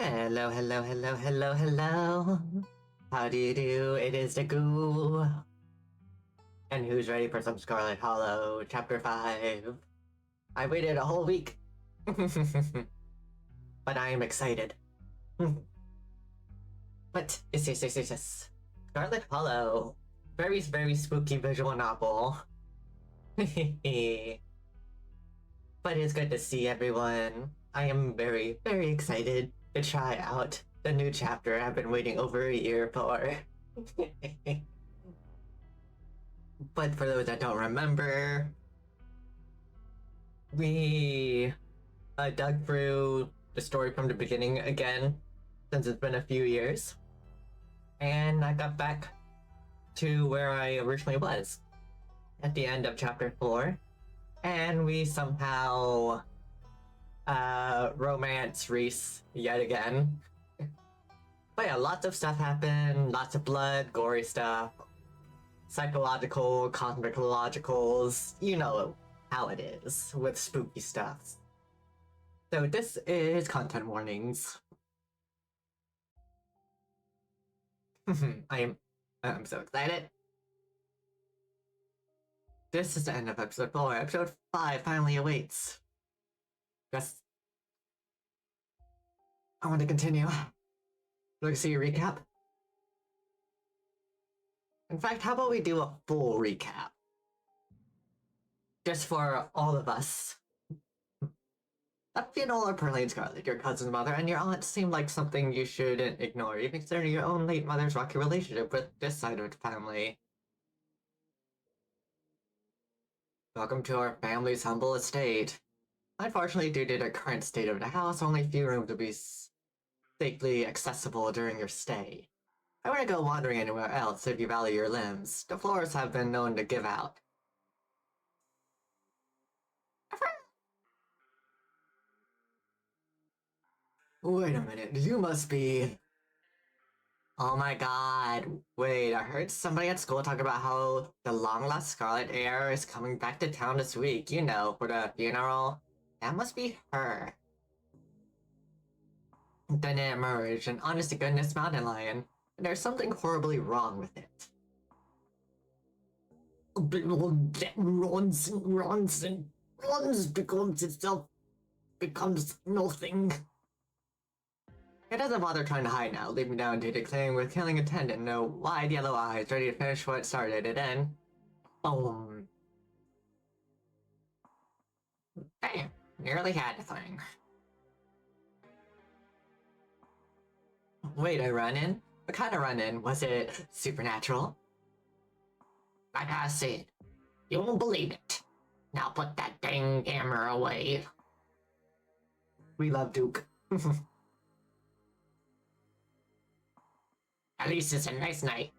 Hello, hello, hello, hello, hello. How do you do? It is the Goo. And who's ready for some Scarlet Hollow, Chapter 5? I waited a whole week. But I am excited. But, yes. Scarlet Hollow. Very, very spooky visual novel. But it's good to see everyone. I am very, very excited to try out the new chapter I've been waiting over a year for. But for those that don't remember, we dug through the story from the beginning again, since it's been a few years. And I got back to where I originally was, at the end of chapter 4. And we somehow romance Reese yet again. But yeah, lots of stuff happened, lots of blood, gory stuff, psychological, cosmologicals, you know how it is with spooky stuff. So this is content warnings. I'm so excited. This is the end of episode 4. Episode 5 finally awaits. Yes. I want to continue. Let's see a recap. In fact, how about we do a full recap? Just for all of us. That funeral of Perlane Scarlet, your cousin's mother, and your aunt seemed like something you shouldn't ignore, even considering your own late mother's rocky relationship with this side of the family. Welcome to our family's humble estate. Unfortunately, due to the current state of the house, only a few rooms will be safely accessible during your stay. I wouldn't go wandering anywhere else if you value your limbs. The floors have been known to give out. Wait a minute, you must be... Oh my god, wait, I heard somebody at school talk about how the long-lost Scarlet heir is coming back to town this week, you know, for the funeral. That must be her. Then it emerged, an honest-to-goodness mountain lion, and there's something horribly wrong with it. That runs becomes itself, becomes nothing. It doesn't bother trying to hide now, leaving down to declaring with killing attendant, no wide yellow eyes, ready to finish what started, and then... boom. Damn, nearly had the thing. Wait, a run-in? What kind of run-in? Was it supernatural? Like I said, you won't believe it. Now put that dang camera away. We love Duke. At least it's a nice night,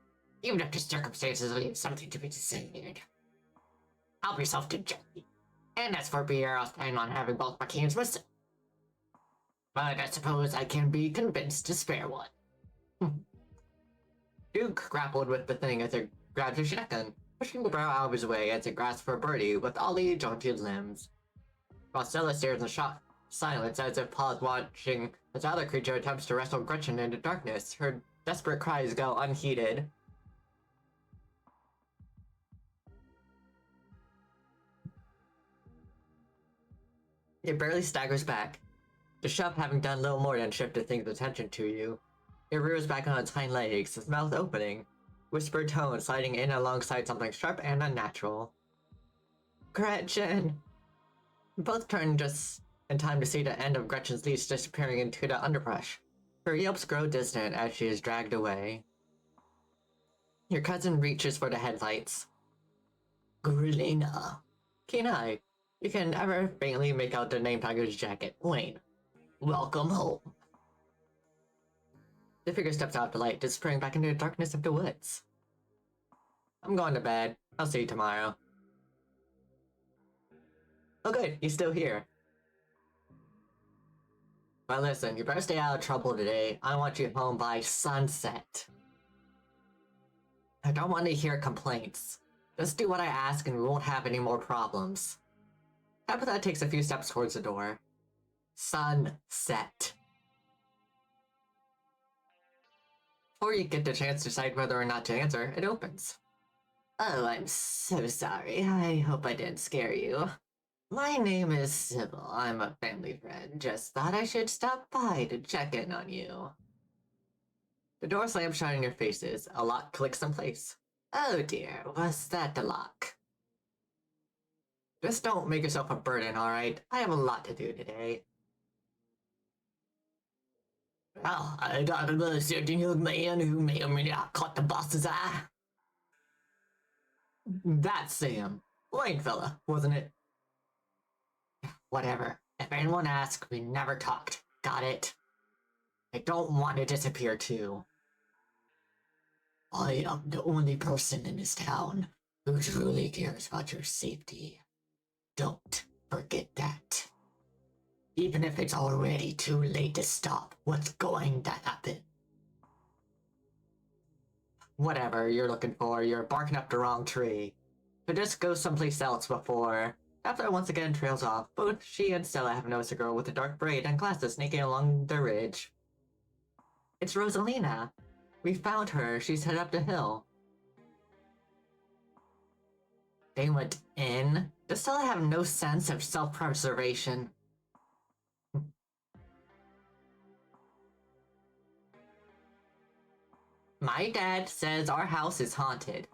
even if the circumstances leave something to be desired. Help yourself to Jackie. And as for beer, I'll plan on having both my cans myself. But I suppose I can be convinced to spare one. Duke grappled with the thing as it grabbed his shotgun, pushing the barrel out of his way as it grasped for Birdie with oddly jointed limbs. While Stella stares in shocked silence as if paused watching as the other creature attempts to wrestle Gretchen into darkness, her desperate cries go unheeded. It barely staggers back, the shove having done little more than shift the thing's attention to you. It rears back on its hind legs, its mouth opening, whispered tone sliding in alongside something sharp and unnatural. Gretchen! Both turn just in time to see the end of Gretchen's leash disappearing into the underbrush. Her yelps grow distant as she is dragged away. Your cousin reaches for the headlights. Grelina. Keen-eyed, you can ever faintly make out the name tag of his jacket. Wayne. Welcome home. The figure steps out of the light, disappearing back into the darkness of the woods. I'm going to bed. I'll see you tomorrow. Oh good, he's still here. But listen, you better stay out of trouble today. I want you home by sunset. I don't want to hear complaints. Just do what I ask and we won't have any more problems. Tabitha takes a few steps towards the door. Sunset. Before you get the chance to decide whether or not to answer, it opens. Oh, I'm so sorry. I hope I didn't scare you. My name is Sybil. I'm a family friend. Just thought I should stop by to check in on you. The door slams shut in your faces. A lock clicks in place. Oh dear, was that the lock? Just don't make yourself a burden, alright? I have a lot to do today. Well, I got a certain young man who may or may not caught the boss's eye. That's Sam. Lane fella, wasn't it? Whatever. If anyone asks, we never talked. Got it? I don't want to disappear too. I am the only person in this town who truly cares about your safety. Don't forget that. Even if it's already too late to stop what's going to happen. Whatever you're looking for, you're barking up the wrong tree. So just go someplace else before... After once again trails off, both she and Stella have noticed a girl with a dark braid and glasses sneaking along the ridge. It's Rosalina. We found her. She's headed up the hill. They went in? Does Stella have no sense of self-preservation? My dad says our house is haunted.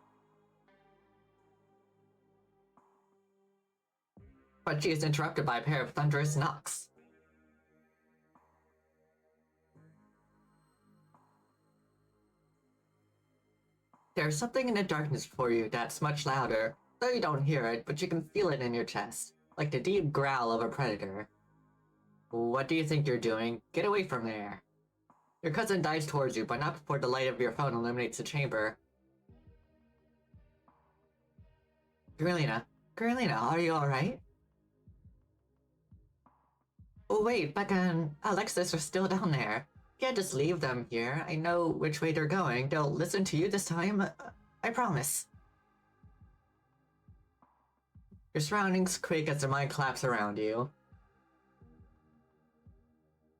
But she is interrupted by a pair of thunderous knocks. There's something in the darkness for you that's much louder, though you don't hear it, but you can feel it in your chest, like the deep growl of a predator. What do you think you're doing? Get away from there. Your cousin dives towards you, but not before the light of your phone illuminates the chamber. Carolina, are you alright? Oh wait, Becca and Alexis are still down there. Can't just leave them here. I know which way they're going. They'll listen to you this time. I promise. Your surroundings quake as the mind collapses around you.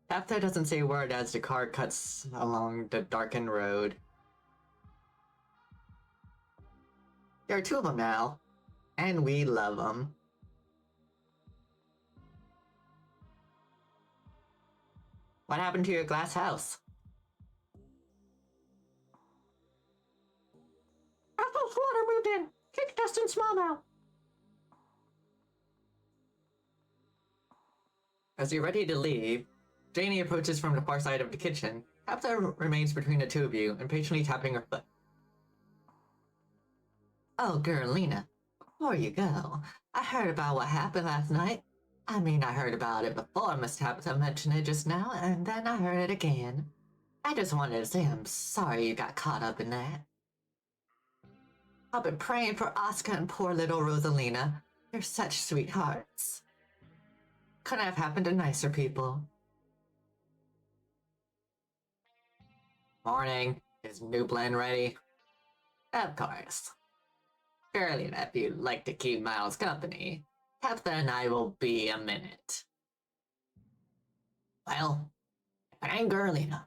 Tabitha doesn't say a word as the car cuts along the darkened road. There are two of them now, and we love them. What happened to your glass house? Apple Slaughter moved in. Kick dust and smallmouth. As you're ready to leave, Janie approaches from the far side of the kitchen. Tabitha remains between the two of you, impatiently tapping her foot. Oh, Girlina, before you go, I heard about what happened last night. I mean, I heard about it before Miss Tabitha mentioned it just now, and then I heard it again. I just wanted to say I'm sorry you got caught up in that. I've been praying for Oscar and poor little Rosalina. They're such sweethearts. Couldn't have happened to nicer people. Morning. Is new blend ready? Of course. Carolina, if you'd like to keep Miles company, Tabitha and I will be a minute. Well, if it ain't Carolina.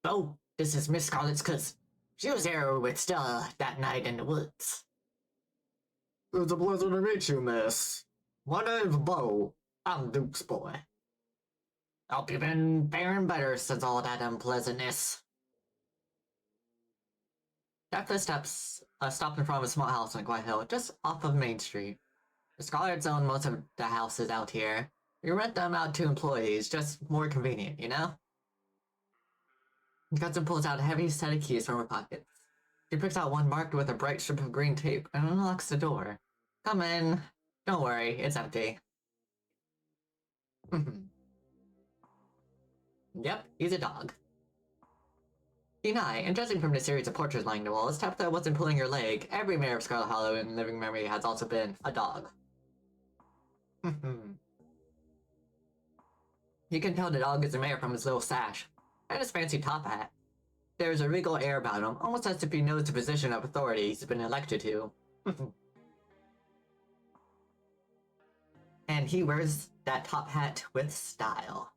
Oh, this is Miss Scarlet's cousin. She was here with Stella that night in the woods. It's a pleasure to meet you, miss. My name's Bo. I'm Duke's boy. Hope you've been faring better since all that unpleasantness. Tabitha stopped in front of a small house on Quiet Hill, just off of Main Street. The Scarlets own most of the houses out here. We rent them out to employees, just more convenient, you know? Cousin pulls out a heavy set of keys from her pockets. She picks out one marked with a bright strip of green tape and unlocks the door. Come in. Don't worry, it's empty. Yep, he's a dog. Deny, and judging from the series of portraits lining the walls, Tabitha wasn't pulling your leg. Every mayor of Scarlet Hollow in living memory has also been a dog. You can tell the dog is the mayor from his little sash, and his fancy top hat. There's a regal air about him, almost as if he knows the position of authority he's been elected to. And he wears that top hat with style.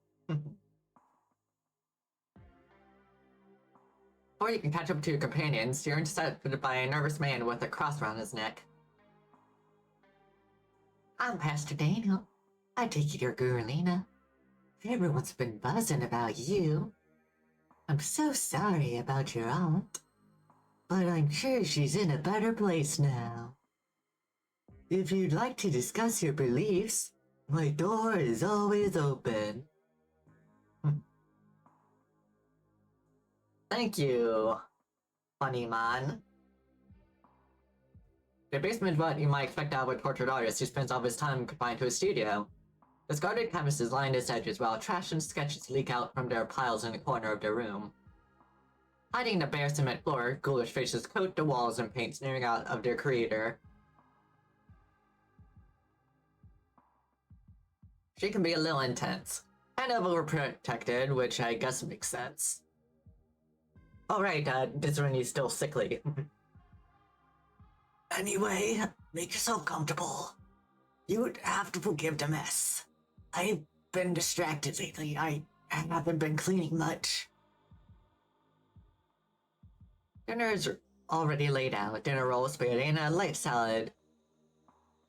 Before you can catch up to your companions, you're intercepted by a nervous man with a cross around his neck. I'm Pastor Daniel. I take it you're Gurlina. Everyone's been buzzing about you. I'm so sorry about your aunt, but I'm sure she's in a better place now. If you'd like to discuss your beliefs, my door is always open. Thank you, funny man. The basement is what you might expect out of a tortured artist who spends all of his time confined to a studio. Discarded canvases line its edges while trash and sketches leak out from their piles in the corner of their room. Hiding the bare cement floor, ghoulish faces coat the walls and paint sneering out of their creator. She can be a little intense. Kind of overprotected, which I guess makes sense. Oh right, this one is still sickly. Anyway, make yourself comfortable. You'd have to forgive the mess. I've been distracted lately. I haven't been cleaning much. Dinner's already laid out. Dinner roll, spaghetti, and a light salad.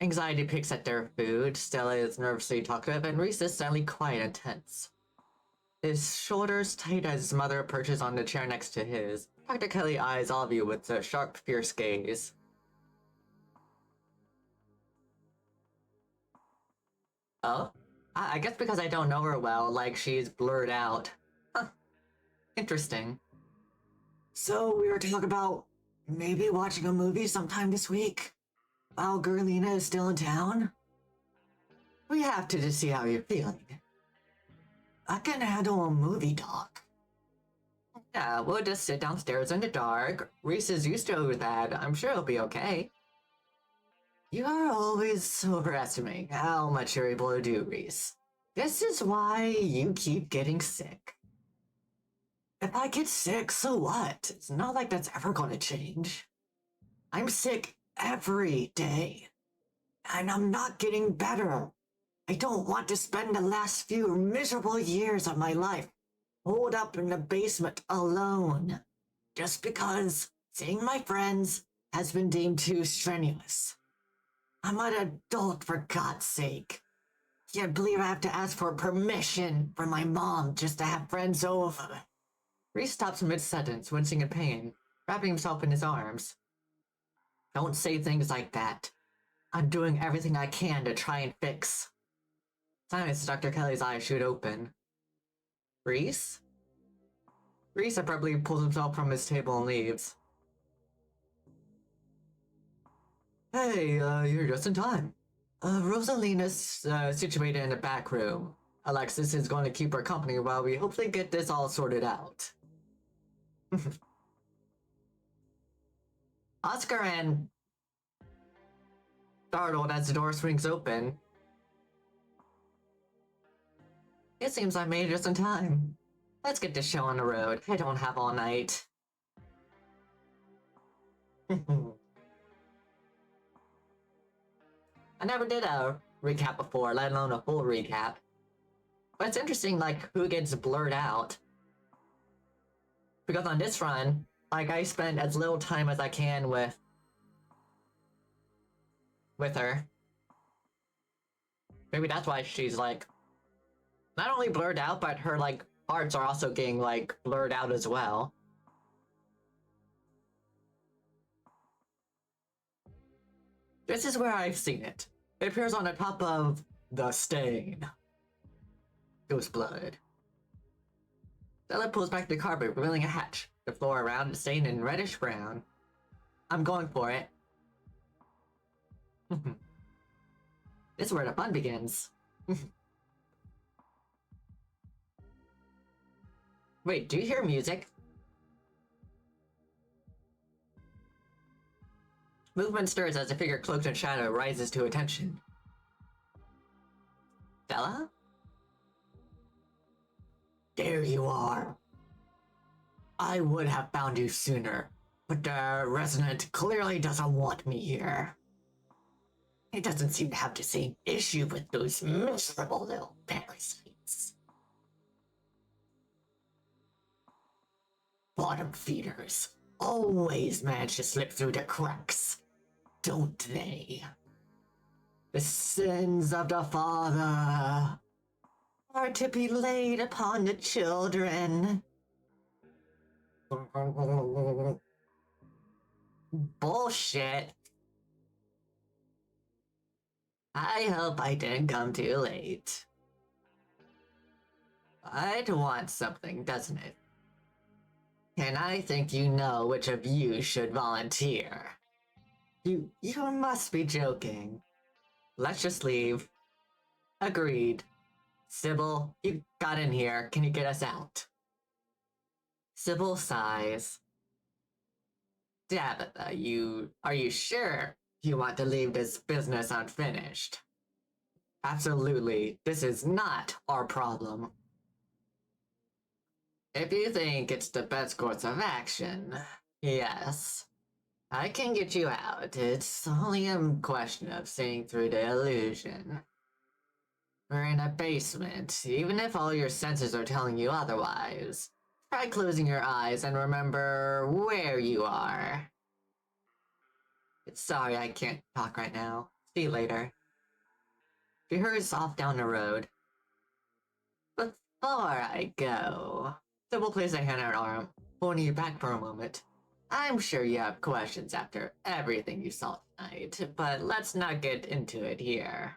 Anxiety picks at their food. Stella is nervously talkative, and Reese is suddenly quiet and tense. His shoulders tight as his mother perches on the chair next to his. Dr. Kelly eyes all of you with a sharp, fierce gaze. Oh? I guess because I don't know her well, like she's blurred out. Huh. Interesting. So we were talking about maybe watching a movie sometime this week? While Gurlina is still in town? We have to just see how you're feeling. I can handle a movie talk. Yeah, we'll just sit downstairs in the dark. Reese is used to that. I'm sure it'll be okay. You are always overestimating how much you're able to do, Reese. This is why you keep getting sick. If I get sick, so what? It's not like that's ever gonna change. I'm sick every day. And I'm not getting better. I don't want to spend the last few miserable years of my life holed up in the basement alone. Just because seeing my friends has been deemed too strenuous. I'm an adult, for God's sake. Can't believe I have to ask for permission from my mom just to have friends over. Reese stops mid-sentence, wincing in pain, wrapping himself in his arms. Don't say things like that. I'm doing everything I can to try and fix. Silence, Dr. Kelly's eyes shoot open. Reese? Reese abruptly pulls himself from his table and leaves. Hey, you're just in time. Rosalina's situated in the back room. Alexis is going to keep her company while we hopefully get this all sorted out. Oscar and startled as the door swings open. It seems I made it just in time. Let's get this show on the road. I don't have all night. I never did a recap before, let alone a full recap. But it's interesting, like, who gets blurred out. Because on this run, like, I spend as little time as I can with her. Maybe that's why she's, like, not only blurred out, but her, like, parts are also getting, like, blurred out as well. This is where I've seen it. It appears on the top of the stain. Ghost blood. Stella pulls back the carpet, revealing a hatch. The floor around is stained in reddish brown. I'm going for it. This is where the fun begins. Wait, do you hear music? Movement stirs as a figure cloaked in shadow rises to attention. Stella? There you are. I would have found you sooner, but the resident clearly doesn't want me here. He doesn't seem to have the same issue with those miserable little parasites. Bottom feeders always manage to slip through the cracks, don't they? The sins of the father are to be laid upon the children. Bullshit. I hope I didn't come too late. I'd want something, doesn't it? And I think you know which of you should volunteer. You must be joking. Let's just leave. Agreed. Sybil, you got in here. Can you get us out? Sybil sighs. Tabitha, are you sure you want to leave this business unfinished? Absolutely. This is not our problem. If you think it's the best course of action, yes. I can get you out. It's only a question of seeing through the illusion. We're in a basement, even if all your senses are telling you otherwise. Try closing your eyes and remember where you are. Sorry, I can't talk right now. See you later. She hurries off down the road. Before I go, Sybil places a hand on her arm, holding you back for a moment. I'm sure you have questions after everything you saw tonight, but let's not get into it here.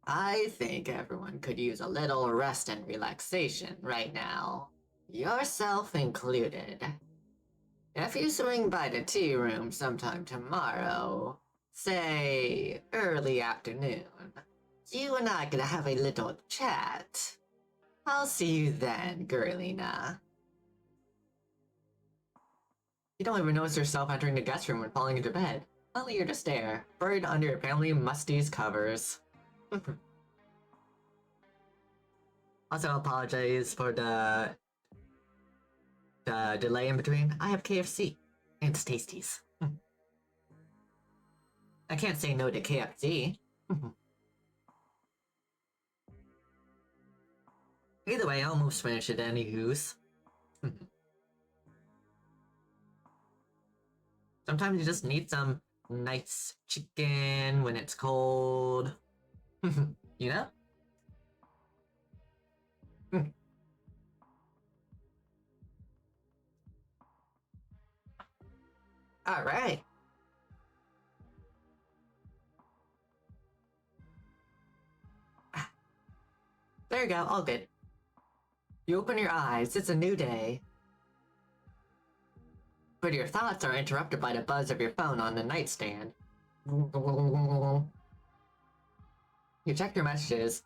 I think everyone could use a little rest and relaxation right now. Yourself included. If you swing by the tea room sometime tomorrow, say early afternoon, you and I could have a little chat. I'll see you then, girlina. You don't even notice yourself entering the guest room and falling into bed. Only you're just there, buried under your family musty's covers. Also, apologize for the delay in between. I have KFC. And it's Tasties. I can't say no to KFC. Either way, I almost finished it anywho's. Sometimes you just need some nice chicken when it's cold. You know? Alright. There you go, all good. You open your eyes, it's a new day. But your thoughts are interrupted by the buzz of your phone on the nightstand. You check your messages.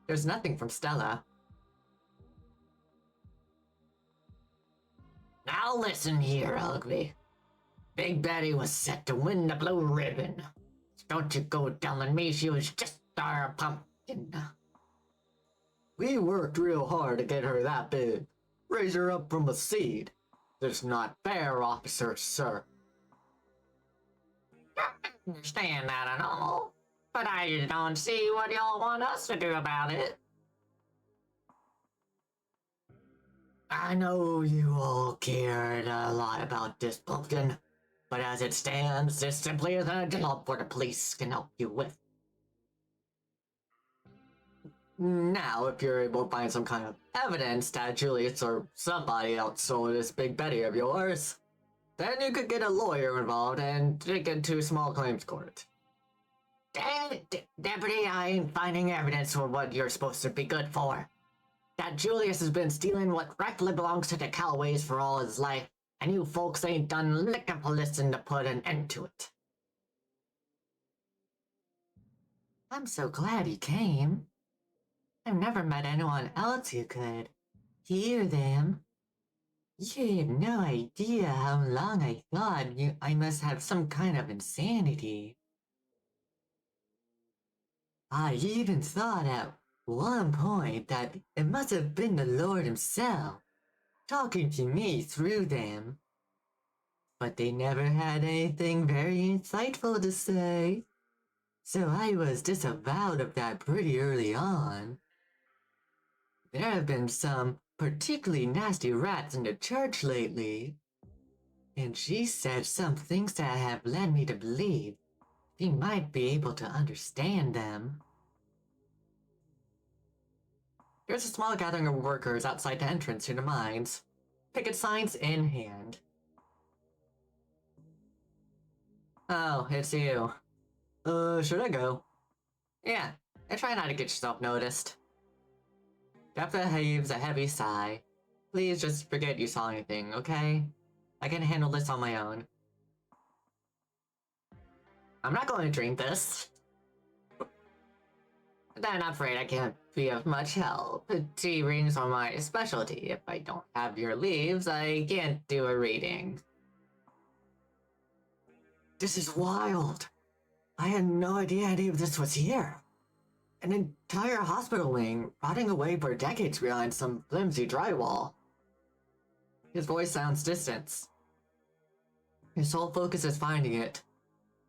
There's nothing from Stella. Now listen here, Ugly. Big Betty was set to win the blue ribbon. Don't you go telling me she was just our pumpkin. We worked real hard to get her that big. Raise her up from a seed. That's not fair, officer, sir. I understand that and all, but I don't see what y'all want us to do about it. I know you all cared a lot about this pumpkin, but as it stands, this simply isn't a job for the police can help you with. Now, if you're able to find some kind of evidence that Julius or somebody else stole this Big Betty of yours, then you could get a lawyer involved and take it to small claims court. Deputy, I ain't finding evidence for what you're supposed to be good for. That Julius has been stealing what rightfully belongs to the Callaways for all his life, and you folks ain't done lick of a listen to put an end to it. I'm so glad he came. I've never met anyone else who could hear them. You have no idea how long I thought I must have some kind of insanity. I even thought at one point that it must have been the Lord himself, talking to me through them. But they never had anything very insightful to say, so I was disavowed of that pretty early on. There have been some particularly nasty rats in the church lately. And she said some things that have led me to believe she might be able to understand them. There's a small gathering of workers outside the entrance to the mines, picket signs in hand. Oh, it's you. Should I go? Yeah, and try not to get yourself noticed. Jephthah heaves a heavy sigh. Please just forget you saw anything, okay? I can handle this on my own. I'm not going to drink this. Then I'm afraid I can't be of much help. Tea readings are my specialty. If I don't have your leaves, I can't do a reading. This is wild. I had no idea any of this was here. An entire hospital wing rotting away for decades behind some flimsy drywall. His voice sounds distant. Your sole focus is finding it.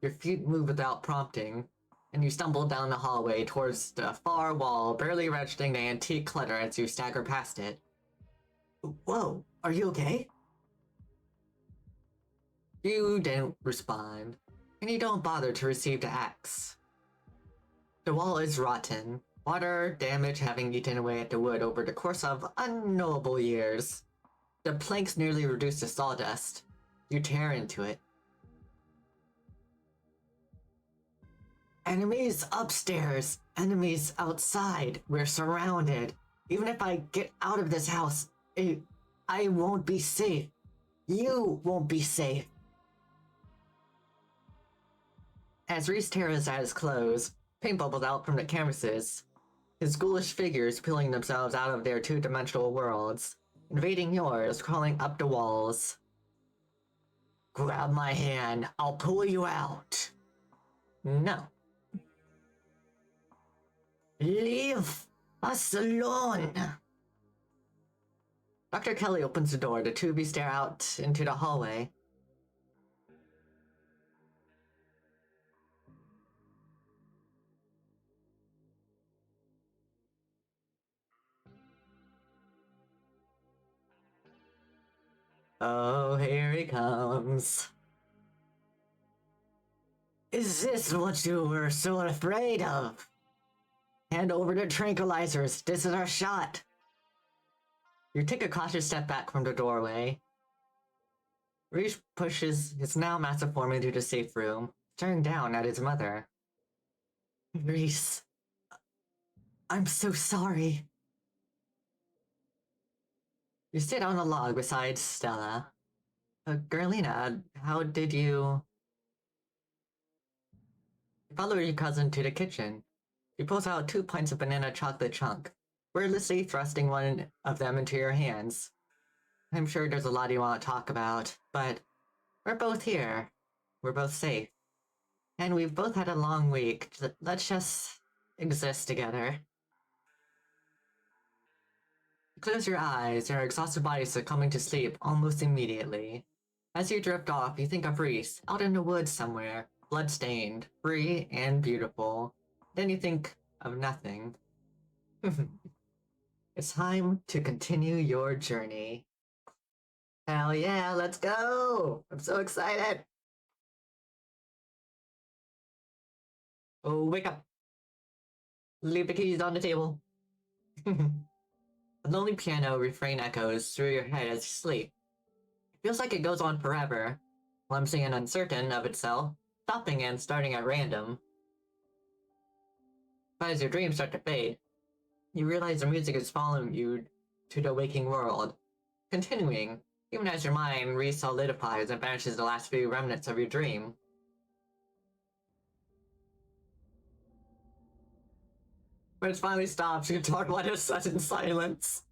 Your feet move without prompting, and you stumble down the hallway towards the far wall, barely registering the antique clutter as you stagger past it. Whoa, are you okay? You didn't respond, and you don't bother to receive the axe. The wall is rotten, water damage having eaten away at the wood over the course of unknowable years. The planks nearly reduced to sawdust. You tear into it. Enemies upstairs, enemies outside. We're surrounded. Even if I get out of this house, I won't be safe. You won't be safe. As Reese tears at his clothes, paint bubbles out from the canvases. His ghoulish figures peeling themselves out of their two-dimensional worlds, invading yours, crawling up the walls. Grab my hand, I'll pull you out. No. Leave us alone. Dr. Kelly opens the door. The two of you stare out into the hallway. Oh, here he comes. Is this what you were so afraid of? Hand over the tranquilizers. This is our shot. You take a cautious step back from the doorway. Reese pushes his now massive form into the safe room, staring down at his mother. Reese, I'm so sorry. You sit on a log beside Stella. Gerlina, how did you... You follow your cousin to the kitchen. She pulls out 2 pints of banana chocolate chunk, wordlessly thrusting one of them into your hands. I'm sure there's a lot you want to talk about, but we're both here. We're both safe. And we've both had a long week. Let's just exist together. You close your eyes, your exhausted body succumbing to sleep almost immediately. As you drift off, you think of Reese, out in the woods somewhere, blood-stained, free, and beautiful. Then you think of nothing. It's time to continue your journey. Hell yeah, let's go! I'm so excited! Oh, wake up! Leave the keys on the table. A lonely piano refrain echoes through your head as you sleep. It feels like it goes on forever, clumsy and uncertain of itself, stopping and starting at random. But as your dreams start to fade, you realize the music is following you to the waking world, continuing, even as your mind re-solidifies and banishes the last few remnants of your dream. When it finally stops, you talk about a sudden silence.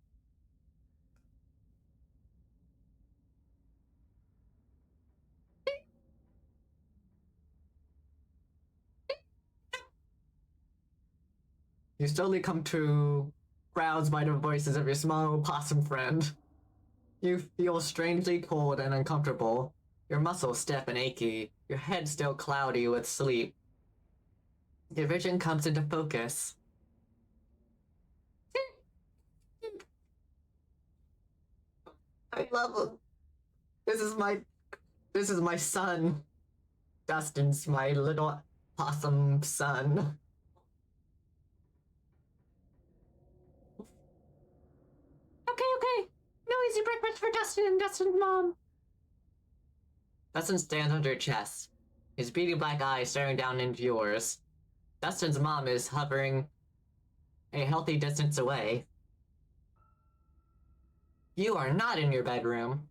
You slowly come to, roused by the voices of your small possum friend. You feel strangely cold and uncomfortable, your muscles stiff and achy, your head still cloudy with sleep. Your vision comes into focus. I love him. This is my son. Dustin's my little possum son. Okay. No easy breakfast for Dustin and Dustin's mom. Dustin stands under your chest, his beady black eyes staring down into yours. Dustin's mom is hovering a healthy distance away. You are not in your bedroom.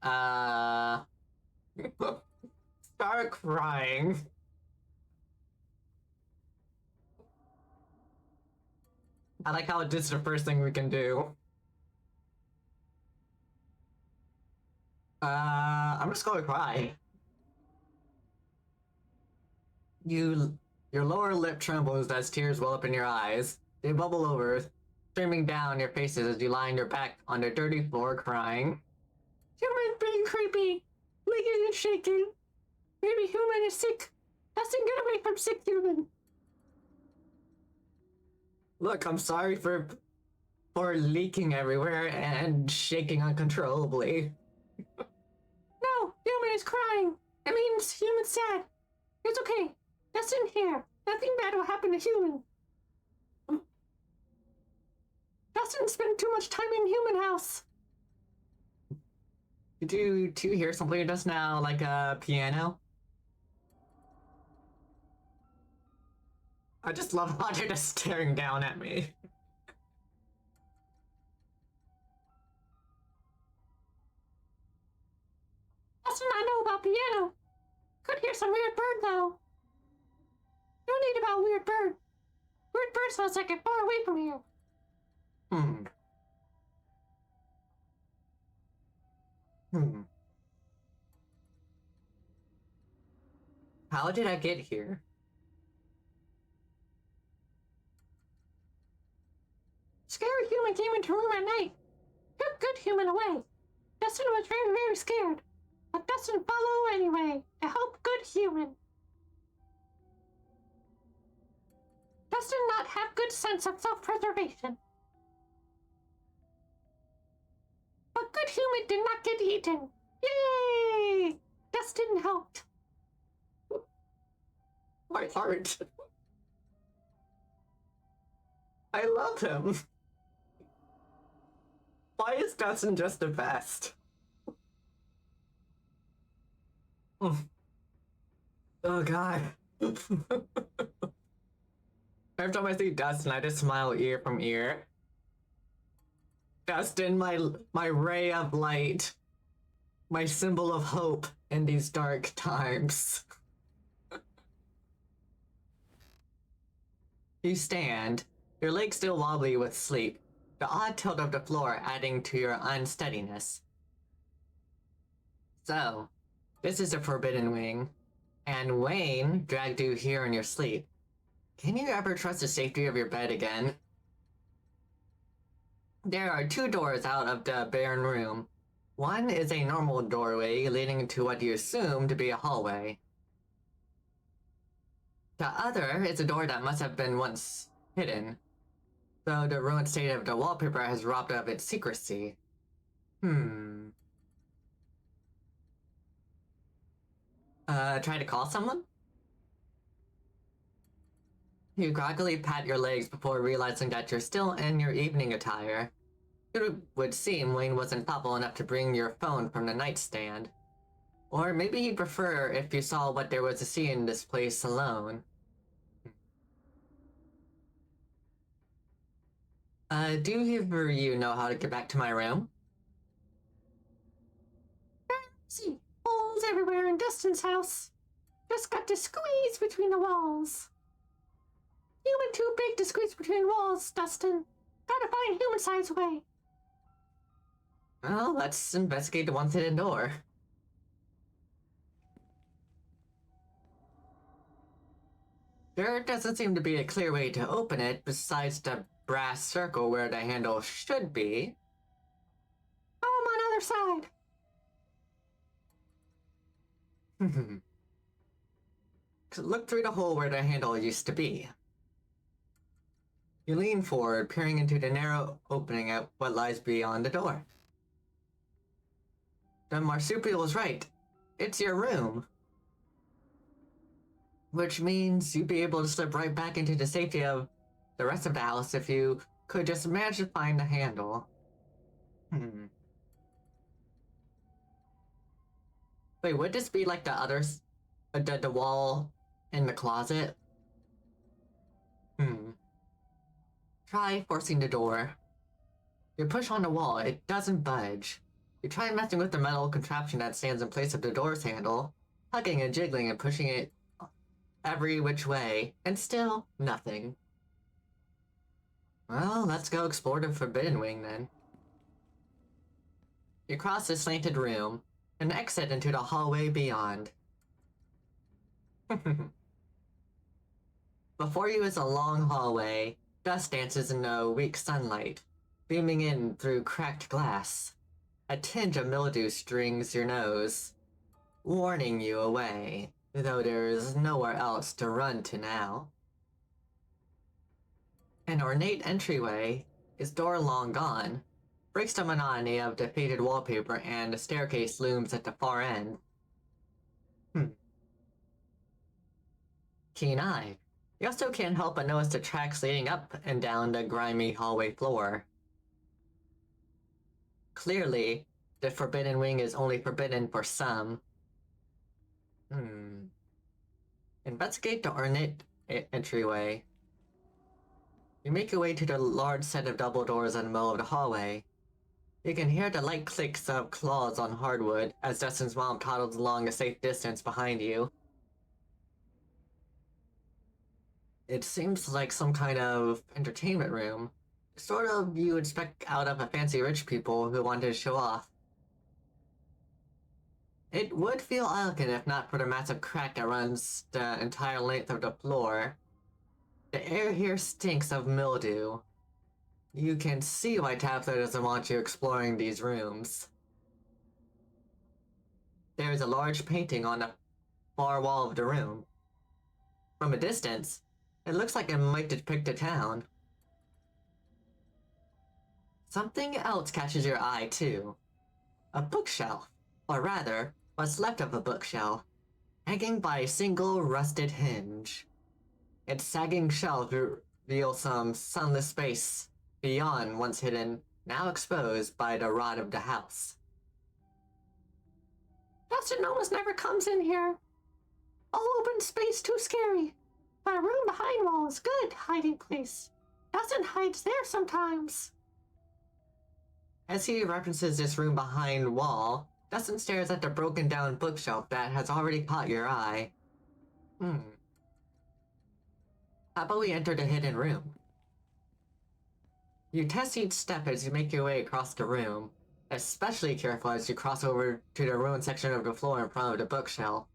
Start crying. I like how this is the first thing we can do. I'm just gonna cry. Your lower lip trembles as tears well up in your eyes. They bubble over, streaming down your faces as you lie on your back on the dirty floor crying. Human's being creepy, leaking and shaking. Maybe human is sick. Dustin, get away from sick human. Look, I'm sorry for leaking everywhere and shaking uncontrollably. No, human is crying. It means human's sad. It's okay. Dustin here. Nothing bad will happen to human. Dustin spent too much time in human house. Did you hear something just now, like a piano? I just love how they're just staring down at me. Dustin, I know about piano. Could hear some weird bird though. No need about weird bird. Weird bird sounds like it's far away from here. How did I get here? Scary human came into room at night. Took good human away. Dustin was very, very scared. But Dustin followed anyway to help good human. Dustin not have good sense of self-preservation. But good human did not get eaten. Yay! Dustin helped. My heart. I love him. Why is Dustin just the best? Oh god. Every time I see Dustin, I just smile ear from ear. Dustin, my ray of light. My symbol of hope in these dark times. You stand, your legs still wobbly with sleep, the odd tilt of the floor adding to your unsteadiness. So, this is the Forbidden Wing, and Wayne dragged you here in your sleep. Can you ever trust the safety of your bed again? There are two doors out of the barren room. One is a normal doorway leading to what you assume to be a hallway. The other is a door that must have been once hidden, though the ruined state of the wallpaper has robbed of its secrecy. Try to call someone? You groggily pat your legs before realizing that you're still in your evening attire. It would seem Wayne wasn't thoughtful enough to bring your phone from the nightstand. Or maybe he'd prefer if you saw what there was to see in this place alone. Do either of you know how to get back to my room? See, holes everywhere in Dustin's house. Just got to squeeze between the walls. Human too big to squeeze between walls, Dustin. Gotta find human size way. Well, let's investigate the one hidden door. There doesn't seem to be a clear way to open it besides the brass circle where the handle should be. Oh, I'm on other side. Look through the hole where the handle used to be. You lean forward, peering into the narrow opening at what lies beyond the door. The marsupial was right. It's your room. Which means you'd be able to slip right back into the safety of the rest of the house if you could just manage to find the handle. Wait, would this be like the others? The wall in the closet? Try forcing the door. You push on the wall, it doesn't budge. You try messing with the metal contraption that stands in place of the door's handle, hugging and jiggling and pushing it every which way, and still nothing. Well, let's go explore the Forbidden Wing then. You cross the slanted room, and exit into the hallway beyond. Before you is a long hallway. Dust dances in the weak sunlight, beaming in through cracked glass. A tinge of mildew strings your nose, warning you away, though there is nowhere else to run to now. An ornate entryway, its door long gone, breaks the monotony of the faded wallpaper, and a staircase looms at the far end. Keen eye. You also can't help but notice the tracks leading up and down the grimy hallway floor. Clearly, the Forbidden Wing is only forbidden for some. Investigate the ornate entryway. You make your way to the large set of double doors in the middle of the hallway. You can hear the light clicks of claws on hardwood as Dustin's mom toddles along a safe distance behind you. It seems like some kind of entertainment room. Sort of you would expect out of a fancy rich people who wanted to show off. It would feel elegant if not for the massive crack that runs the entire length of the floor. The air here stinks of mildew. You can see why Tabitha doesn't want you exploring these rooms. There is a large painting on the far wall of the room. From a distance, it looks like it might depict a town. Something else catches your eye, too. A bookshelf, or rather, what's left of a bookshelf, hanging by a single rusted hinge. Its sagging shelf reveals some sunless space beyond once hidden, now exposed by the rot of the house. Dustin almost never comes in here. All open space too scary. But a room behind wall is good hiding place. Dustin hides there sometimes. As he references this room behind wall, Dustin stares at the broken down bookshelf that has already caught your eye. How about we enter the hidden room? You test each step as you make your way across the room, especially careful as you cross over to the ruined section of the floor in front of the bookshelf.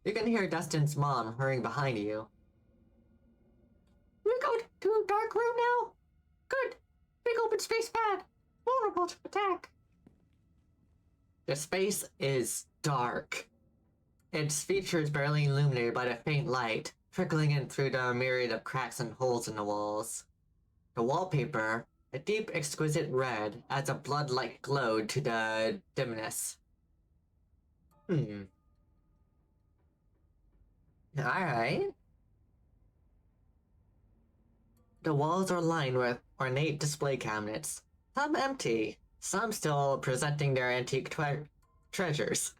You can hear Dustin's mom hurrying behind you. We go to a dark room now? Good. Big open space pad. Vulnerable to attack. The space is dark. Its features barely illuminated by the faint light, trickling in through the myriad of cracks and holes in the walls. The wallpaper, a deep, exquisite red, adds a blood-like glow to the dimness. Alright. The walls are lined with ornate display cabinets, some empty, some still presenting their antique treasures.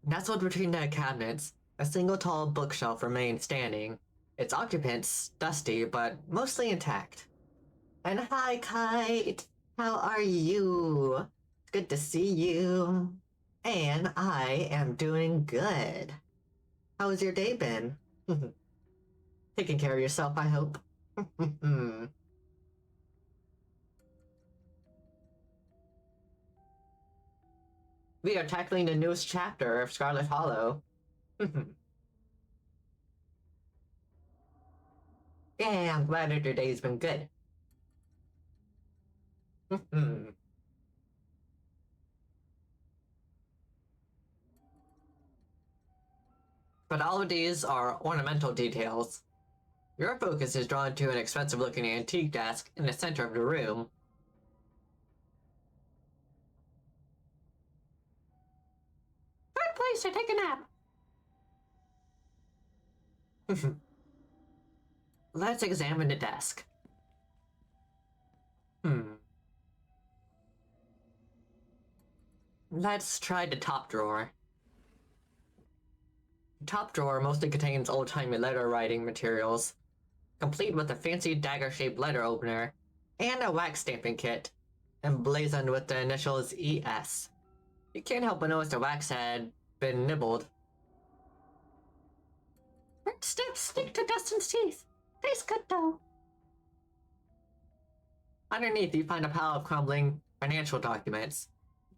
Nestled between the cabinets, a single tall bookshelf remains standing, its occupants dusty but mostly intact. And hi, Kite! How are you? Good to see you. And I am doing good. How's your day been? Taking care of yourself, I hope. We are tackling the newest chapter of Scarlet Hollow. Yeah, I'm glad that your day's been good. But all of these are ornamental details. Your focus is drawn to an expensive-looking antique desk in the center of the room. excuse to take a nap. Let's examine the desk. Let's try the top drawer. The top drawer mostly contains old-timey letter writing materials, complete with a fancy dagger-shaped letter opener and a wax stamping kit, emblazoned with the initials ES. You can't help but notice the wax had been nibbled. Red stamps stick to Dustin's teeth. Tastes good though. Underneath, you find a pile of crumbling financial documents.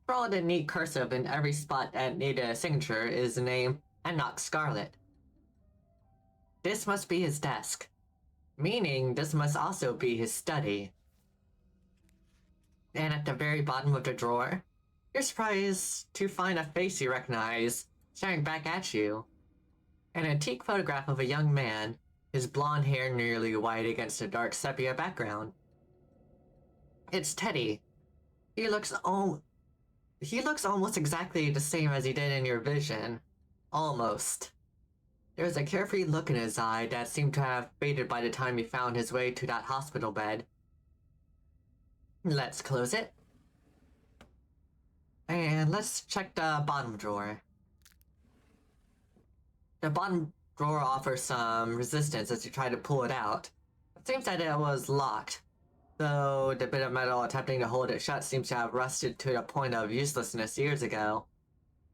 Scrawled in neat cursive in every spot that needed a signature is the name Enoch Scarlet. This must be his desk, meaning this must also be his study. And at the very bottom of the drawer, you're surprised to find a face you recognize staring back at you. An antique photograph of a young man, his blonde hair nearly white against a dark sepia background. It's Teddy. He looks almost exactly the same as he did in your vision. Almost. There's a carefree look in his eye that seemed to have faded by the time he found his way to that hospital bed. Let's close it. And let's check the bottom drawer. The bottom drawer offers some resistance as you try to pull it out. It seems that it was locked, though the bit of metal attempting to hold it shut seems to have rusted to the point of uselessness years ago.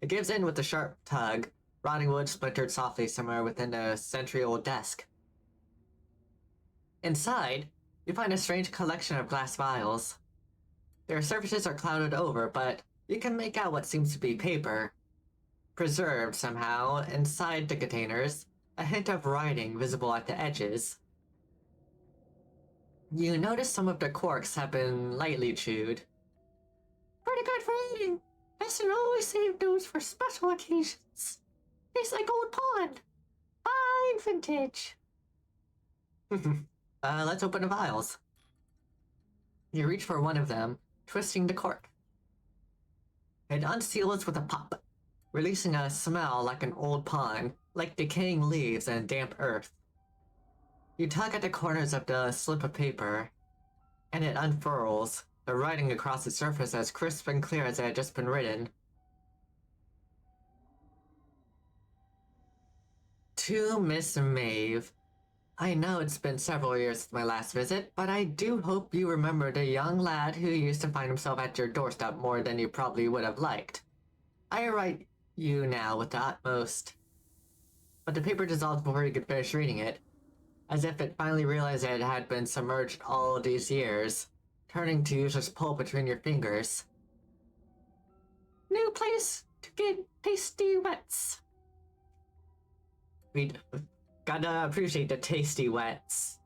It gives in with a sharp tug, rotting wood splintered softly somewhere within the century-old desk. Inside, you find a strange collection of glass vials. Their surfaces are clouded over, but you can make out what seems to be paper. Preserved somehow, inside the containers, a hint of writing visible at the edges. You notice some of the corks have been lightly chewed. Pretty good for eating. Dustin always saved those for special occasions. Tastes like old pond. Fine vintage. Let's open the vials. You reach for one of them, twisting the cork. It unseals with a pop, releasing a smell like an old pond, like decaying leaves and damp earth. You tug at the corners of the slip of paper, and it unfurls, the writing across its surface as crisp and clear as it had just been written. To Miss Maeve. I know it's been several years since my last visit, but I do hope you remember the young lad who used to find himself at your doorstep more than you probably would have liked. I write you now with the utmost. But the paper dissolved before you could finish reading it, as if it finally realized that it had been submerged all these years, turning to useless pulp between your fingers. New place to get tasty wets. We gotta appreciate the tasty wets.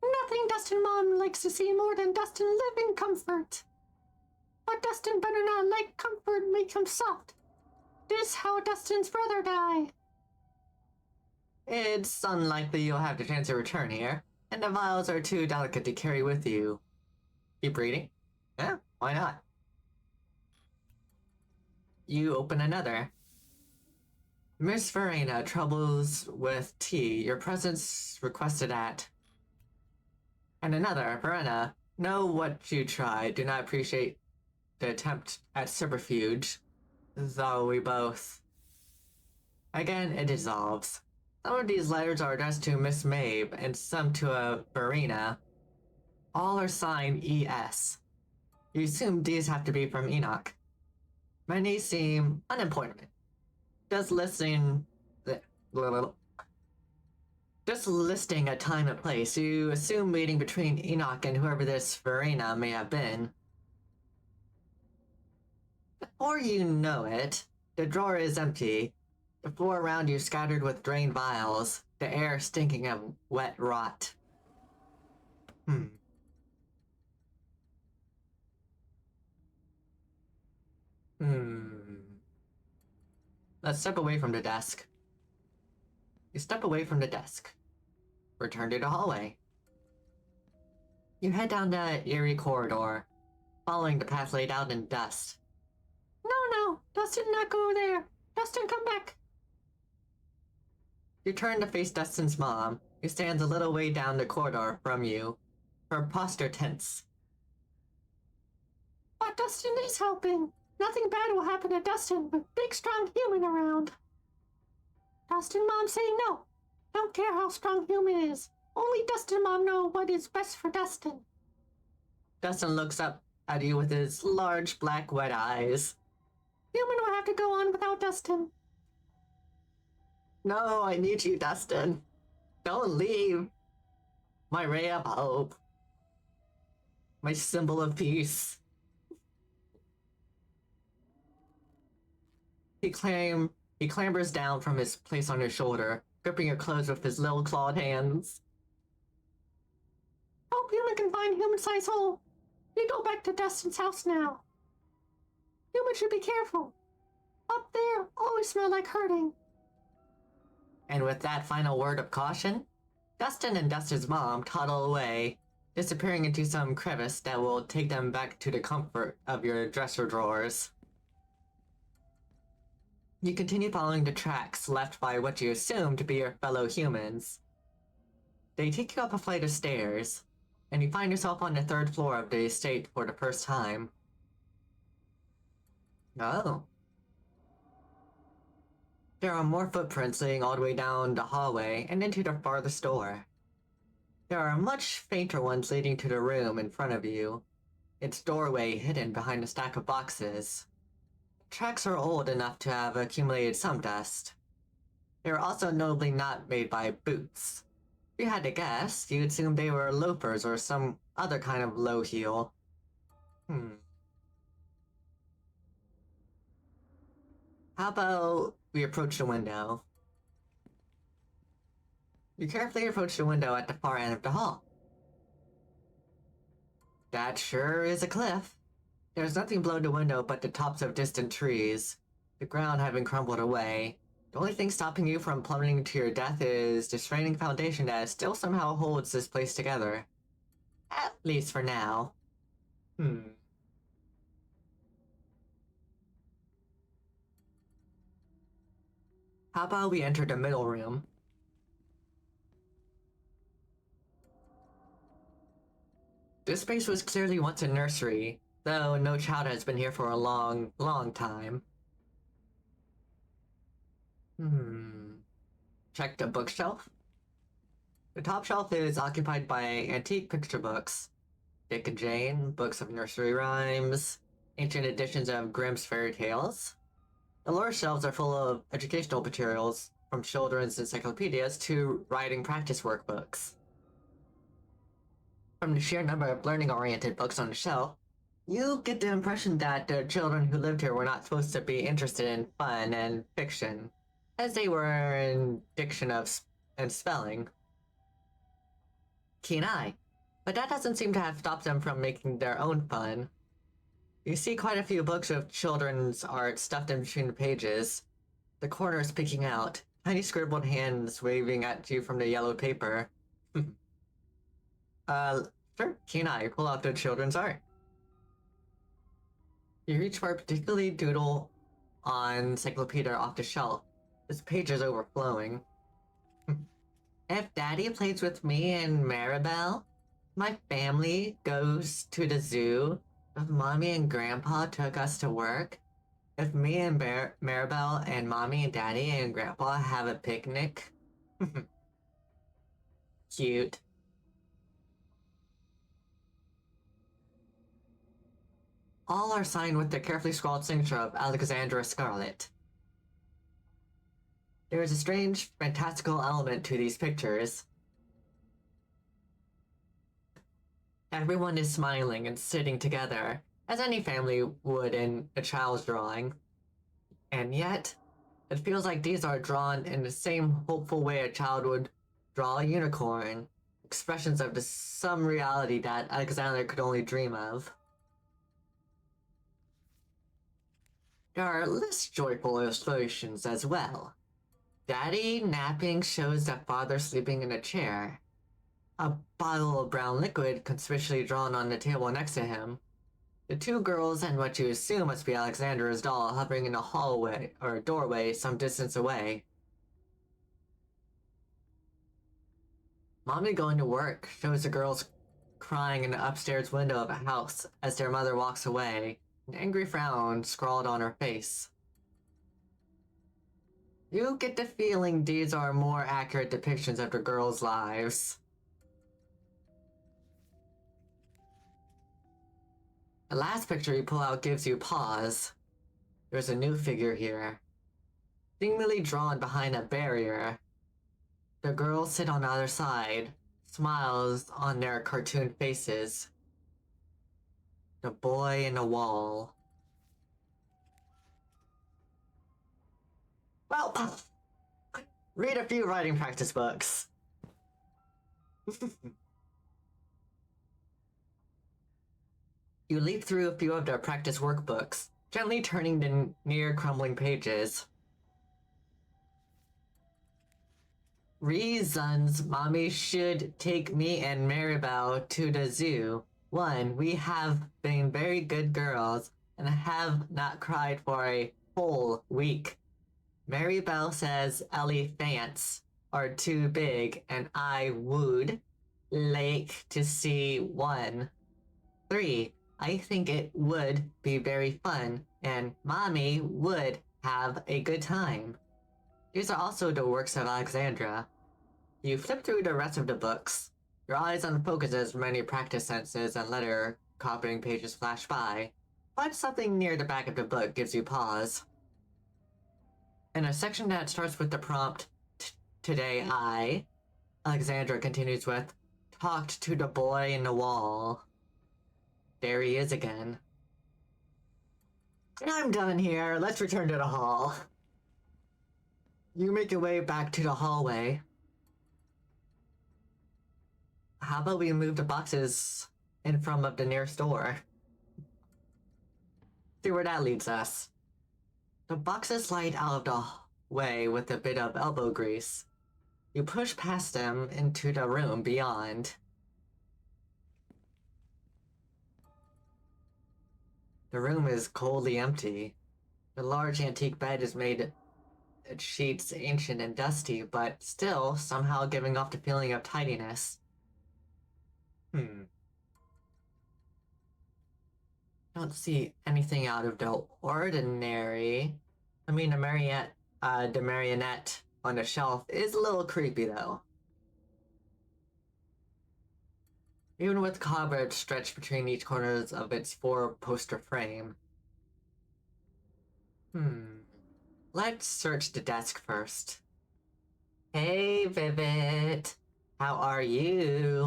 Nothing Dustin Mom likes to see more than Dustin live in comfort. But Dustin better not let comfort make him soft. This how Dustin's brother died. It's unlikely you'll have the chance to return here, and the vials are too delicate to carry with you. Keep reading? Yeah, why not? You open another. Miss Verena troubles with tea. Your presence requested at. And another. Verena, know what you tried. Do not appreciate the attempt at subterfuge. Though we both. Again, it dissolves. Some of these letters are addressed to Miss Maeve, and some to a Verena. All are signed ES. You assume these have to be from Enoch. Many seem unimportant. Just listing a time and place, you assume meeting between Enoch and whoever this Verena may have been. Before you know it, the drawer is empty, the floor around you scattered with drained vials, the air stinking of wet rot. Let's step away from the desk. You step away from the desk. Return to the hallway. You head down the eerie corridor, following the path laid out in dust. No, no. Dustin, not go there. Dustin, come back. You turn to face Dustin's mom, who stands a little way down the corridor from you, her posture tense. But Dustin is helping. Nothing bad will happen to Dustin with big, strong human around. Dustin, Mom, say no. Don't care how strong human is. Only Dustin, Mom, know what is best for Dustin. Dustin looks up at you with his large black wet eyes. Human will have to go on without Dustin. No, I need you, Dustin. Don't leave. My ray of hope. My symbol of peace. He clambers down from his place on your shoulder, gripping your clothes with his little clawed hands. Hope human can find human-sized hole. We go back to Dustin's house now. Human should be careful. Up there always smell like hurting. And with that final word of caution, Dustin and Dustin's mom toddle away, disappearing into some crevice that will take them back to the comfort of your dresser drawers. You continue following the tracks left by what you assume to be your fellow humans. They take you up a flight of stairs, and you find yourself on the third floor of the estate for the first time. Oh. There are more footprints leading all the way down the hallway and into the farthest door. There are much fainter ones leading to the room in front of you, its doorway hidden behind a stack of boxes. Tracks are old enough to have accumulated some dust. They are also notably not made by boots. If you had to guess, you'd assume they were loafers or some other kind of low heel. How about we approach the window? You carefully approach the window at the far end of the hall. That sure is a cliff. There's nothing below the window but the tops of distant trees, the ground having crumbled away. The only thing stopping you from plummeting to your death is the straining foundation that still somehow holds this place together. At least for now. How about we enter the middle room? This space was clearly once a nursery, though no child has been here for a long, long time. Check the bookshelf. The top shelf is occupied by antique picture books. Dick and Jane, books of nursery rhymes, ancient editions of Grimm's fairy tales. The lower shelves are full of educational materials, from children's encyclopedias to writing practice workbooks. From the sheer number of learning-oriented books on the shelf, you get the impression that the children who lived here were not supposed to be interested in fun and fiction, as they were in diction and spelling. Keen eye, but that doesn't seem to have stopped them from making their own fun. You see quite a few books of children's art stuffed in between the pages, the corners peeking out, tiny scribbled hands waving at you from the yellow paper. Sure, keen eye, pull out the children's art. You reach for a particularly doodle on encyclopedia off the shelf. This page is overflowing. If Daddy plays with me and Maribel, my family goes to the zoo, if Mommy and Grandpa took us to work, if me and Maribel and Mommy and Daddy and Grandpa have a picnic. Cute. All are signed with the carefully scrawled signature of Alexandra Scarlet. There is a strange, fantastical element to these pictures. Everyone is smiling and sitting together, as any family would in a child's drawing. And yet, it feels like these are drawn in the same hopeful way a child would draw a unicorn, expressions of some reality that Alexander could only dream of. There are less joyful illustrations as well. Daddy napping shows that father sleeping in a chair. A bottle of brown liquid conspicuously drawn on the table next to him. The two girls and what you assume must be Alexandra's doll hovering in a hallway or doorway some distance away. Mommy going to work shows the girls crying in the upstairs window of a house as their mother walks away, an angry frown scrawled on her face. You get the feeling these are more accurate depictions of the girls' lives. The last picture you pull out gives you pause. There's a new figure here. Seemingly drawn behind a barrier. The girls sit on the other side, smiles on their cartoon faces. The boy in the wall. Well, read a few writing practice books. You leaf through a few of their practice workbooks, gently turning the near-crumbling pages. Reasons Mommy should take me and Maribel to the zoo. 1. We have been very good girls and have not cried for a whole week. Maribel says elephants are too big and I would like to see one. 3. I think it would be very fun, and Mommy would have a good time. These are also the works of Alexandra. You flip through the rest of the books. Your eyes unfocus as many practice sentences and letter copying pages flash by, but something near the back of the book gives you pause. In a section that starts with the prompt, Today I, Alexandra continues with, talked to the boy in the wall. There he is again. I'm done here. Let's return to the hall. You make your way back to the hallway. How about we move the boxes in front of the nearest door? See where that leads us. The boxes slide out of the way with a bit of elbow grease. You push past them into the room beyond. The room is coldly empty. The large antique bed is made of sheets ancient and dusty, but still somehow giving off the feeling of tidiness. Don't see anything out of the ordinary. I mean, the marionette on the shelf is a little creepy, though. Even with cobwebs stretched between each corners of its four-poster frame. Let's search the desk first. Hey, Vivid. How are you?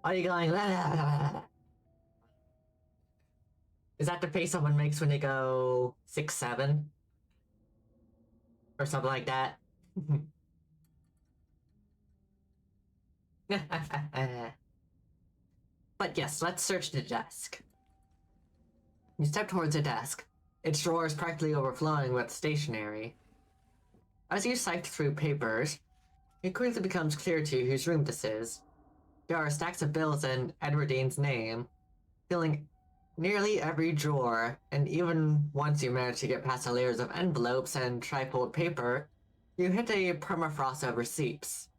Are you going? Is that the face someone makes when they go 6'7"? Or something like that? But yes, let's search the desk. You step towards the desk. Its drawers practically overflowing with stationery. As you sift through papers, it quickly becomes clear to you whose room this is. There are stacks of bills and Edwardine's name, filling nearly every drawer, and even once you manage to get past the layers of envelopes and trifold paper, you hit a permafrost of receipts.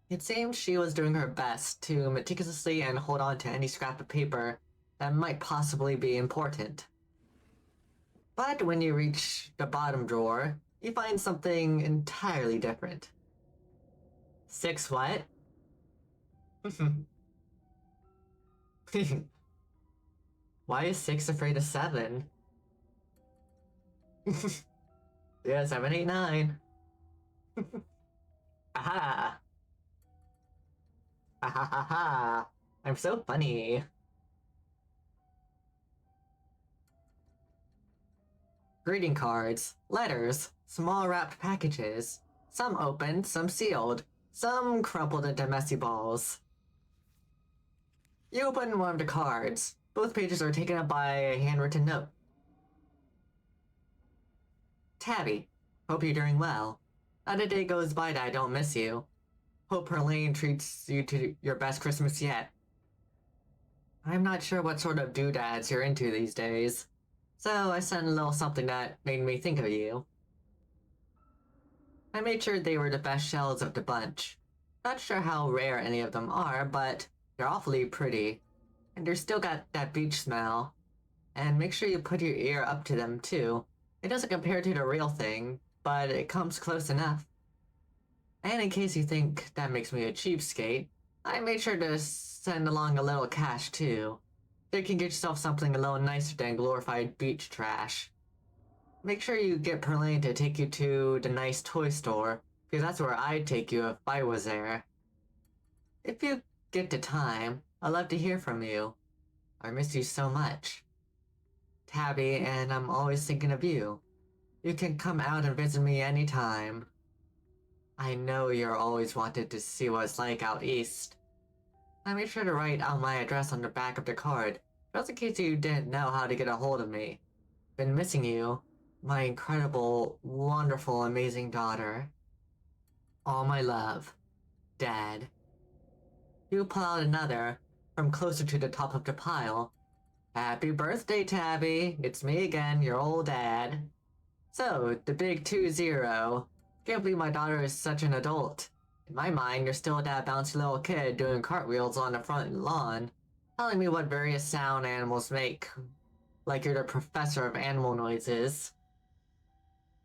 It seemed she was doing her best to meticulously and hold on to any scrap of paper that might possibly be important. But when you reach the bottom drawer, you find something entirely different. 6 what? Why is 6 afraid of 7? Yeah, 7, 8, 9. Aha! Ha ha ha! I'm so funny. Greeting cards, letters, small wrapped packages. Some opened, some sealed, some crumpled into messy balls. You open one of the cards. Both pages are taken up by a handwritten note. Tabby, hope you're doing well. Not a day goes by that I don't miss you. Hope Herlane treats you to your best Christmas yet. I'm not sure what sort of doodads you're into these days, so I sent a little something that made me think of you. I made sure they were the best shells of the bunch. Not sure how rare any of them are, but they're awfully pretty. And they're still got that beach smell. And make sure you put your ear up to them too. It doesn't compare to the real thing, but it comes close enough. And in case you think that makes me a cheapskate, I made sure to send along a little cash too. So you can get yourself something a little nicer than glorified beach trash. Make sure you get Perlane to take you to the nice toy store, because that's where I'd take you if I was there. If you get the time, I'd love to hear from you. I miss you so much. Tabby, and I'm always thinking of you. You can come out and visit me anytime. I know you're always wanted to see what it's like out east. I made sure to write out my address on the back of the card, just in case you didn't know how to get a hold of me. Been missing you, my incredible, wonderful, amazing daughter. All my love, Dad. You pull out another, from closer to the top of the pile. Happy birthday, Tabby! It's me again, your old dad. So, the big 2-0. Can't believe my daughter is such an adult. In my mind, you're still that bouncy little kid doing cartwheels on the front lawn, telling me what various sound animals make, like you're the professor of animal noises.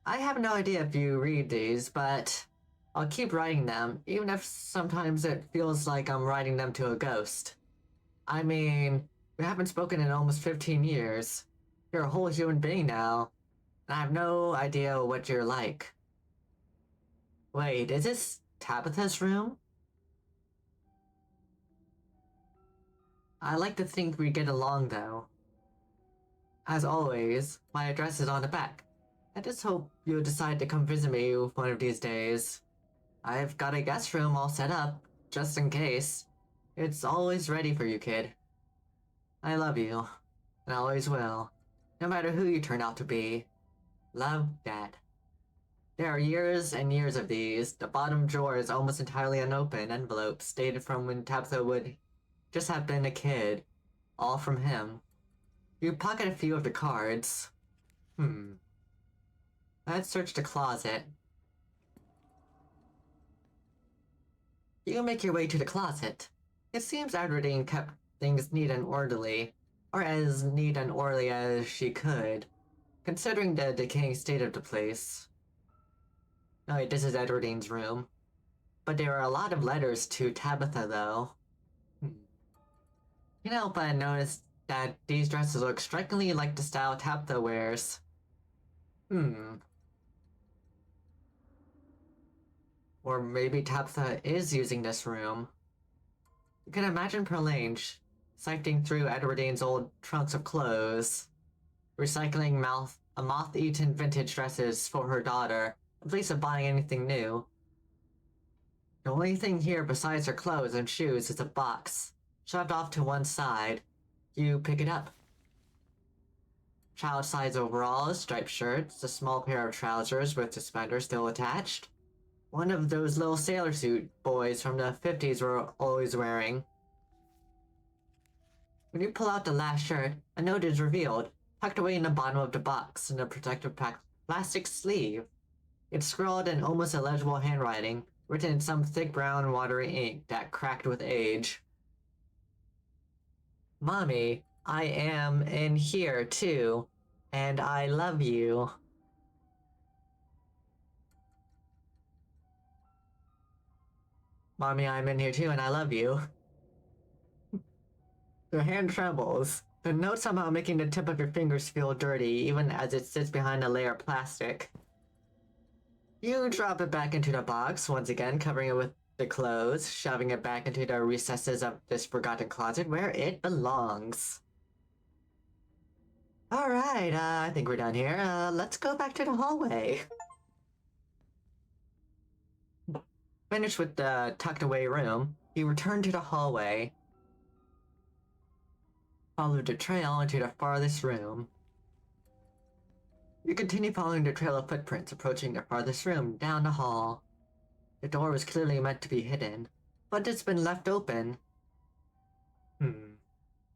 I have no idea if you read these, but I'll keep writing them, even if sometimes it feels like I'm writing them to a ghost. I mean, we haven't spoken in almost 15 years. You're a whole human being now, and I have no idea what you're like. Wait, is this Tabitha's room? I like to think we get along, though. As always, my address is on the back. I just hope you'll decide to come visit me one of these days. I've got a guest room all set up, just in case. It's always ready for you, kid. I love you, and I always will, no matter who you turn out to be. Love, Dad. There are years and years of these. The bottom drawer is almost entirely unopened envelopes dated from when Tabitha would just have been a kid. All from him. You pocket a few of the cards. Let's search the closet. You make your way to the closet. It seems Adradine kept things neat and orderly, or as neat and orderly as she could, considering the decaying state of the place. Oh wait, this is Edwardine's room. But there are a lot of letters to Tabitha, though. You know, but I noticed that these dresses look strikingly like the style Tabitha wears. Or maybe Tabitha is using this room. You can imagine Perlange sifting through Edwardine's old trunks of clothes, recycling moth-eaten vintage dresses for her daughter, in place of buying anything new. The only thing here besides her clothes and shoes is a box, shoved off to one side. You pick it up. Child-size overalls, striped shirts, a small pair of trousers with suspenders still attached. One of those little sailor suit boys from the 50s were always wearing. When you pull out the last shirt, a note is revealed, tucked away in the bottom of the box in a protective plastic sleeve. It's scrawled in almost illegible handwriting, written in some thick brown watery ink that cracked with age. Mommy, I am in here too, and I love you. Mommy, I'm in here too, and I love you. Your hand trembles, the note somehow making the tip of your fingers feel dirty, even as it sits behind a layer of plastic. You drop it back into the box, once again covering it with the clothes, shoving it back into the recesses of this forgotten closet where it belongs. Alright, I think we're done here. Let's go back to the hallway. Finished with the tucked away room, you return to the hallway. Follow the trail into the farthest room. You continue following the trail of footprints approaching the farthest room down the hall. The door was clearly meant to be hidden, but it's been left open.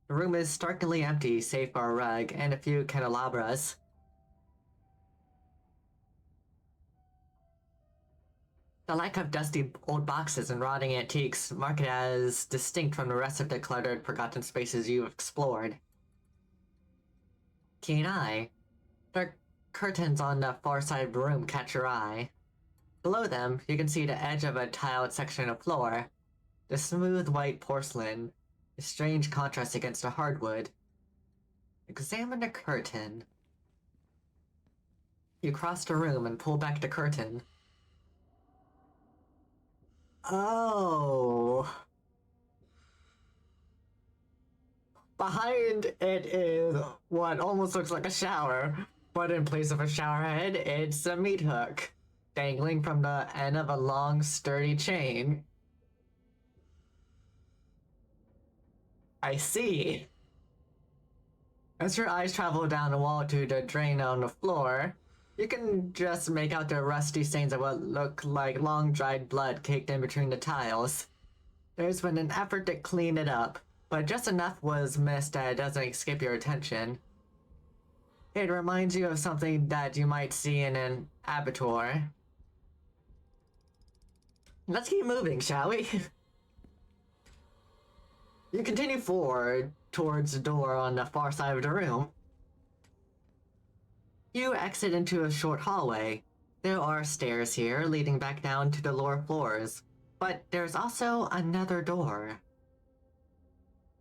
The room is starkly empty, save for a rug and a few candelabras. The lack of dusty old boxes and rotting antiques mark it as distinct from the rest of the cluttered, forgotten spaces you've explored. Keen eye. The curtains on the far side of the room catch your eye. Below them, you can see the edge of a tiled section of floor. The smooth white porcelain, a strange contrast against the hardwood. Examine the curtain. You cross the room and pull back the curtain. Oh. Behind it is what almost looks like a shower, but in place of a shower head, it's a meat hook, dangling from the end of a long, sturdy chain. I see. As your eyes travel down the wall to the drain on the floor, you can just make out the rusty stains of what look like long dried blood caked in between the tiles. There's been an effort to clean it up, but just enough was missed that it doesn't escape your attention. It reminds you of something that you might see in an abattoir. Let's keep moving, shall we? You continue forward towards the door on the far side of the room. You exit into a short hallway. There are stairs here leading back down to the lower floors, but there's also another door.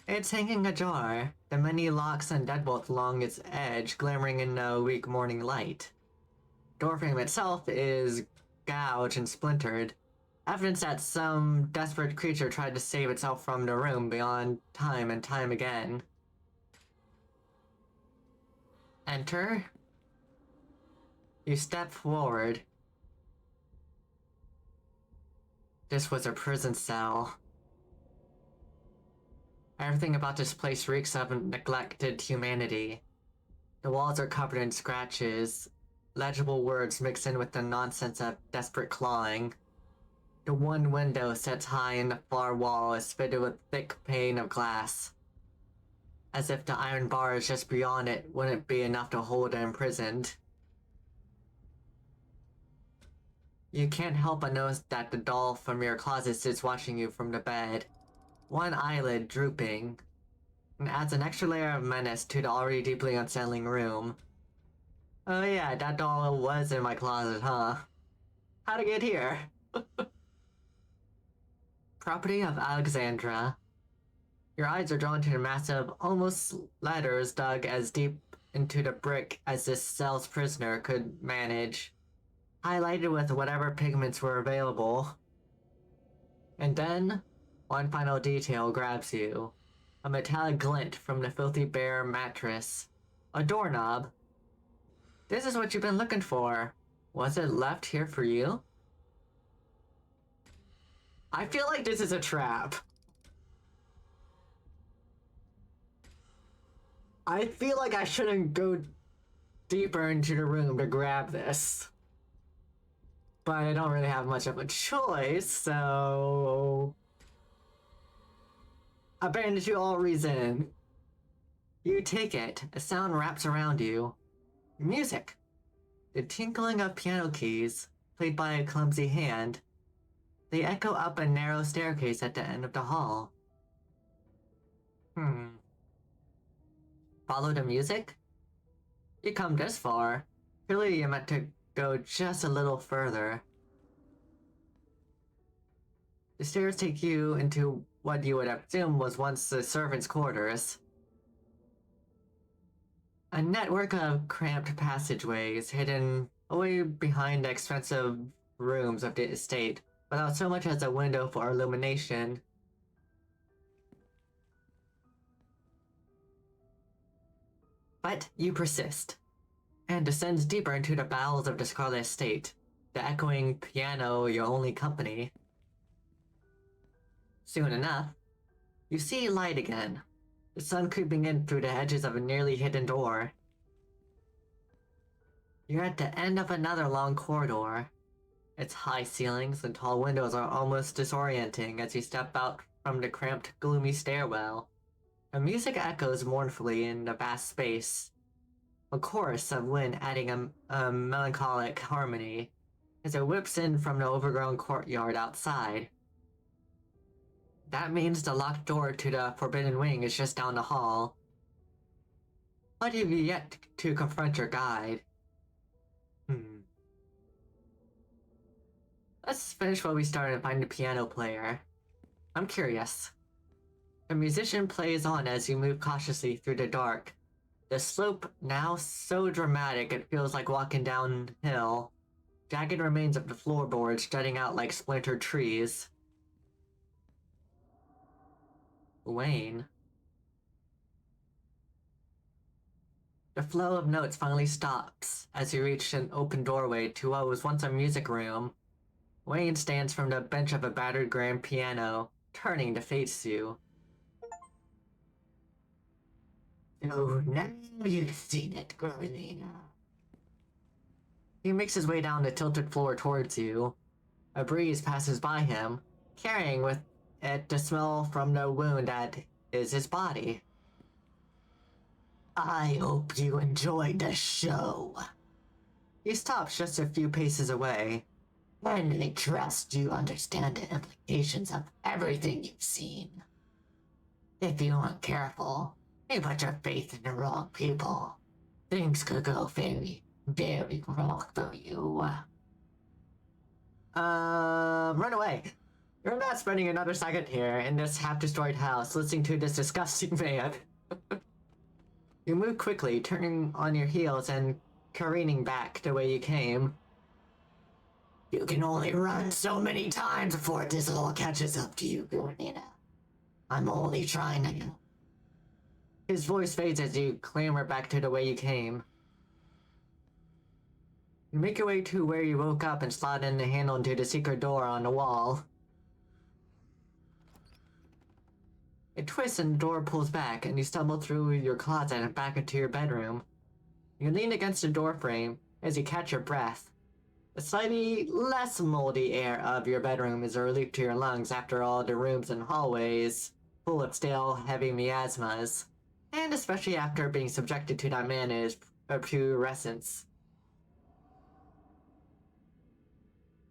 It's hanging ajar, the many locks and deadbolts along its edge glimmering in the weak morning light. Door frame itself is gouged and splintered, evidence that some desperate creature tried to save itself from the room beyond time and time again. Enter. You step forward. This was a prison cell. Everything about this place reeks of neglected humanity. The walls are covered in scratches, legible words mixed in with the nonsense of desperate clawing. The one window set high in the far wall is fitted with thick pane of glass, as if the iron bars just beyond it wouldn't be enough to hold the imprisoned. You can't help but notice that the doll from your closet sits watching you from the bed, one eyelid drooping, and adds an extra layer of menace to the already deeply unsettling room. Oh yeah, that doll was in my closet, huh? How'd it get here? Property of Alexandra. Your eyes are drawn to the massive, almost letters dug as deep into the brick as this cell's prisoner could manage, highlighted with whatever pigments were available. And then, one final detail grabs you. A metallic glint from the filthy bare mattress. A doorknob. This is what you've been looking for. Was it left here for you? I feel like this is a trap. I feel like I shouldn't go deeper into the room to grab this. But I don't really have much of a choice, so... Abandon to all reason. You take it. A sound wraps around you. Music. The tinkling of piano keys, played by a clumsy hand. They echo up a narrow staircase at the end of the hall. Follow the music? You come this far. Clearly you meant to go just a little further. The stairs take you into what you would assume was once the servants' quarters. A network of cramped passageways hidden away behind the expensive rooms of the estate, without so much as a window for illumination. But you persist, and descends deeper into the bowels of the Scarlet Estate, the echoing piano your only company. Soon enough, you see light again, the sun creeping in through the edges of a nearly hidden door. You're at the end of another long corridor. Its high ceilings and tall windows are almost disorienting as you step out from the cramped, gloomy stairwell. The music echoes mournfully in the vast space, a chorus of wind adding a melancholic harmony as it whips in from the overgrown courtyard outside. That means the locked door to the Forbidden Wing is just down the hall. But you've yet to confront your guide. Let's finish what we started and find the piano player. I'm curious. The musician plays on as you move cautiously through the dark. The slope now so dramatic it feels like walking downhill. Jagged remains of the floorboards jutting out like splintered trees. Wayne. The flow of notes finally stops as you reach an open doorway to what was once a music room. Wayne stands from the bench of a battered grand piano, turning to face you. So now you've seen it, Carolina. He makes his way down the tilted floor towards you. A breeze passes by him, carrying with it the smell from the wound that is his body. I hope you enjoyed the show. He stops just a few paces away. And I trust you understand the implications of everything you've seen. If you aren't careful, you put your faith in the wrong people. Things could go very, very wrong for you. Run away. You're not spending another second here in this half-destroyed house listening to this disgusting man. You move quickly, turning on your heels and careening back the way you came. You can only run so many times before this all catches up to you, Gurnina. I'm only trying to... His voice fades as you clamber back to the way you came. You make your way to where you woke up and slide in the handle into the secret door on the wall. It twists and the door pulls back, and you stumble through your closet and back into your bedroom. You lean against the doorframe as you catch your breath. The slightly less moldy air of your bedroom is a relief to your lungs after all the rooms and hallways full of stale, heavy miasmas, and especially after being subjected to that man's putrescence.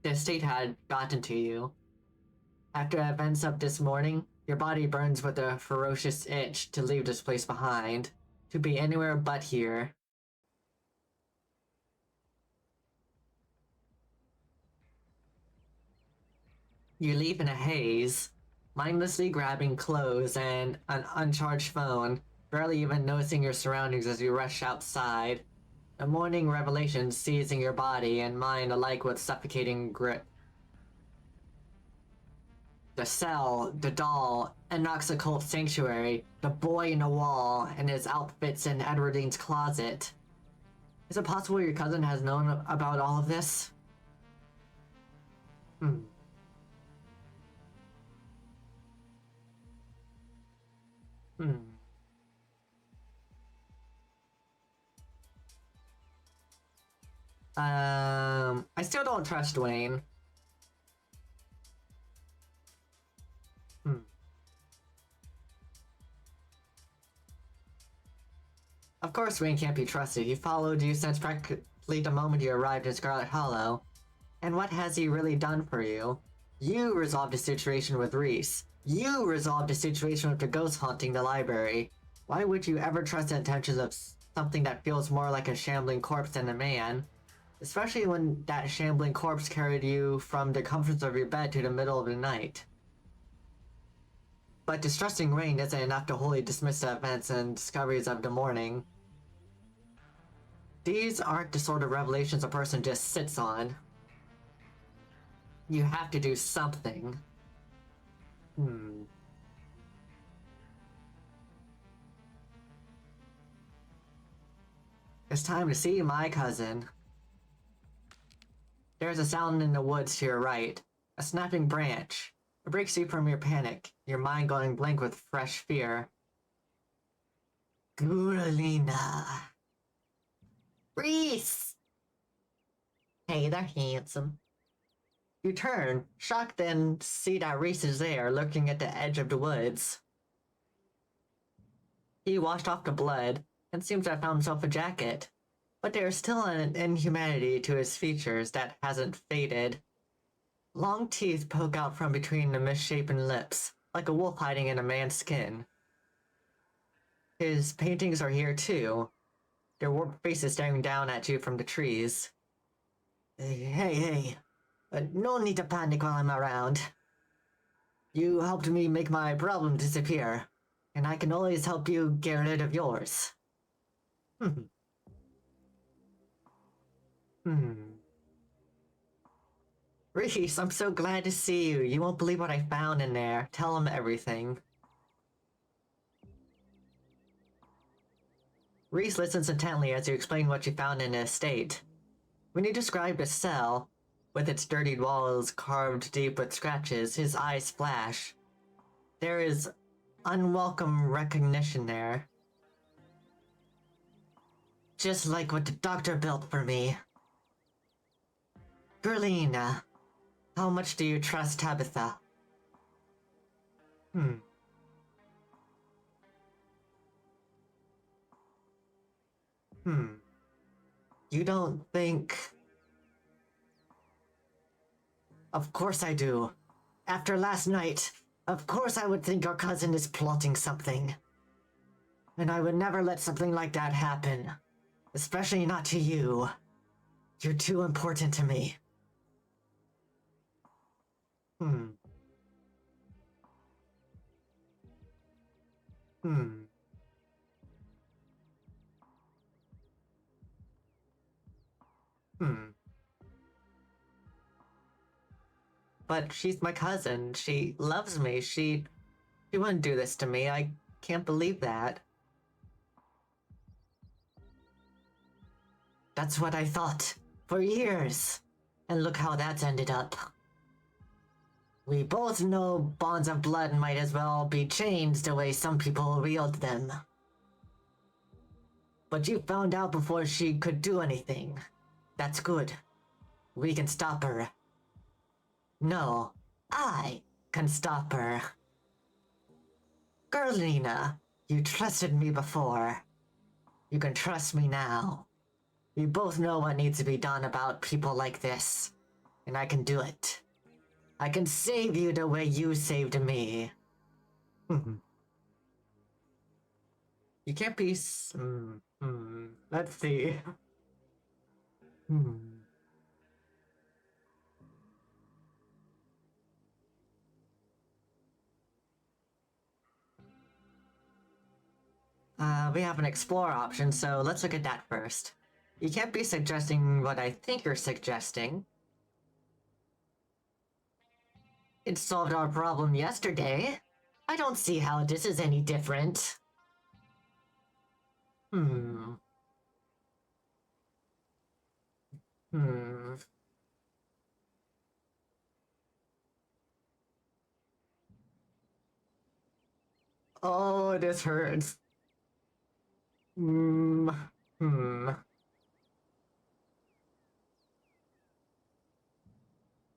The state had gotten to you. After events of this morning, your body burns with a ferocious itch to leave this place behind, to be anywhere but here. You leave in a haze, mindlessly grabbing clothes and an uncharged phone, barely even noticing your surroundings as you rush outside. A morning revelation seizing your body and mind alike with suffocating grip. The cell, the doll, Enoch's occult sanctuary, the boy in the wall, and his outfits in Edwardine's closet. Is it possible your cousin has known about all of this? I still don't trust Wayne. Of course Wayne can't be trusted. He followed you since practically the moment you arrived in Scarlet Hollow. And what has he really done for you? You resolved the situation with Reese. You resolved the situation with the ghost haunting the library. Why would you ever trust the intentions of something that feels more like a shambling corpse than a man? Especially when that shambling corpse carried you from the comforts of your bed to the middle of the night. But distrusting Wayne isn't enough to wholly dismiss the events and discoveries of the morning. These aren't the sort of revelations a person just sits on. You have to do something. It's time to see my cousin. There's a sound in the woods to your right. A snapping branch. It breaks you from your panic, your mind going blank with fresh fear. Guralina. Reese! Hey there, handsome. You turn, shocked then see that Reese is there, lurking at the edge of the woods. He washed off the blood and seems to have found himself a jacket, but there is still an inhumanity to his features that hasn't faded. Long teeth poke out from between the misshapen lips, like a wolf hiding in a man's skin. His paintings are here too, their warped faces staring down at you from the trees. Hey, no need to panic while I'm around. You helped me make my problem disappear, and I can always help you get rid of yours. Reese, I'm so glad to see you. You won't believe what I found in there. Tell him everything. Reese listens intently as you explain what you found in the estate. When you described a cell, with its dirtied walls carved deep with scratches, his eyes flash. There is unwelcome recognition there. Just like what the doctor built for me. Gerlina, how much do you trust Tabitha? You don't think... Of course I do. After last night, of course I would think your cousin is plotting something. And I would never let something like that happen. Especially not to you. You're too important to me. But she's my cousin. She loves me. She wouldn't do this to me. I can't believe that. That's what I thought. For years. And look how that's ended up. We both know bonds of blood might as well be changed the way some people wield them. But you found out before she could do anything. That's good. We can stop her. No, I can stop her. Gerlina, you trusted me before. You can trust me now. We both know what needs to be done about people like this. And I can do it. I can save you the way you saved me. You can't be... Let's see. We have an explore option, so let's look at that first. You can't be suggesting what I think you're suggesting. It solved our problem yesterday. I don't see how this is any different. Oh, this hurts.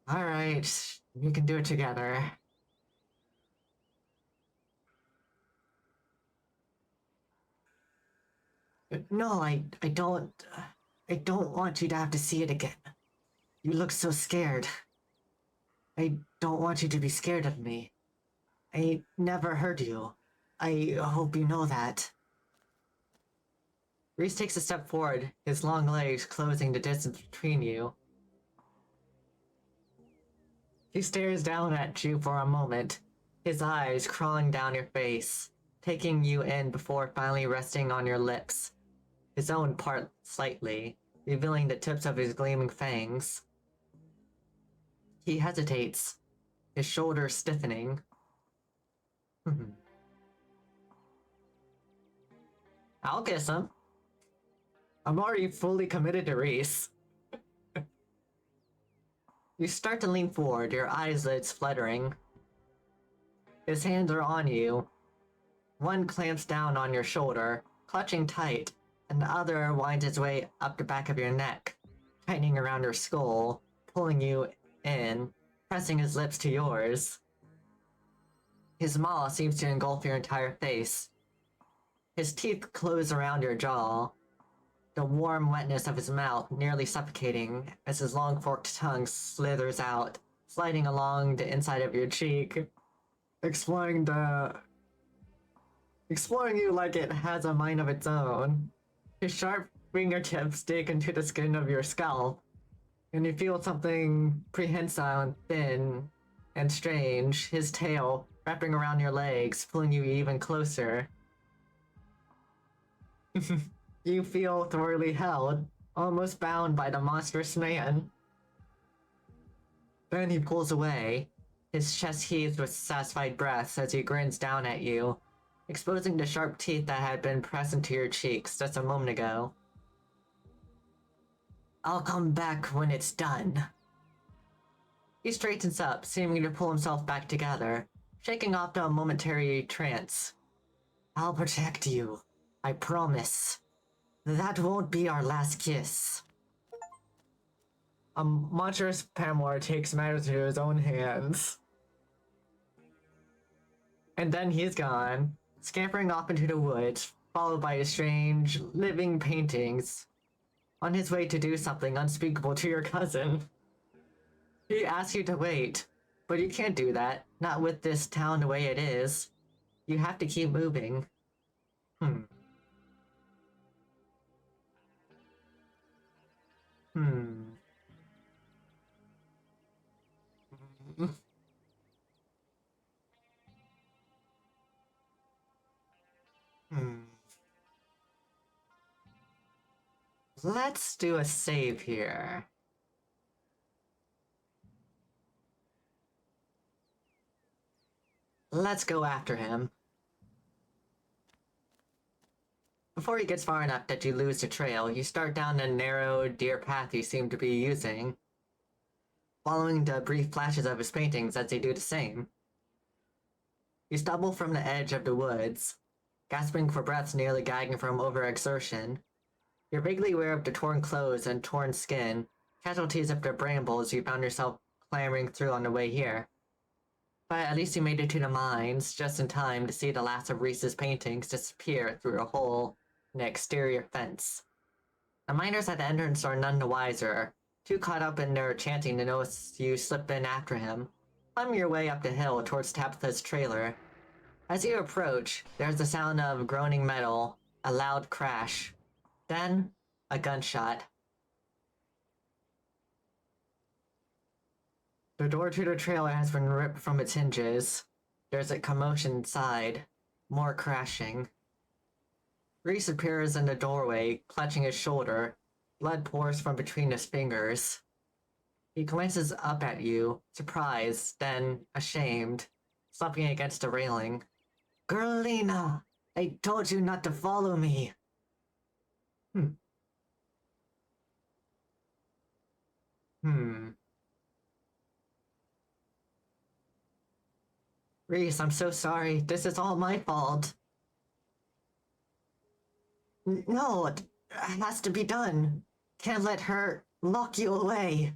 Alright, we can do it together. No, I don't want you to have to see it again. You look so scared. I don't want you to be scared of me. I never hurt you. I hope you know that. Reese takes a step forward, his long legs closing the distance between you. He stares down at you for a moment, his eyes crawling down your face, taking you in before finally resting on your lips. His own part slightly, revealing the tips of his gleaming fangs. He hesitates, his shoulders stiffening. I'll kiss him. I'm already fully committed to Reese. You start to lean forward, your eyelids fluttering. His hands are on you. One clamps down on your shoulder, clutching tight, and the other winds its way up the back of your neck, tightening around your skull, pulling you in, pressing his lips to yours. His maw seems to engulf your entire face. His teeth close around your jaw, the warm wetness of his mouth nearly suffocating as his long forked tongue slithers out, sliding along the inside of your cheek, exploring you like it has a mind of its own. His sharp fingertips dig into the skin of your scalp, and you feel something prehensile and thin and strange, his tail wrapping around your legs, pulling you even closer. You feel thoroughly held, almost bound by the monstrous man. Then he pulls away, his chest heaves with satisfied breaths as he grins down at you, exposing the sharp teeth that had been pressed into your cheeks just a moment ago. I'll come back when it's done. He straightens up, seeming to pull himself back together, shaking off the momentary trance. I'll protect you, I promise. That won't be our last kiss. A monstrous paramour takes matters into his own hands. And then he's gone, scampering off into the woods, followed by his strange, living paintings, on his way to do something unspeakable to your cousin. He asks you to wait, but you can't do that, not with this town the way it is. You have to keep moving. Hmm. Let's do a save here. Let's go after him. Before he gets far enough that you lose the trail, you start down the narrow deer path you seem to be using, following the brief flashes of his paintings as they do the same. You stumble from the edge of the woods, gasping for breath, nearly gagging from overexertion. You're vaguely aware of the torn clothes and torn skin, casualties of the brambles you found yourself clambering through on the way here. But at least you made it to the mines just in time to see the last of Reese's paintings disappear through a hole in the exterior fence. The miners at the entrance are none the wiser, too caught up in their chanting to notice you slip in after him, climbing your way up the hill towards Tabitha's trailer. As you approach, there's the sound of groaning metal, a loud crash, then a gunshot. The door to the trailer has been ripped from its hinges. There's a commotion inside. More crashing. Reese appears in the doorway, clutching his shoulder. Blood pours from between his fingers. He glances up at you, surprised, then ashamed, slumping against the railing. Girlina, I told you not to follow me. Reese, I'm so sorry. This is all my fault. No, it has to be done. Can't let her lock you away.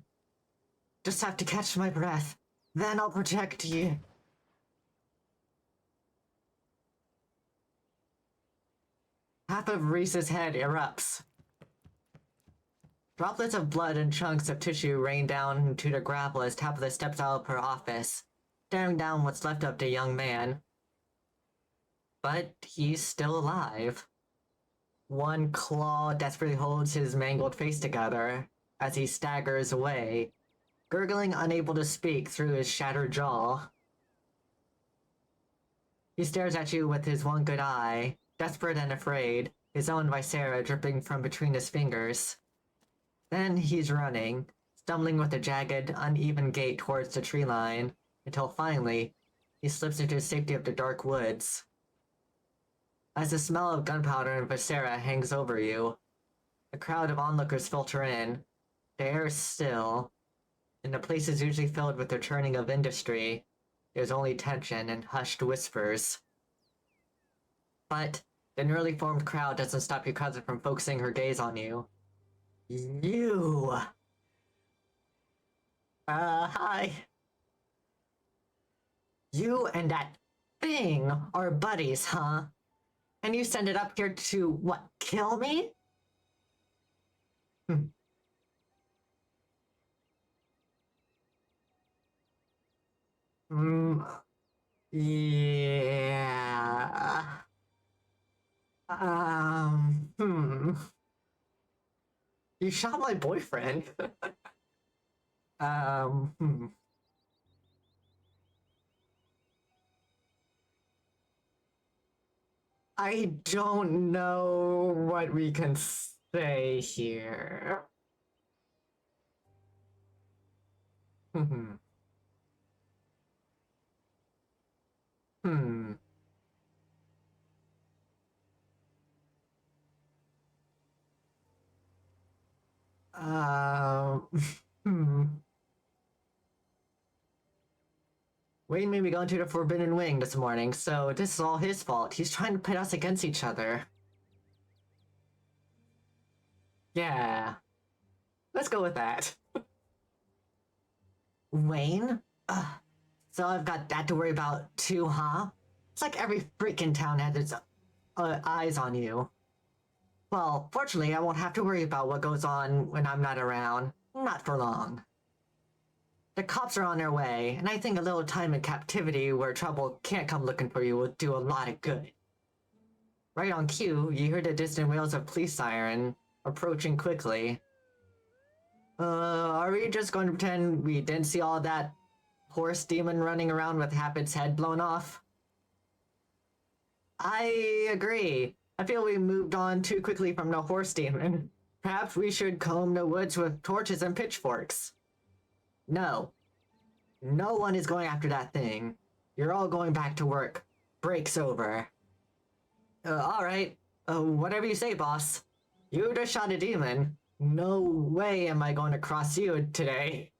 Just have to catch my breath. Then I'll protect you. Half of Reese's head erupts. Droplets of blood and chunks of tissue rain down into the gravel as Tabitha steps out of her office, staring down what's left of the young man. But he's still alive. One claw desperately holds his mangled face together as he staggers away, gurgling, unable to speak through his shattered jaw. He stares at you with his one good eye, desperate and afraid, his own viscera dripping from between his fingers. Then he's running, stumbling with a jagged, uneven gait towards the tree line, until finally, he slips into the safety of the dark woods. As the smell of gunpowder and viscera hangs over you, a crowd of onlookers filter in. The air is still. In the places usually filled with the churning of industry, there's only tension and hushed whispers. But the newly formed crowd doesn't stop your cousin from focusing her gaze on you. You! Hi. You and that thing are buddies, huh? And you send it up here to, what, kill me? Hmm. Mm, yeah. Hmm. You shot my boyfriend. Hmm. I don't know what we can say here. Hmm. Hmm. Um. Hmm. Wayne made me go into the Forbidden Wing this morning, so this is all his fault. He's trying to pit us against each other. Yeah. Let's go with that. Wayne? Ugh. So I've got that to worry about too, huh? It's like every freaking town has its eyes on you. Well, fortunately, I won't have to worry about what goes on when I'm not around. Not for long. The cops are on their way, and I think a little time in captivity where trouble can't come looking for you will do a lot of good. Right on cue, you hear the distant wails of police siren approaching quickly. Are we just going to pretend we didn't see all that horse demon running around with half its head blown off? I agree. I feel we moved on too quickly from the horse demon. Perhaps we should comb the woods with torches and pitchforks. No. No one is going after that thing. You're all going back to work. Break's over. Alright. Whatever you say, boss. You just shot a demon. No way am I going to cross you today.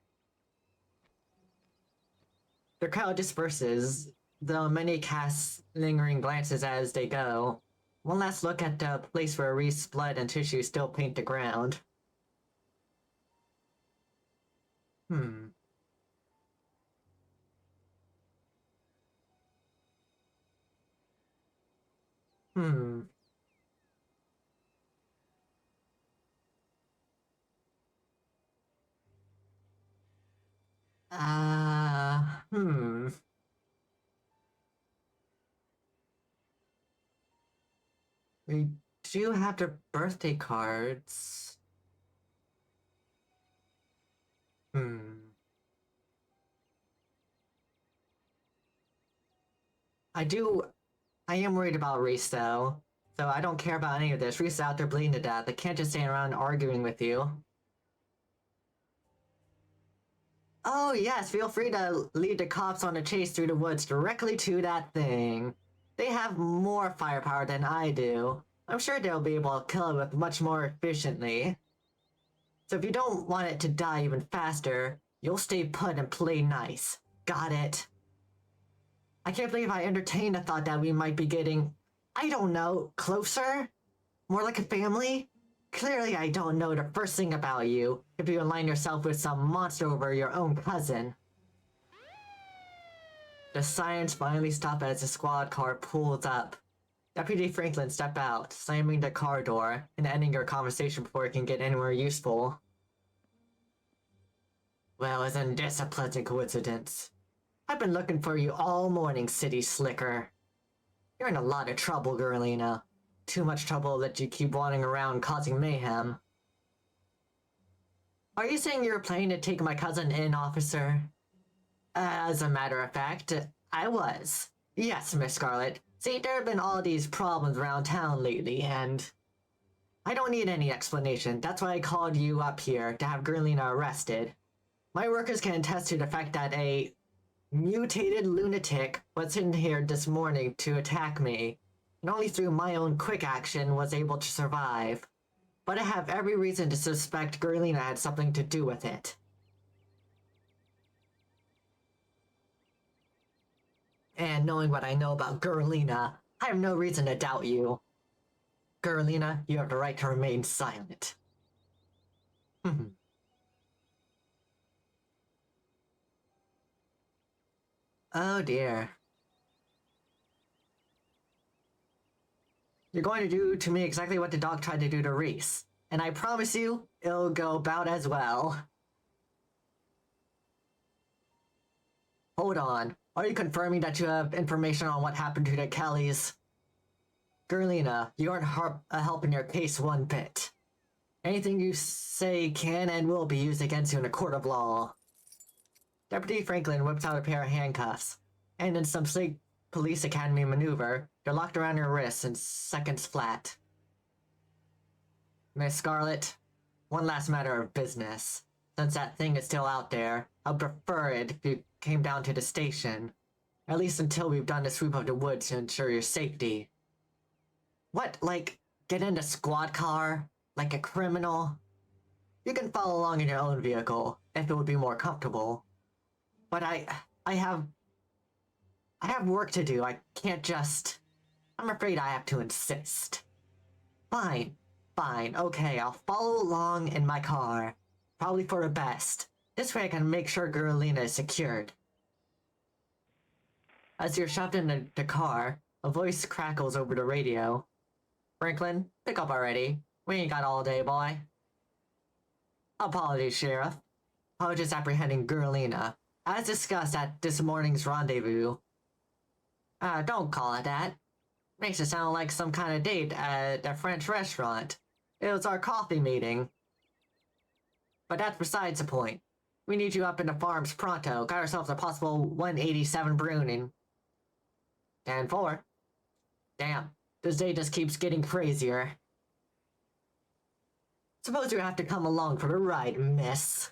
The crowd disperses, though many cast lingering glances as they go. One last look at the place where Reese's blood and tissue still paint the ground. Hmm. Hmm. Hmm. We do have the birthday cards. Hmm. I do. I am worried about Reese, though. So I don't care about any of this. Reese is out there bleeding to death. I can't just stand around arguing with you. Oh, yes, feel free to lead the cops on a chase through the woods directly to that thing. They have more firepower than I do. I'm sure they'll be able to kill it with much more efficiently. So if you don't want it to die even faster, you'll stay put and play nice. Got it? I can't believe I entertained the thought that we might be getting, I don't know, closer? More like a family? Clearly I don't know the first thing about you if you align yourself with some monster over your own cousin. The sirens finally stop as the squad car pulls up. Deputy Franklin step out, slamming the car door and ending your conversation before it can get anywhere useful. Well, isn't this a pleasant coincidence? I've been looking for you all morning, city slicker. You're in a lot of trouble, Girlina. Too much trouble that you keep wandering around causing mayhem. Are you saying you're planning to take my cousin in, officer? As a matter of fact, I was. Yes, Miss Scarlet. See, there have been all these problems around town lately, and I don't need any explanation. That's why I called you up here, to have Gerlina arrested. My workers can attest to the fact that a mutated lunatic was in here this morning to attack me, and only through my own quick action was able to survive. But I have every reason to suspect Gerlina had something to do with it. And knowing what I know about Gerlina, I have no reason to doubt you. Gerlina, you have the right to remain silent. Oh dear. you're going to do to me exactly what the dog tried to do to Reese. And I promise you, it'll go about as well. Hold on. Are you confirming that you have information on what happened to the Kellys? Gerlina, you aren't helping your case one bit. Anything you say can and will be used against you in a court of law. Deputy Franklin whips out a pair of handcuffs, and in some sleek police academy maneuver, they're locked around your wrists in seconds flat. Miss Scarlet, one last matter of business. Since that thing is still out there, I'd prefer it if you came down to the station. At least until we've done a sweep of the woods to ensure your safety. What, like, get in the squad car? Like a criminal? You can follow along in your own vehicle, if it would be more comfortable. But I have work to do. I can't just... I'm afraid I have to insist. Fine, okay, I'll follow along in my car. Probably for the best. This way I can make sure Gerlina is secured. As you're shoved in the car, a voice crackles over the radio. Franklin, pick up already. We ain't got all day, boy. Apologies, Sheriff. I was just apprehending Gerlina, as discussed at this morning's rendezvous. Don't call it that. Makes it sound like some kind of date at a French restaurant. It was our coffee meeting. But that's besides the point. We need you up in the farms pronto. Got ourselves a possible 187 Bruning. 10-4. Damn, this day just keeps getting crazier. Suppose you have to come along for the ride, miss.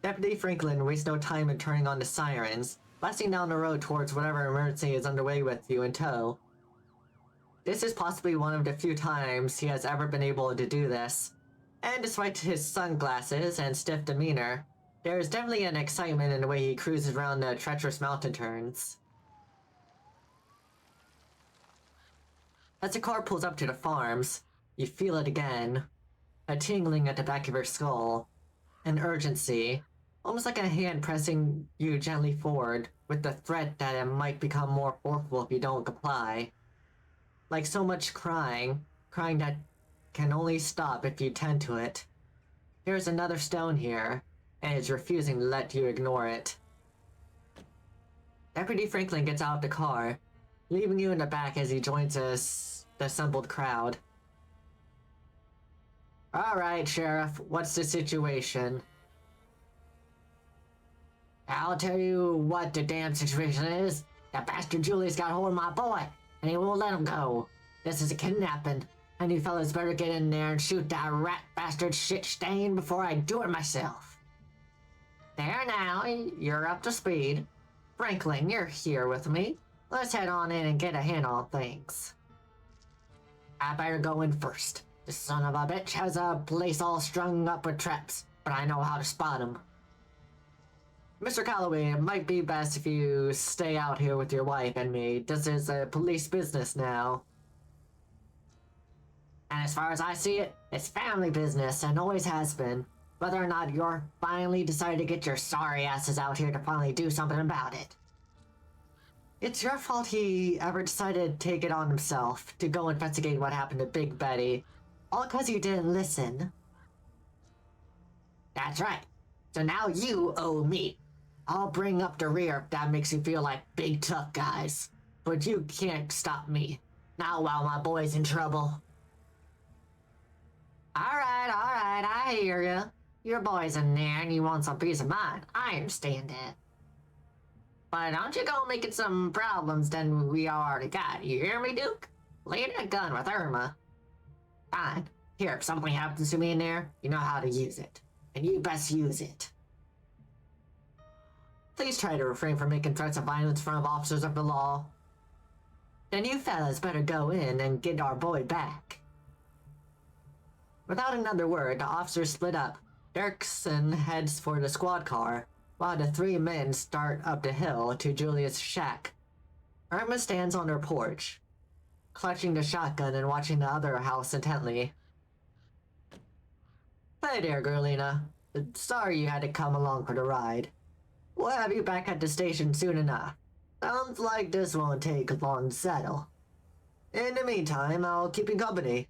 Deputy Franklin wastes no time in turning on the sirens, blasting down the road towards whatever emergency is underway with you in tow. This is possibly one of the few times he has ever been able to do this, and despite his sunglasses and stiff demeanor, there is definitely an excitement in the way he cruises around the treacherous mountain turns. As the car pulls up to the farms, you feel it again. A tingling at the back of your skull. An urgency. Almost like a hand pressing you gently forward, with the threat that it might become more forceful if you don't comply. Like so much crying that can only stop if you tend to it. There's another stone here, and it's refusing to let you ignore it. Deputy Franklin gets out of the car, leaving you in the back as he joins the assembled crowd. Alright, Sheriff, what's the situation? I'll tell you what the damn situation is. That bastard Julius got hold of my boy, and he won't let him go. This is a kidnapping, and you fellas better get in there and shoot that rat bastard shit stain before I do it myself. There now, you're up to speed. Franklin, you're here with me. Let's head on in and get a handle on things. I better go in first. This son of a bitch has a place all strung up with traps, but I know how to spot him. Mr. Calloway, it might be best if you stay out here with your wife and me. This is a police business now. And as far as I see it, it's family business and always has been. Whether or not you're finally decided to get your sorry asses out here to finally do something about it. It's your fault he ever decided to take it on himself to go investigate what happened to Big Betty. All because you didn't listen. That's right. So now you owe me. I'll bring up the rear if that makes you feel like big tough guys. But you can't stop me. Not while my boy's in trouble. Alright, I hear ya. Your boy's in there and you want some peace of mind. I understand that. But don't you go making some problems than we already got. You hear me, Duke? Lay that gun with Irma. Fine. Here, if something happens to me in there, you know how to use it. And you best use it. Please try to refrain from making threats of violence in front of officers of the law. Then you fellas better go in and get our boy back. Without another word, the officers split up. Dirksen heads for the squad car, while the three men start up the hill to Julia's shack. Irma stands on her porch, clutching the shotgun and watching the other house intently. Hey there, Gerlina. Sorry you had to come along for the ride. We'll have you back at the station soon enough. Sounds like this won't take long to settle. In the meantime, I'll keep you company.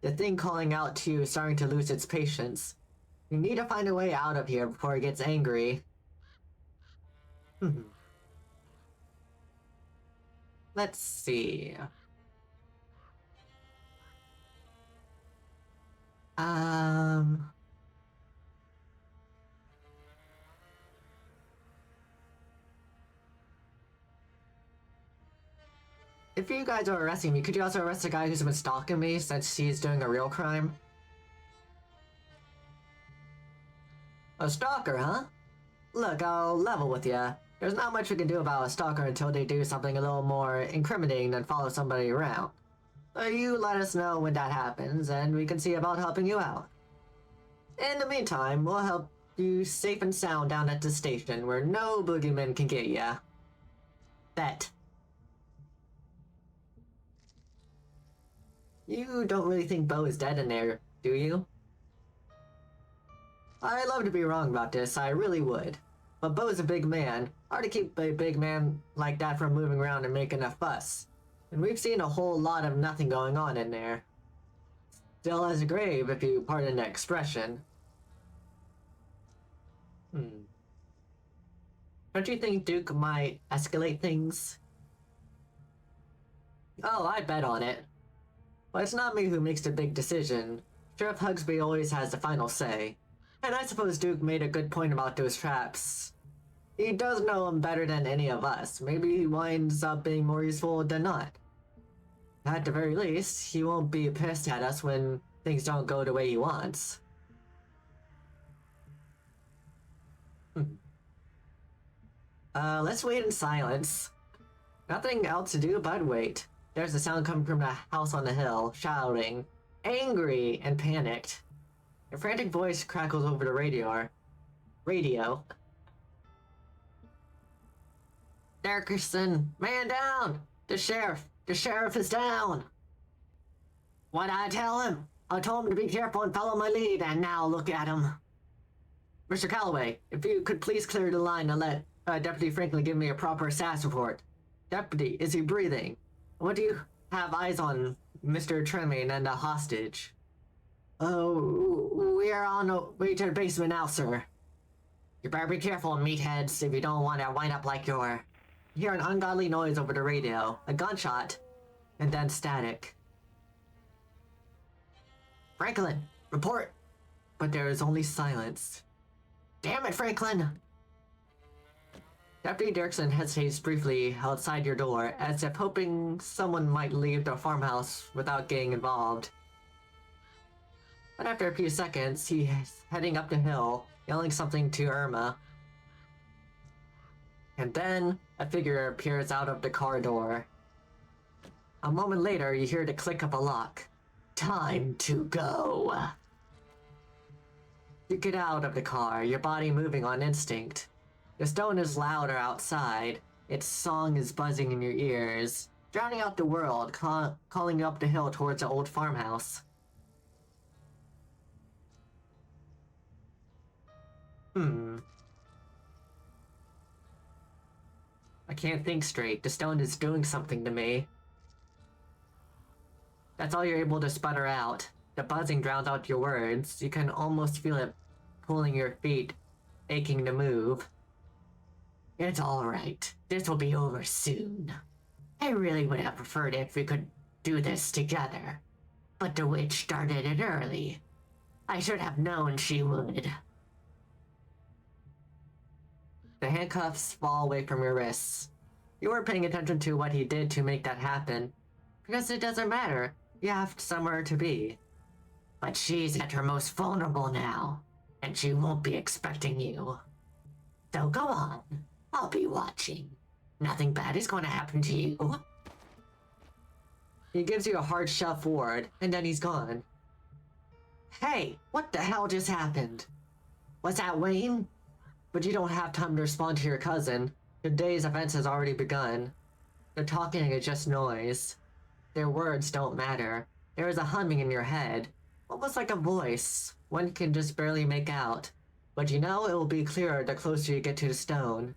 The thing calling out to you is starting to lose its patience. You need to find a way out of here before it gets angry. Let's see. Um... If you guys are arresting me, could you also arrest the guy who's been stalking me since he's doing a real crime? A stalker, huh? Look, I'll level with ya. There's not much we can do about a stalker until they do something a little more incriminating than follow somebody around. So you let us know when that happens, and we can see about helping you out. In the meantime, we'll help you safe and sound down at the station where no boogeyman can get ya. Bet. You don't really think Bo is dead in there, do you? I'd love to be wrong about this, I really would. But Bo's a big man. Hard to keep a big man like that from moving around and making a fuss. And we've seen a whole lot of nothing going on in there. Still as a grave, if you pardon the expression. Don't you think Duke might escalate things? Oh, I bet on it. But it's not me who makes the big decision. Sheriff Hugsby always has the final say. And I suppose Duke made a good point about those traps. He does know them better than any of us. Maybe he winds up being more useful than not. At the very least, he won't be pissed at us when things don't go the way he wants. Let's wait in silence. Nothing else to do but wait. There's a sound coming from the house on the hill, shouting, angry and panicked. A frantic voice crackles over the radio. Dickerson, man down! The sheriff is down! What'd I tell him? I told him to be careful and follow my lead, and now look at him. Mr. Calloway, if you could please clear the line and let Deputy Franklin give me a proper SAS report. Deputy, is he breathing? What do you have eyes on, Mr. Tremaine and the hostage? Oh, we're on the way to the basement now, sir. You better be careful, meatheads, if you don't want to wind up like you hear an ungodly noise over the radio, a gunshot, and then static. Franklin, report! But there is only silence. Damn it, Franklin! Deputy Dirksen hesitates briefly outside your door, as if hoping someone might leave the farmhouse without getting involved. But after a few seconds, he's heading up the hill, yelling something to Irma. And then, a figure appears out of the car door. A moment later, you hear the click of a lock. Time to go. You get out of the car, your body moving on instinct. The stone is louder outside, its song is buzzing in your ears, drowning out the world, calling you up the hill towards the old farmhouse. I can't think straight. The stone is doing something to me. That's all you're able to sputter out. The buzzing drowns out your words. You can almost feel it pulling your feet, aching to move. It's alright. This will be over soon. I really would have preferred if we could do this together. But the witch started it early. I should have known she would. The handcuffs fall away from your wrists. You weren't paying attention to what he did to make that happen. Because it doesn't matter. You have somewhere to be. But she's at her most vulnerable now. And she won't be expecting you. So go on. I'll be watching. Nothing bad is going to happen to you. He gives you a hard shove forward, and then he's gone. Hey, what the hell just happened? Was that Wayne? But you don't have time to respond to your cousin. The day's events has already begun. The talking is just noise. Their words don't matter. There is a humming in your head. Almost like a voice. One can just barely make out. But you know it will be clearer the closer you get to the stone.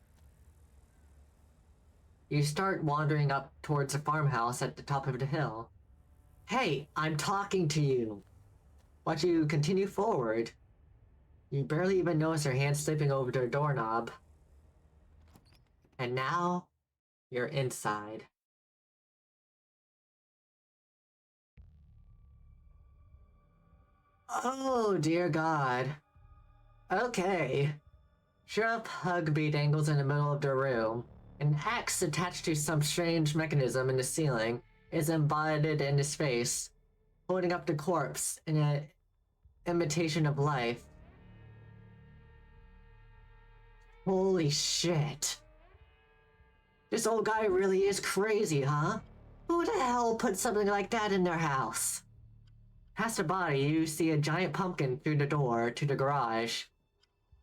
You start wandering up towards a farmhouse at the top of the hill. Hey, I'm talking to you! Watch you continue forward. You barely even notice your hand slipping over the doorknob. And now, you're inside. Oh, dear God. Okay. Sheriff Hugby dangles in the middle of the room. An axe attached to some strange mechanism in the ceiling is embodied in his face, holding up the corpse in an imitation of life. Holy shit. This old guy really is crazy, huh? Who the hell put something like that in their house? Past the body, you see a giant pumpkin through the door to the garage.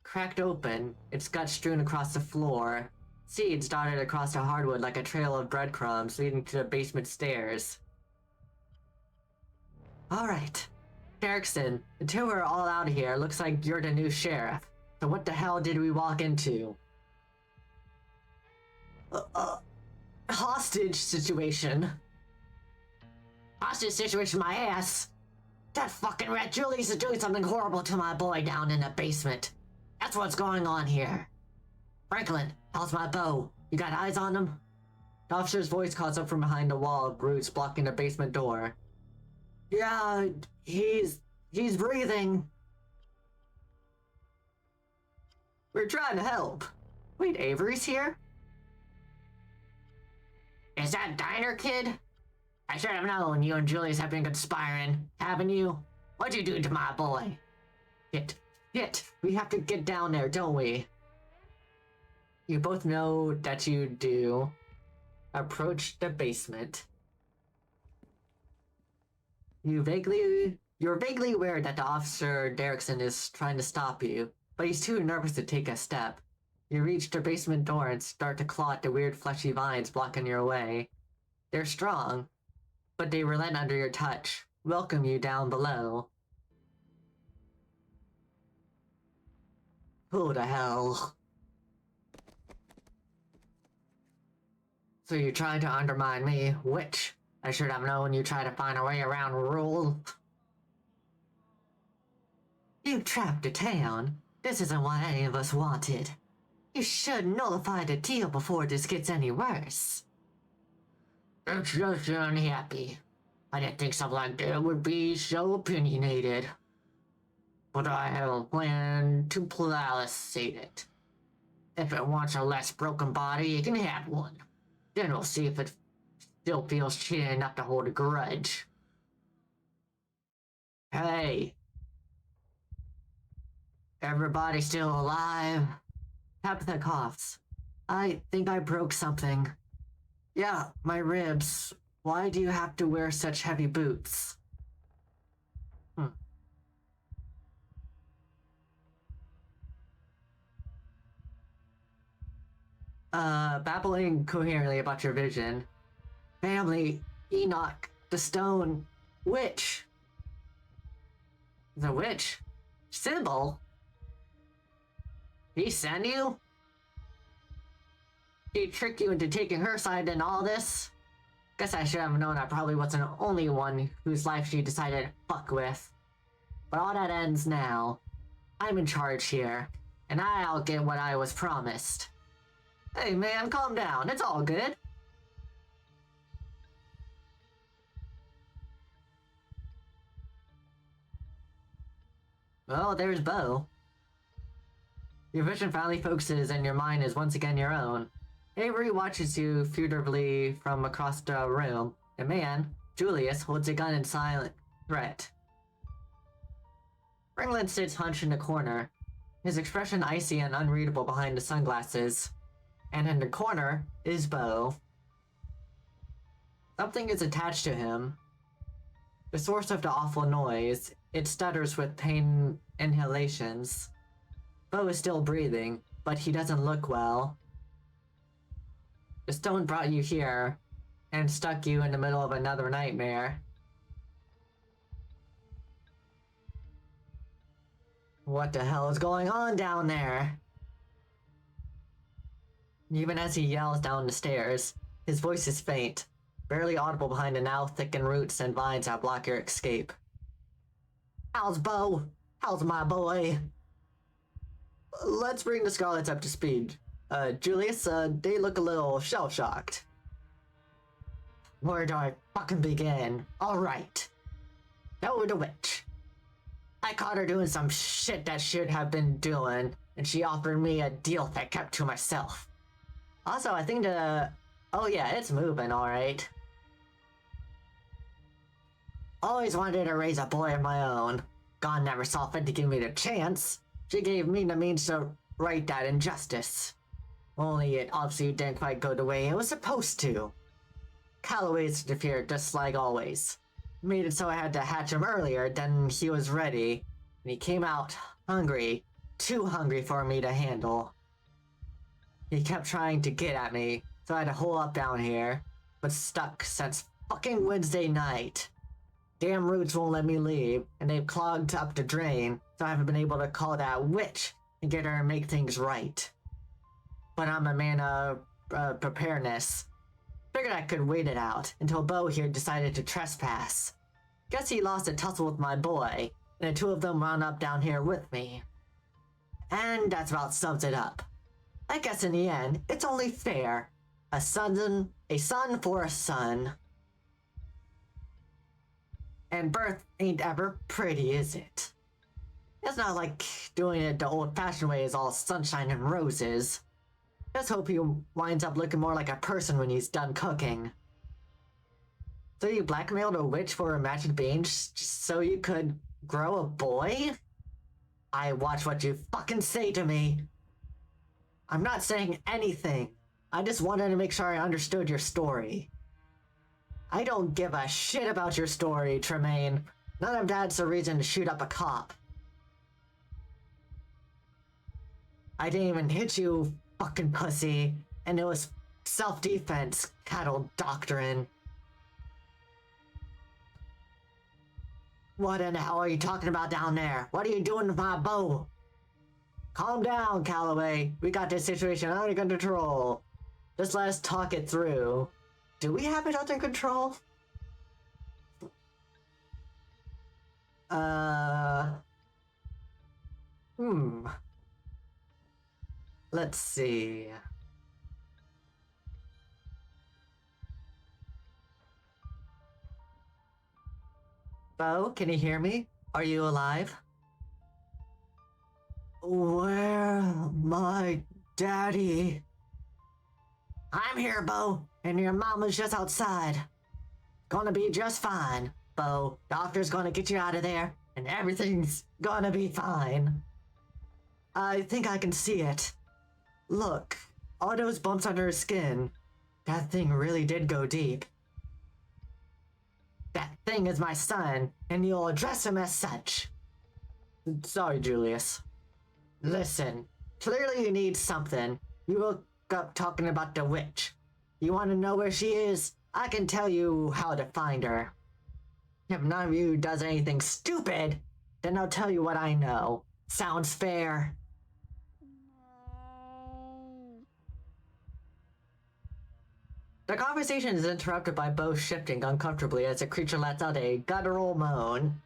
Cracked open, its guts strewn across the floor, seeds dotted across the hardwood like a trail of breadcrumbs leading to the basement stairs. Alright. Derrickson, until we're all out of here, looks like you're the new sheriff. So what the hell did we walk into? Hostage situation. Hostage situation my ass! That fucking rat Julius is doing something horrible to my boy down in the basement. That's what's going on here. Franklin, how's my bow? You got eyes on him? The officer's voice calls up from behind a wall of roots blocking the basement door. Yeah, he's breathing. We're trying to help. Wait, Avery's here? Is that Diner kid? I should have known you and Julius have been conspiring, haven't you? What'd you do to my boy? Shit, we have to get down there, don't we? You both know that you do. Approach the basement. You're vaguely aware that the officer Derrickson is trying to stop you, but he's too nervous to take a step. You reach the basement door and start to claw at the weird fleshy vines blocking your way. They're strong, but they relent under your touch, welcome you down below. Who the hell? So you tried to undermine me, witch. I should have known you tried to find a way around rule. You trapped the town. This isn't what any of us wanted. You should nullify the deal before this gets any worse. It's just unhappy. I didn't think something like that would be so opinionated. But I have a plan to palisade it. If it wants a less broken body, it can have one. Then we'll see if it still feels shitty enough to hold a grudge. Hey. Everybody still alive? Tabitha coughs. I think I broke something. Yeah, my ribs. Why do you have to wear such heavy boots? Babbling coherently about your vision. Family, Enoch, the stone, witch. The witch? Sybil? He sent you? He tricked you into taking her side in all this? Guess I should have known I probably wasn't the only one whose life she decided to fuck with. But all that ends now. I'm in charge here, and I'll get what I was promised. Hey man, calm down, it's all good. Well, there's Bo. Your vision finally focuses and your mind is once again your own. Avery watches you furtively from across the room. The man, Julius, holds a gun in silent threat. Franklin sits hunched in the corner, his expression icy and unreadable behind the sunglasses. And in the corner is Bo. Something is attached to him. The source of the awful noise, it stutters with pain inhalations. Bo is still breathing, but he doesn't look well. The stone brought you here, and stuck you in the middle of another nightmare. What the hell is going on down there? Even as he yells down the stairs, his voice is faint, barely audible behind the now thickened roots and vines that block your escape. How's Bo? How's my boy? Let's bring the Scarlets up to speed. Julius, they look a little shell-shocked. Where do I fucking begin? Alright. Go the witch. I caught her doing some shit that should have been doing, and she offered me a deal that I kept to myself. Also, I think oh yeah, it's moving alright. Always wanted to raise a boy of my own. God never saw fit to give me the chance. She gave me the means to right that injustice. Only it obviously didn't quite go the way it was supposed to. Calloway's interfered just like always. Made it so I had to hatch him earlier than he was ready, and he came out hungry, too hungry for me to handle. He kept trying to get at me, so I had to hole up down here, but stuck since fucking Wednesday night. Damn roots won't let me leave, and they've clogged up the drain, so I haven't been able to call that witch and get her and make things right. But I'm a man of preparedness. Figured I could wait it out until Bo here decided to trespass. Guess he lost a tussle with my boy, and the two of them wound up down here with me. And that's about sums it up. I guess in the end, it's only fair. A son for a son. And birth ain't ever pretty, is it? It's not like doing it the old-fashioned way is all sunshine and roses. Just hope he winds up looking more like a person when he's done cooking. So you blackmailed a witch for a magic beans just so you could grow a boy? I watch what you fucking say to me. I'm not saying anything. I just wanted to make sure I understood your story. I don't give a shit about your story, Tremaine. None of that's a reason to shoot up a cop. I didn't even hit you, fucking pussy, and it was self-defense, cattle doctrine. What in the hell are you talking about down there? What are you doing with my bow? Calm down, Calloway. We got this situation under control. Just let us talk it through. Do we have it under control? Let's see. Bo, can you hear me? Are you alive? Where my daddy? I'm here, Bo, and your mama's just outside. Gonna be just fine, Bo. Doctor's gonna get you out of there, and everything's gonna be fine. I think I can see it. Look, all those bumps under her skin. That thing really did go deep. That thing is my son, and you'll address him as such. Sorry, Julius. Listen, clearly you need something. You woke up talking about the witch. You want to know where she is? I can tell you how to find her. If none of you does anything stupid, then I'll tell you what I know. Sounds fair? The conversation is interrupted by Bo shifting uncomfortably as the creature lets out a guttural moan.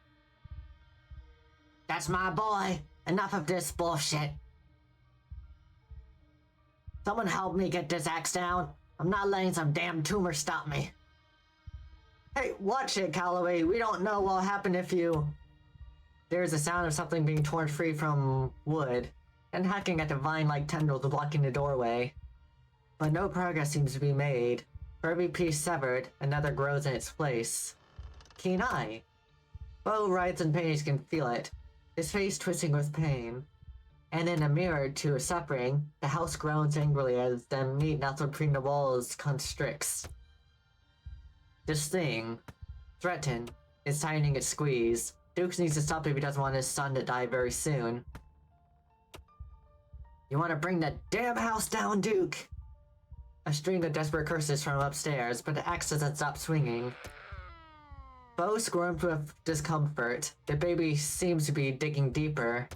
That's my boy. Enough of this bullshit. Someone help me get this axe down. I'm not letting some damn tumor stop me. Hey, watch it, Calloway. We don't know what'll happen if you... There's a sound of something being torn free from wood, and hacking at the vine-like tendrils blocking the doorway. But no progress seems to be made. For every piece severed, another grows in its place. Keen eye. Bo writhes in pain as you can feel it, his face twisting with pain. And in a mirror to his suffering, the house groans angrily as the meat nestled between the walls constricts. This thing, threatened, is tightening its squeeze. Dukes needs to stop if he doesn't want his son to die very soon. You want to bring the damn house down, Duke? A string of desperate curses from upstairs, but the axe doesn't stop swinging. Bo squirms with discomfort. The baby seems to be digging deeper.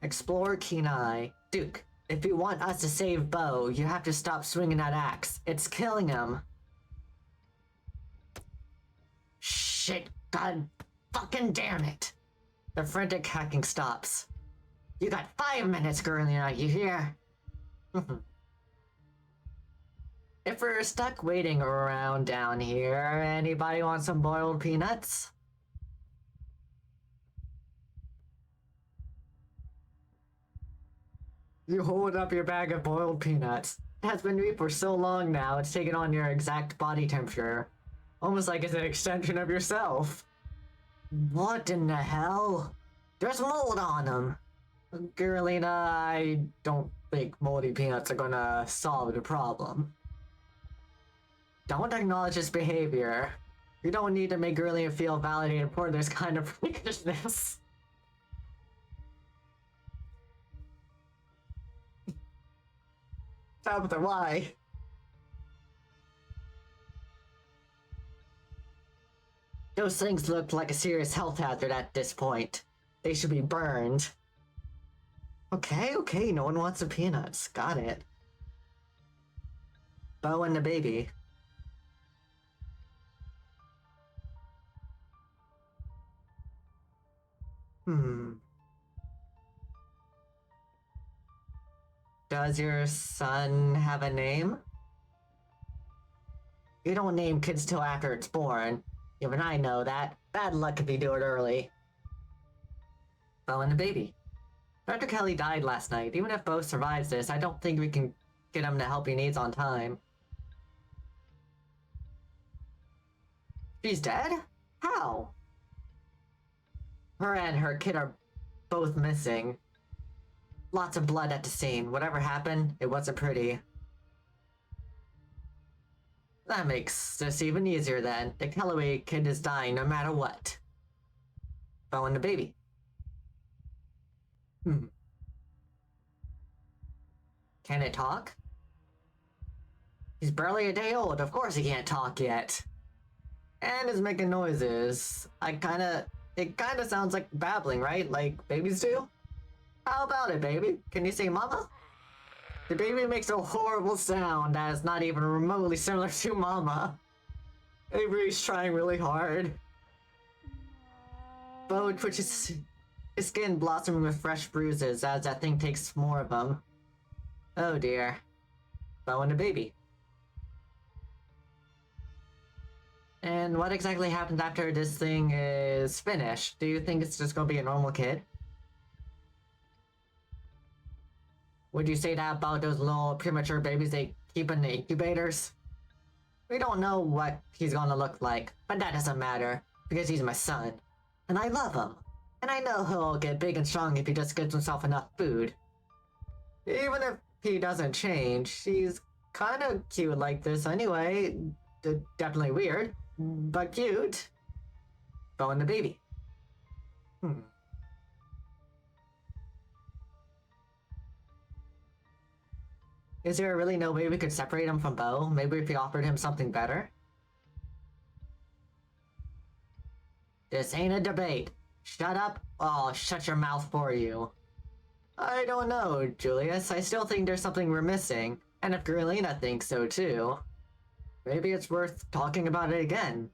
Explore keen eye. Duke, If you want us to save Bo, you have to stop swinging that axe. It's killing him. Shit, god fucking damn it. The frantic hacking stops. You got 5 minutes, Gurlina, you hear? If we're stuck waiting around down here, anybody want some boiled peanuts? You hold up your bag of boiled peanuts. It has been reaped for so long now, it's taken on your exact body temperature. Almost like it's an extension of yourself. What in the hell? There's mold on them. Girlina, I don't think moldy peanuts are gonna solve the problem. Don't acknowledge his behavior. You don't need to make Girlina feel validated for this kind of freakishness. Tabitha, why? Those things look like a serious health hazard at this point. They should be burned. Okay, no one wants the peanuts. Got it. Bo and the baby. Does your son have a name? You don't name kids till after it's born. Even I know that. Bad luck if you do it early. Bo and the baby. Dr. Kelly died last night. Even if Bo survives this, I don't think we can get him the help he needs on time. She's dead? How? Her and her kid are both missing. Lots of blood at the scene. Whatever happened, it wasn't pretty. That makes this even easier then. The Calloway kid is dying no matter what. Bo and the baby. Can it talk? He's barely a day old, of course he can't talk yet. And is making noises. It kinda sounds like babbling, right? Like babies do? How about it, baby? Can you say mama? The baby makes a horrible sound that is not even remotely similar to mama. Avery's trying really hard. Bo twitches, his skin blossoming with fresh bruises as that thing takes more of them. Oh dear. Bo and the baby. And what exactly happens after this thing is finished? Do you think it's just gonna be a normal kid? Would you say that about those little premature babies they keep in the incubators? We don't know what he's gonna look like, but that doesn't matter, because he's my son. And I love him. And I know he'll get big and strong if he just gives himself enough food. Even if he doesn't change, he's kinda cute like this anyway. Definitely weird, but cute. Bo and the baby. Is there really no way we could separate him from Bo? Maybe if we offered him something better? This ain't a debate. Shut up, or I'll shut your mouth for you. I don't know, Julius. I still think there's something we're missing. And if Gurlina thinks so too. Maybe it's worth talking about it again.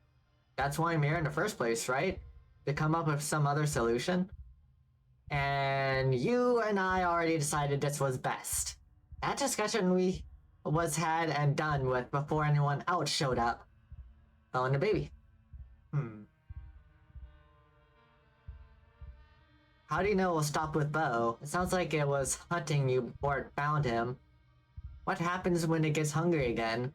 That's why I'm here in the first place, right? To come up with some other solution? And you and I already decided this was best. That discussion was had and done with before anyone else showed up. Bo and the baby. How do you know it will stop with Bo? It sounds like it was hunting you before it found him. What happens when it gets hungry again?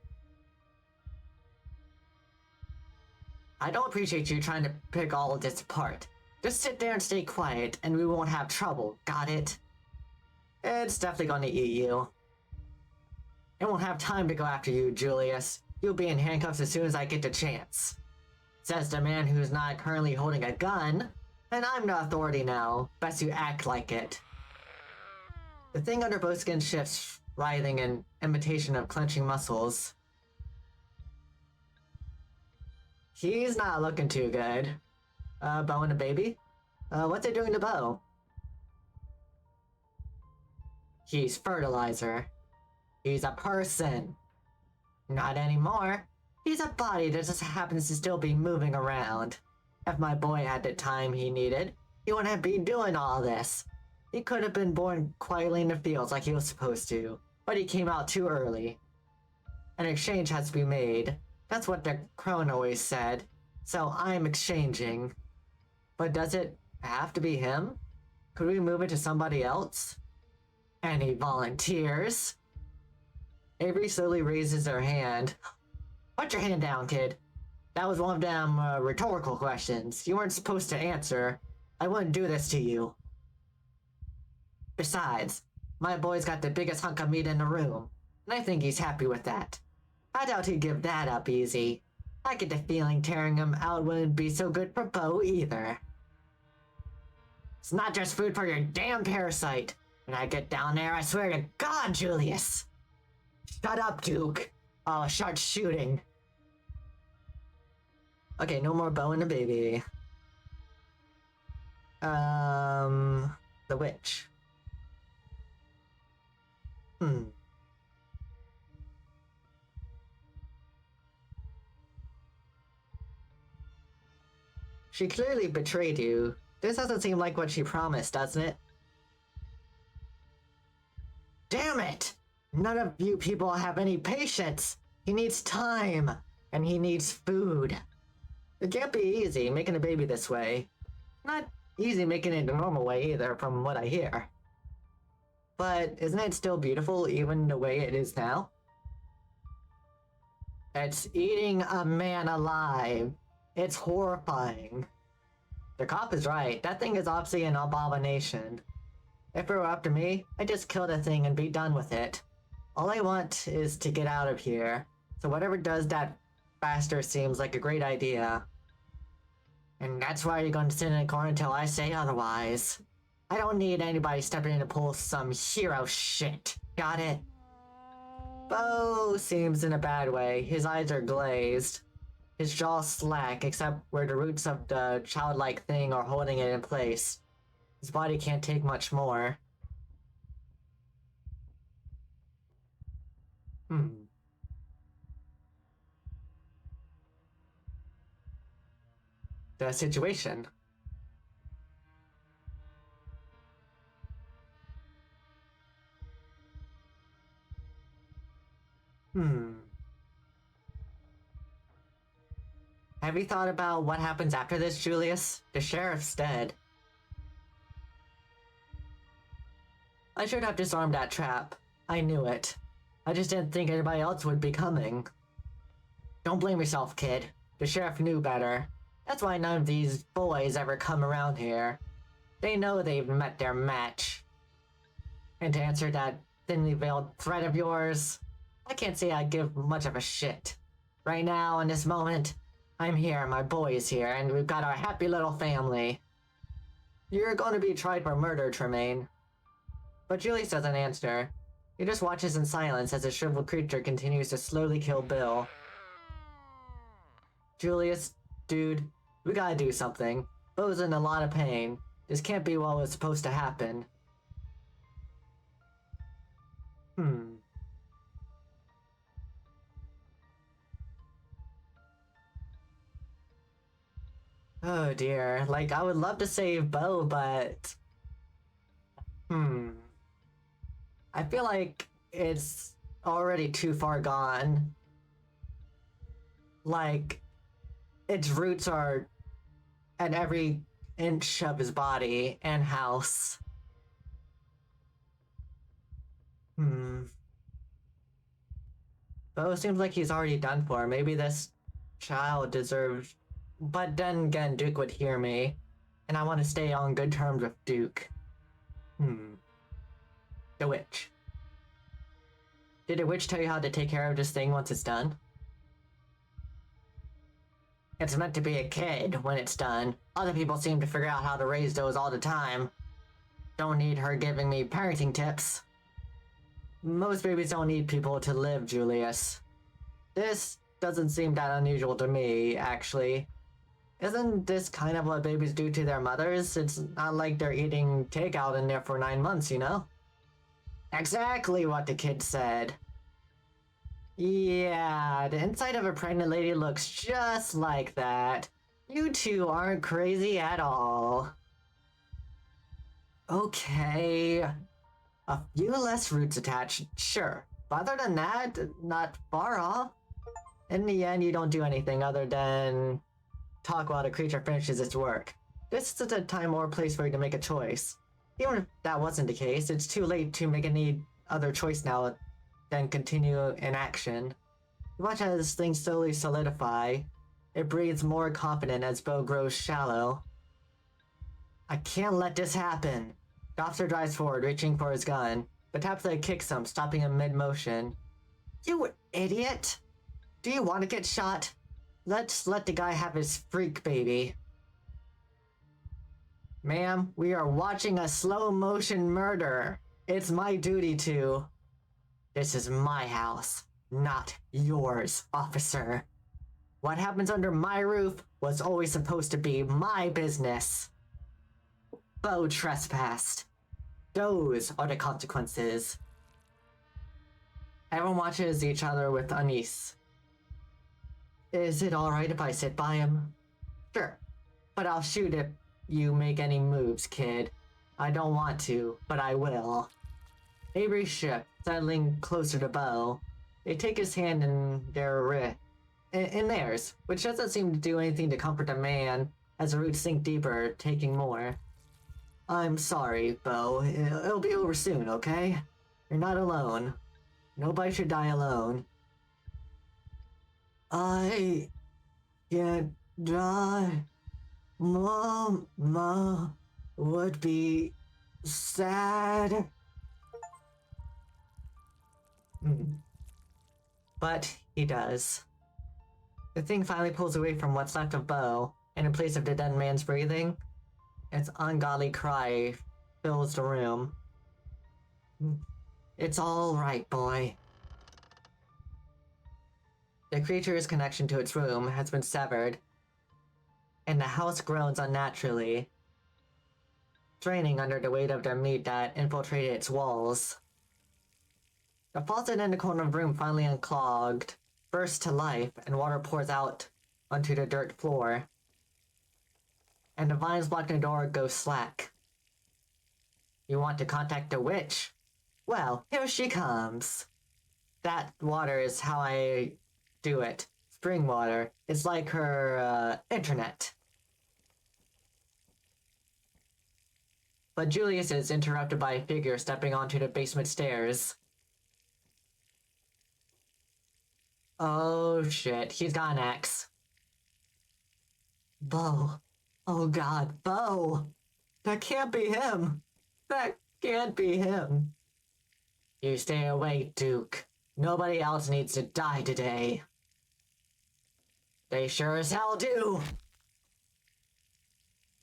I don't appreciate you trying to pick all of this apart. Just sit there and stay quiet, and we won't have trouble, got it? It's definitely gonna eat you. It won't have time to go after you, Julius. You'll be in handcuffs as soon as I get the chance. Says the man who's not currently holding a gun. And I'm the authority now. Best you act like it. The thing under both skin shifts, writhing in imitation of clenching muscles. He's not looking too good. Bo and the baby? What's it doing to Bo? He's fertilizer. He's a person. Not anymore. He's a body that just happens to still be moving around. If my boy had the time he needed, he wouldn't be doing all this. He could have been born quietly in the fields like he was supposed to, but he came out too early. An exchange has to be made. That's what the crone always said. So I'm exchanging. But does it have to be him? Could we move it to somebody else? Any volunteers? Avery slowly raises her hand. Put your hand down, kid. That was one of them rhetorical questions. You weren't supposed to answer. I wouldn't do this to you. Besides, my boy's got the biggest hunk of meat in the room, and I think he's happy with that. I doubt he'd give that up easy. I get the feeling tearing him out wouldn't be so good for Bo either. It's not just food for your damn parasite. When I get down there, I swear to God, Julius. Shut up, Duke. I'll start shooting. Okay, no more Bo and the baby. The witch. She clearly betrayed you. This doesn't seem like what she promised, doesn't it? Damn it! None of you people have any patience! He needs time, and he needs food. It can't be easy making a baby this way. Not easy making it the normal way either, from what I hear. But isn't it still beautiful even the way it is now? It's eating a man alive. It's horrifying. The cop is right. That thing is obviously an abomination. If it were up to me, I'd just kill the thing and be done with it. All I want is to get out of here. So whatever does that faster seems like a great idea. And that's why you're going to sit in a corner until I say otherwise. I don't need anybody stepping in to pull some hero shit. Got it? Bo seems in a bad way. His eyes are glazed. His jaw slack, except where the roots of the childlike thing are holding it in place. His body can't take much more. The situation. Have you thought about what happens after this, Julius? The sheriff's dead. I should have disarmed that trap. I knew it. I just didn't think anybody else would be coming. Don't blame yourself, kid. The sheriff knew better. That's why none of these boys ever come around here. They know they've met their match. And to answer that thinly veiled threat of yours, I can't say I give much of a shit. Right now, in this moment, I'm here, my boy is here, and we've got our happy little family. You're going to be tried for murder, Tremaine. But Julius doesn't answer. He just watches in silence as the shriveled creature continues to slowly kill Bill. Julius, dude, we gotta do something. Bo's in a lot of pain. This can't be what was supposed to happen. Oh dear, like I would love to save Bo, but... I feel like it's already too far gone. Like, its roots are at every inch of his body and house. Bo seems like he's already done for. Maybe this child deserves... But then again, Duke would hear me, and I want to stay on good terms with Duke. The witch. Did the witch tell you how to take care of this thing once it's done? It's meant to be a kid when it's done. Other people seem to figure out how to raise those all the time. Don't need her giving me parenting tips. Most babies don't need people to live, Julius. This doesn't seem that unusual to me, actually. Isn't this kind of what babies do to their mothers? It's not like they're eating takeout in there for 9 months, you know? Exactly what the kid said. Yeah, the inside of a pregnant lady looks just like that. You two aren't crazy at all. Okay. A few less roots attached, sure. But other than that, not far off. In the end, you don't do anything other than talk while the creature finishes its work. This isn't a time or place for you to make a choice. Even if that wasn't the case, it's too late to make any other choice now than continue in action. You watch as things slowly solidify. It breathes more confident as Bo grows shallow. I can't let this happen. The officer drives forward, reaching for his gun, but Tapsleg kicks him, stopping him mid-motion. You idiot! Do you want to get shot? Let's let the guy have his freak baby. Ma'am, we are watching a slow-motion murder. It's my duty to... This is my house, not yours, officer. What happens under my roof was always supposed to be my business. Bo trespassed. Those are the consequences. Everyone watches each other with unease. Is it alright if I sit by him? Sure, but I'll shoot if you make any moves, kid. I don't want to, but I will. Avery shift, settling closer to Bo. They take his hand in theirs, which doesn't seem to do anything to comfort the man as the roots sink deeper, taking more. I'm sorry, Bo. It'll be over soon, okay? You're not alone. Nobody should die alone. I can't die. Mama would be sad. But he does. The thing finally pulls away from what's left of Bo, and in place of the dead man's breathing, its ungodly cry fills the room. It's all right, boy. The creature's connection to its room has been severed, and the house groans unnaturally, straining under the weight of the meat that infiltrated its walls. The faucet in the corner of the room finally unclogged, bursts to life, and water pours out onto the dirt floor. And the vines blocking the door go slack. You want to contact the witch? Well, here she comes. That water is how I do it. Spring water. It's like her, internet. But Julius is interrupted by a figure stepping onto the basement stairs. Oh shit, he's got an axe. Bo. Oh god, Bo! That can't be him! That can't be him! You stay away, Duke. Nobody else needs to die today. They sure as hell do!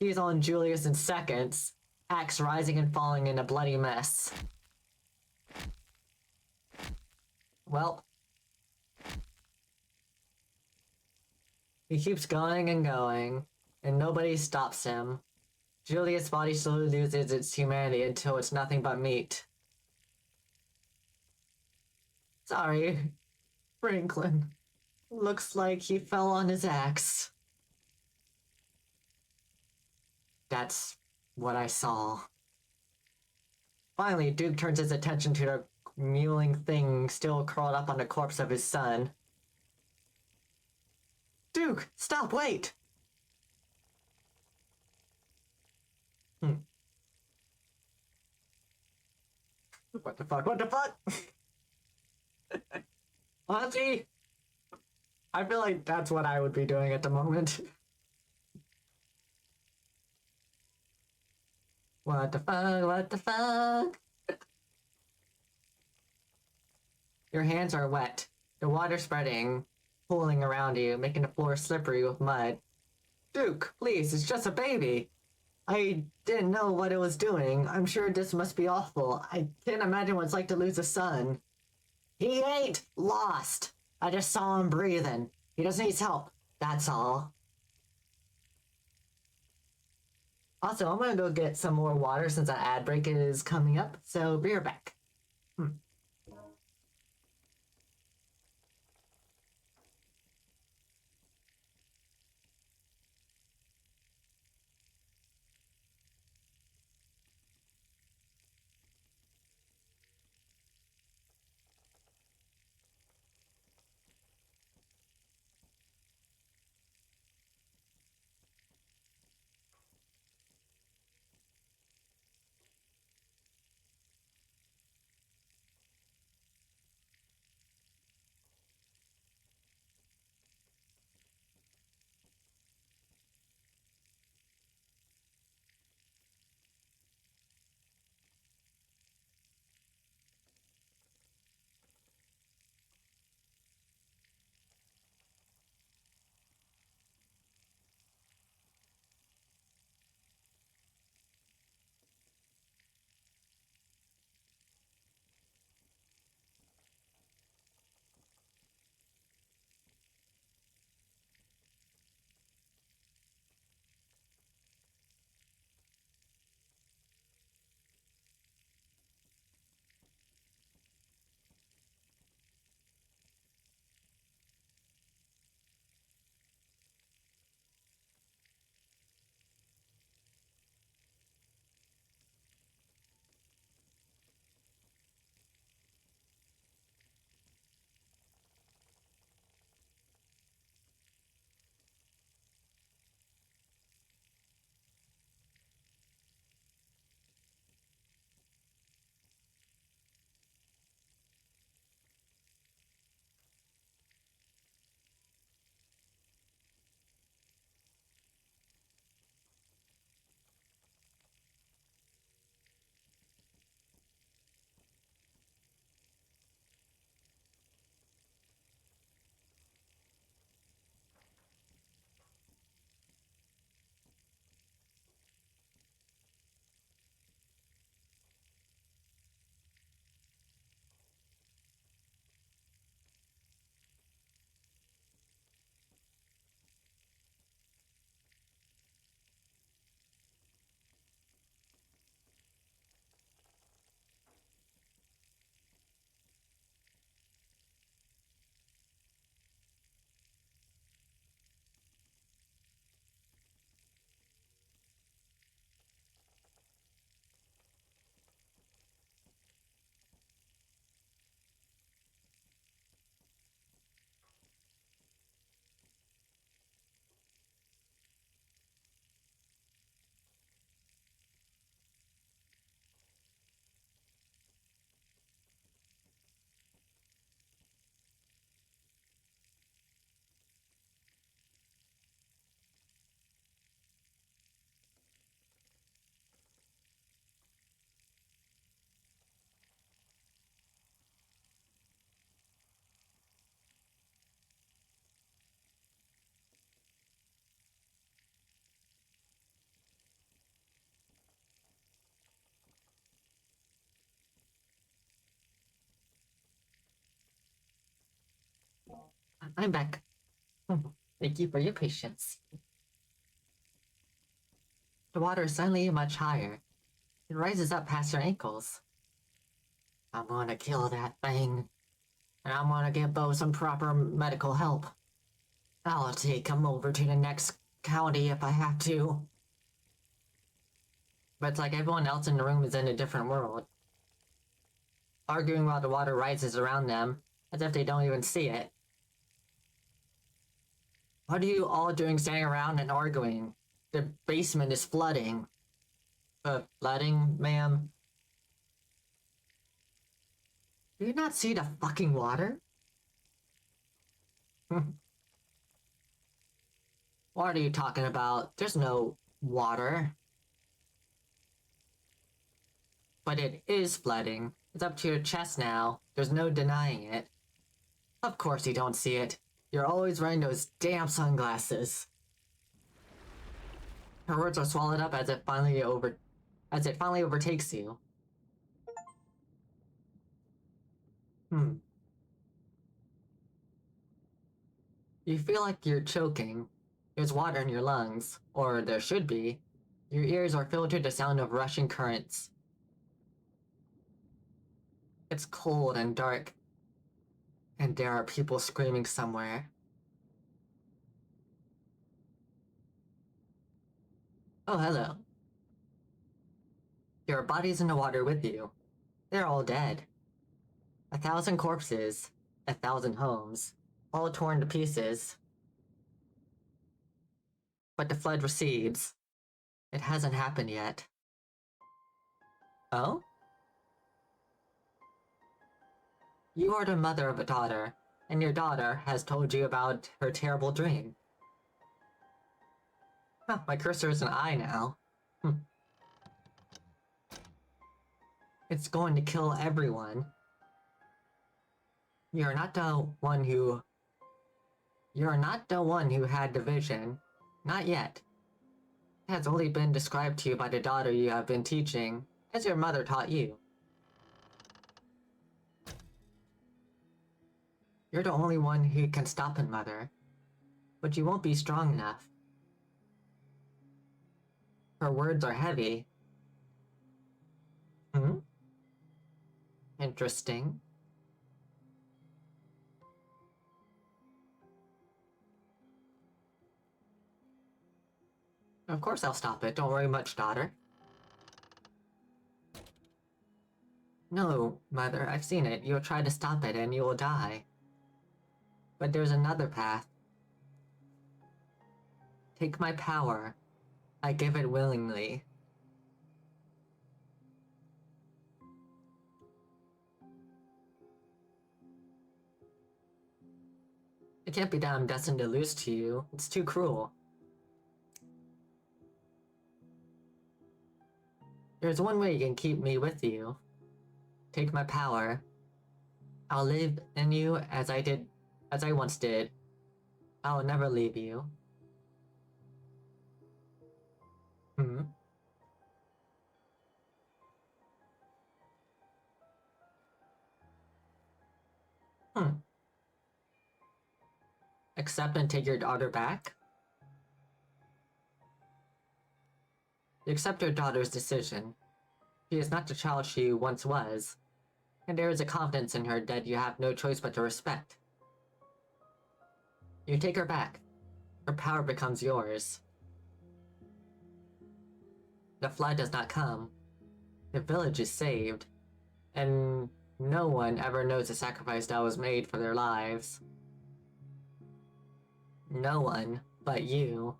He's on Julius in seconds, axe rising and falling in a bloody mess. Well, he keeps going and going, and nobody stops him. Julius' body slowly loses its humanity until it's nothing but meat. Sorry, Franklin. Looks like he fell on his axe. That's what I saw. Finally, Duke turns his attention to the mewling thing still curled up on the corpse of his son. Duke, stop, wait! What the fuck? What the fuck? Auntie? I feel like that's what I would be doing at the moment. What the fuck? What the fuck? Your hands are wet. The water spreading, pooling around you, making the floor slippery with mud. Duke, please, it's just a baby. I didn't know what it was doing. I'm sure this must be awful. I can't imagine what it's like to lose a son. He ain't lost. I just saw him breathing. He just needs help. That's all. Also, I'm gonna go get some more water since that ad break is coming up, so be right back. Hmm. I'm back. Thank you for your patience. The water is suddenly much higher. It rises up past your ankles. I'm gonna kill that thing, and I'm gonna give Bo some proper medical help. I'll take him over to the next county if I have to. But it's like everyone else in the room is in a different world, arguing while the water rises around them, as if they don't even see it. What are you all doing standing around and arguing? The basement is flooding. Flooding, ma'am? Do you not see the fucking water? What are you talking about? There's no water. But it is flooding. It's up to your chest now. There's no denying it. Of course you don't see it. You're always wearing those damn sunglasses. Her words are swallowed up as it finally overtakes you. You feel like you're choking. There's water in your lungs, or there should be. Your ears are filled with the sound of rushing currents. It's cold and dark, and there are people screaming somewhere. Oh, hello. There are bodies in the water with you. They're all dead. 1,000 corpses, 1,000 homes, all torn to pieces. But the flood recedes. It hasn't happened yet. Oh? You are the mother of a daughter, and your daughter has told you about her terrible dream. Huh, my cursor is an eye now. It's going to kill everyone. You're not the one who... You're not the one who had the vision. Not yet. It has only been described to you by the daughter you have been teaching, as your mother taught you. You're the only one who can stop it, Mother. But you won't be strong enough. Her words are heavy. Hmm? Interesting. Of course I'll stop it, don't worry much, daughter. No, Mother, I've seen it. You'll try to stop it and you will die. But there's another path. Take my power. I give it willingly. It can't be that I'm destined to lose to you. It's too cruel. There's one way you can keep me with you. Take my power. I'll live in you as I once did. I'll never leave you. Hmm? Hmm. Accept and take your daughter back? You accept your daughter's decision. She is not the child she once was, and there is a confidence in her that you have no choice but to respect. You take her back. Her power becomes yours. The flood does not come. The village is saved, and no one ever knows the sacrifice that was made for their lives. No one but you.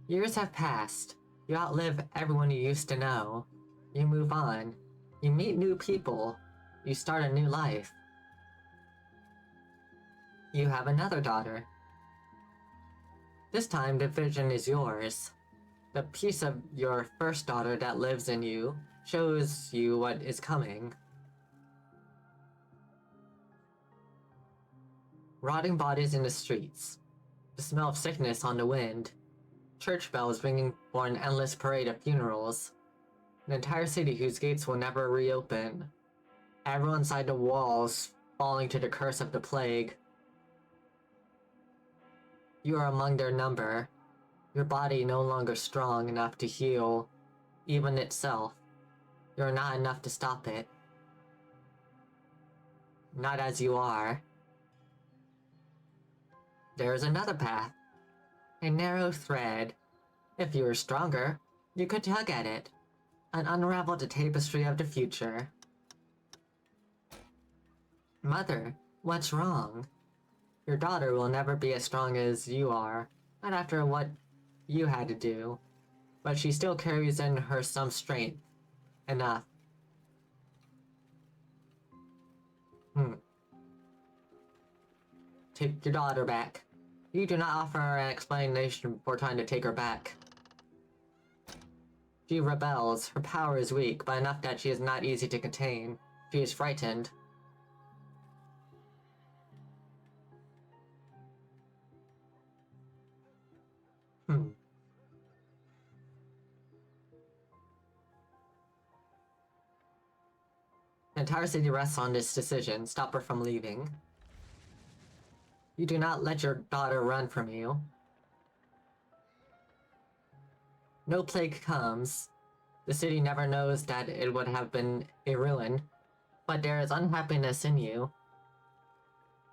Years have passed. You outlive everyone you used to know. You move on. You meet new people. You start a new life. You have another daughter. This time the vision is yours. The piece of your first daughter that lives in you shows you what is coming. Rotting bodies in the streets. The smell of sickness on the wind. Church bells ringing for an endless parade of funerals. An entire city whose gates will never reopen. Everyone inside the walls falling to the curse of the plague. You are among their number. Your body no longer strong enough to heal, even itself. You're not enough to stop it. Not as you are. There is another path. A narrow thread. If you were stronger, you could tug at it and unravel the tapestry of the future. Mother, what's wrong? Your daughter will never be as strong as you are, not after what you had to do, but she still carries in her some strength. Enough. Take your daughter back. You do not offer her an explanation before trying to take her back. She rebels. Her power is weak, but enough that she is not easy to contain. She is frightened. The entire city rests on this decision. Stop her from leaving. You do not let your daughter run from you. No plague comes. The city never knows that it would have been a ruin, but there is unhappiness in you.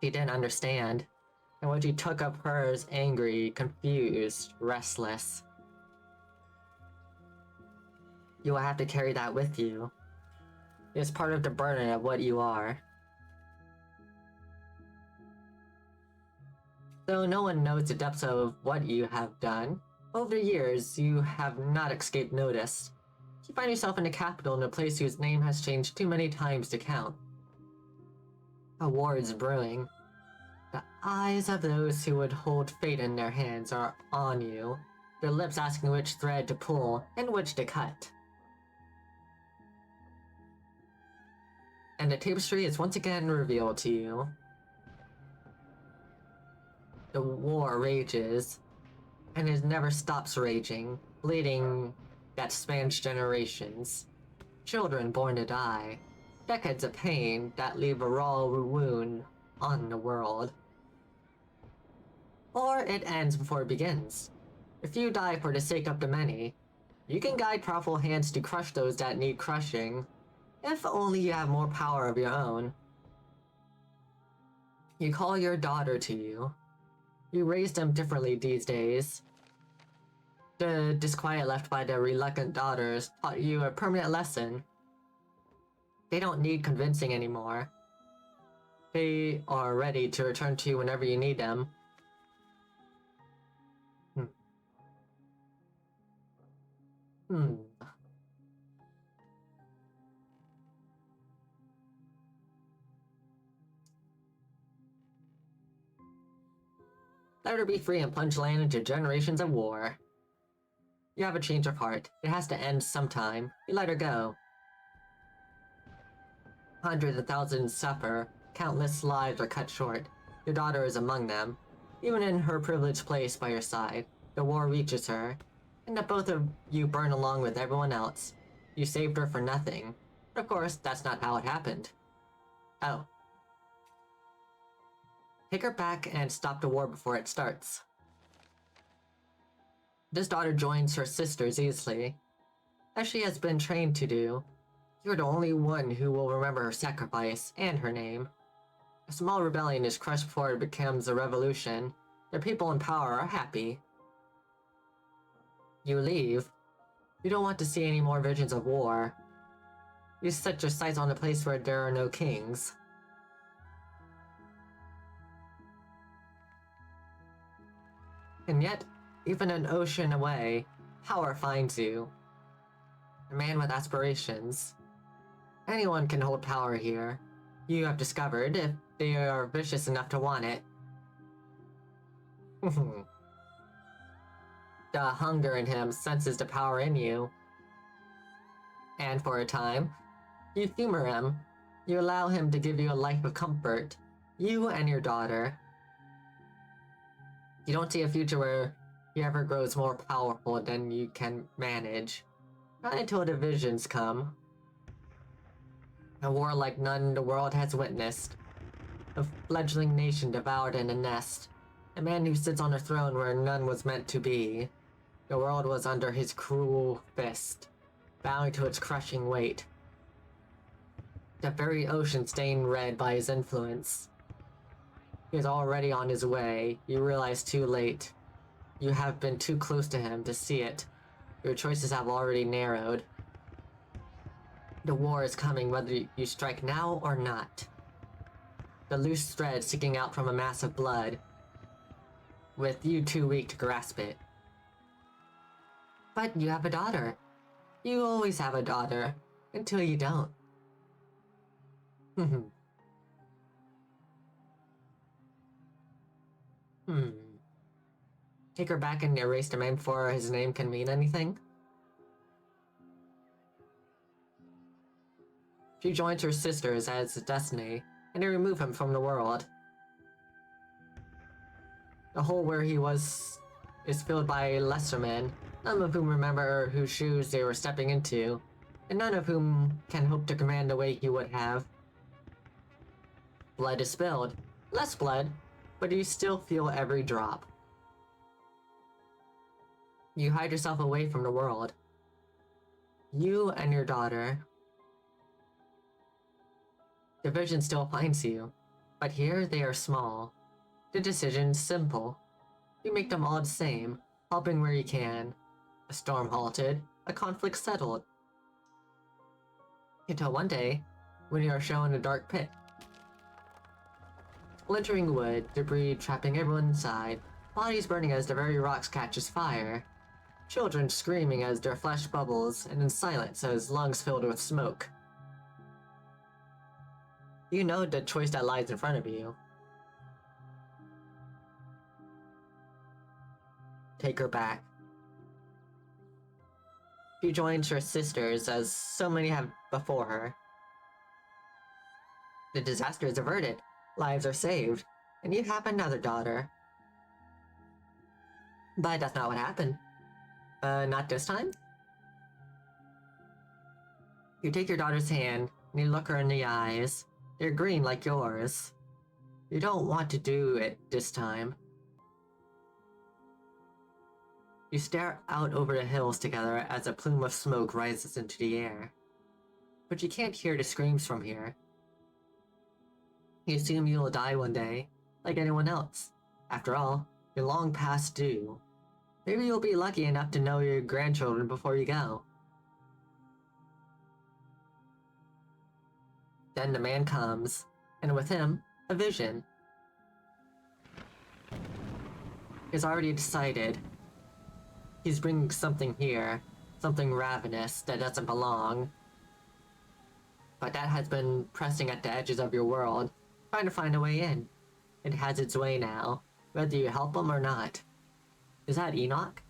She didn't understand, and what you took of her is angry, confused, restless. You will have to carry that with you. It is part of the burden of what you are. Though no one knows the depths of what you have done, over the years you have not escaped notice. You find yourself in the capital in a place whose name has changed too many times to count. A war is brewing. The eyes of those who would hold fate in their hands are on you, their lips asking which thread to pull and which to cut. And the tapestry is once again revealed to you. The war rages, and it never stops raging, bleeding that spans generations. Children born to die, decades of pain that leave a raw wound on the world. Or it ends before it begins. If you die for the sake of the many, you can guide powerful hands to crush those that need crushing, if only you have more power of your own. You call your daughter to you. You raise them differently these days. The disquiet left by the reluctant daughters taught you a permanent lesson. They don't need convincing anymore. They are ready to return to you whenever you need them. Let her be free and plunge land into generations of war. You have a change of heart. It has to end sometime. You let her go. Hundreds of thousands suffer. Countless lives are cut short. Your daughter is among them. Even in her privileged place by your side, the war reaches her, and the both of you burn along with everyone else. You saved her for nothing. But of course, that's not how it happened. Oh. Take her back and stop the war before it starts. This daughter joins her sisters easily, as she has been trained to do. You're the only one who will remember her sacrifice and her name. A small rebellion is crushed before it becomes a revolution. The people in power are happy. You leave. You don't want to see any more visions of war. You set your sights on a place where there are no kings. And yet, even an ocean away, power finds you. A man with aspirations. Anyone can hold power here. You have discovered, if they are vicious enough to want it. The hunger in him senses the power in you. And for a time, you humor him. You allow him to give you a life of comfort. You and your daughter. You don't see a future where he ever grows more powerful than you can manage. Not until the visions come. A war like none the world has witnessed. A fledgling nation devoured in a nest. A man who sits on a throne where none was meant to be. The world was under his cruel fist, bowing to its crushing weight. The very ocean stained red by his influence. He is already on his way. You realize too late. You have been too close to him to see it. Your choices have already narrowed. The war is coming whether you strike now or not. The loose thread sticking out from a mass of blood, with you too weak to grasp it. But you have a daughter. You always have a daughter, until you don't. Take her back and erase the man before his name can mean anything? She joins her sisters as destiny, and they remove him from the world. The hole where he was is filled by lesser men, none of whom remember whose shoes they were stepping into, and none of whom can hope to command the way he would have. Blood is spilled. Less blood, but you still feel every drop. You hide yourself away from the world. You and your daughter. The vision still finds you, but here they are small. The decision's simple. You make them all the same, helping where you can. A storm halted, a conflict settled. Until one day, when you are shown a dark pit. Splintering wood, debris trapping everyone inside, bodies burning as the very rocks catches fire. Children screaming as their flesh bubbles, and in silence as lungs filled with smoke. You know the choice that lies in front of you. Take her back. She joins her sisters, as so many have before her. The disaster is averted, lives are saved, and you have another daughter. But that's not what happened. Not this time? You take your daughter's hand, and you look her in the eyes. They're green like yours. You don't want to do it this time. You stare out over the hills together as a plume of smoke rises into the air. But you can't hear the screams from here. You assume you will die one day, like anyone else. After all, you're long past due. Maybe you'll be lucky enough to know your grandchildren before you go. Then the man comes, and with him, a vision. He's already decided. He's bringing something here, something ravenous that doesn't belong. But that has been pressing at the edges of your world, trying to find a way in. It has its way now, whether you help him or not. Is that Enoch?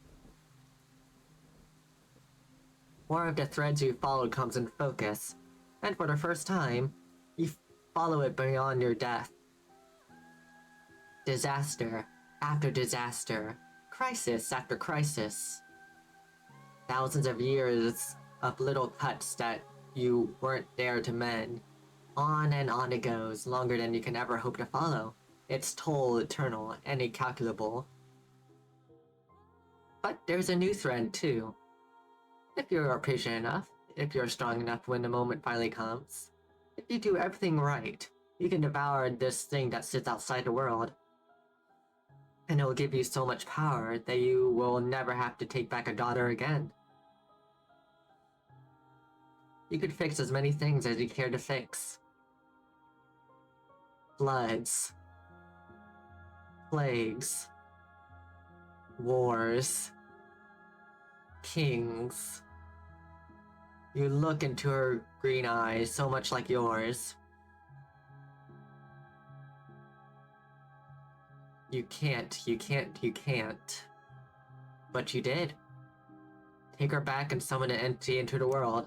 More of the threads you followed comes in focus, and for the first time, you follow it beyond your death. Disaster after disaster, crisis after crisis. Thousands of years of little cuts that you weren't there to mend. On and on it goes, longer than you can ever hope to follow. Its toll eternal and incalculable. But there's a new thread too. If you're patient enough, if you're strong enough when the moment finally comes, if you do everything right, you can devour this thing that sits outside the world. And it will give you so much power that you will never have to take back a daughter again. You could fix as many things as you care to fix. Floods. Plagues. Wars. Kings. You look into her green eyes, so much like yours. You can't. But you did. Take her back and summon an entity into the world.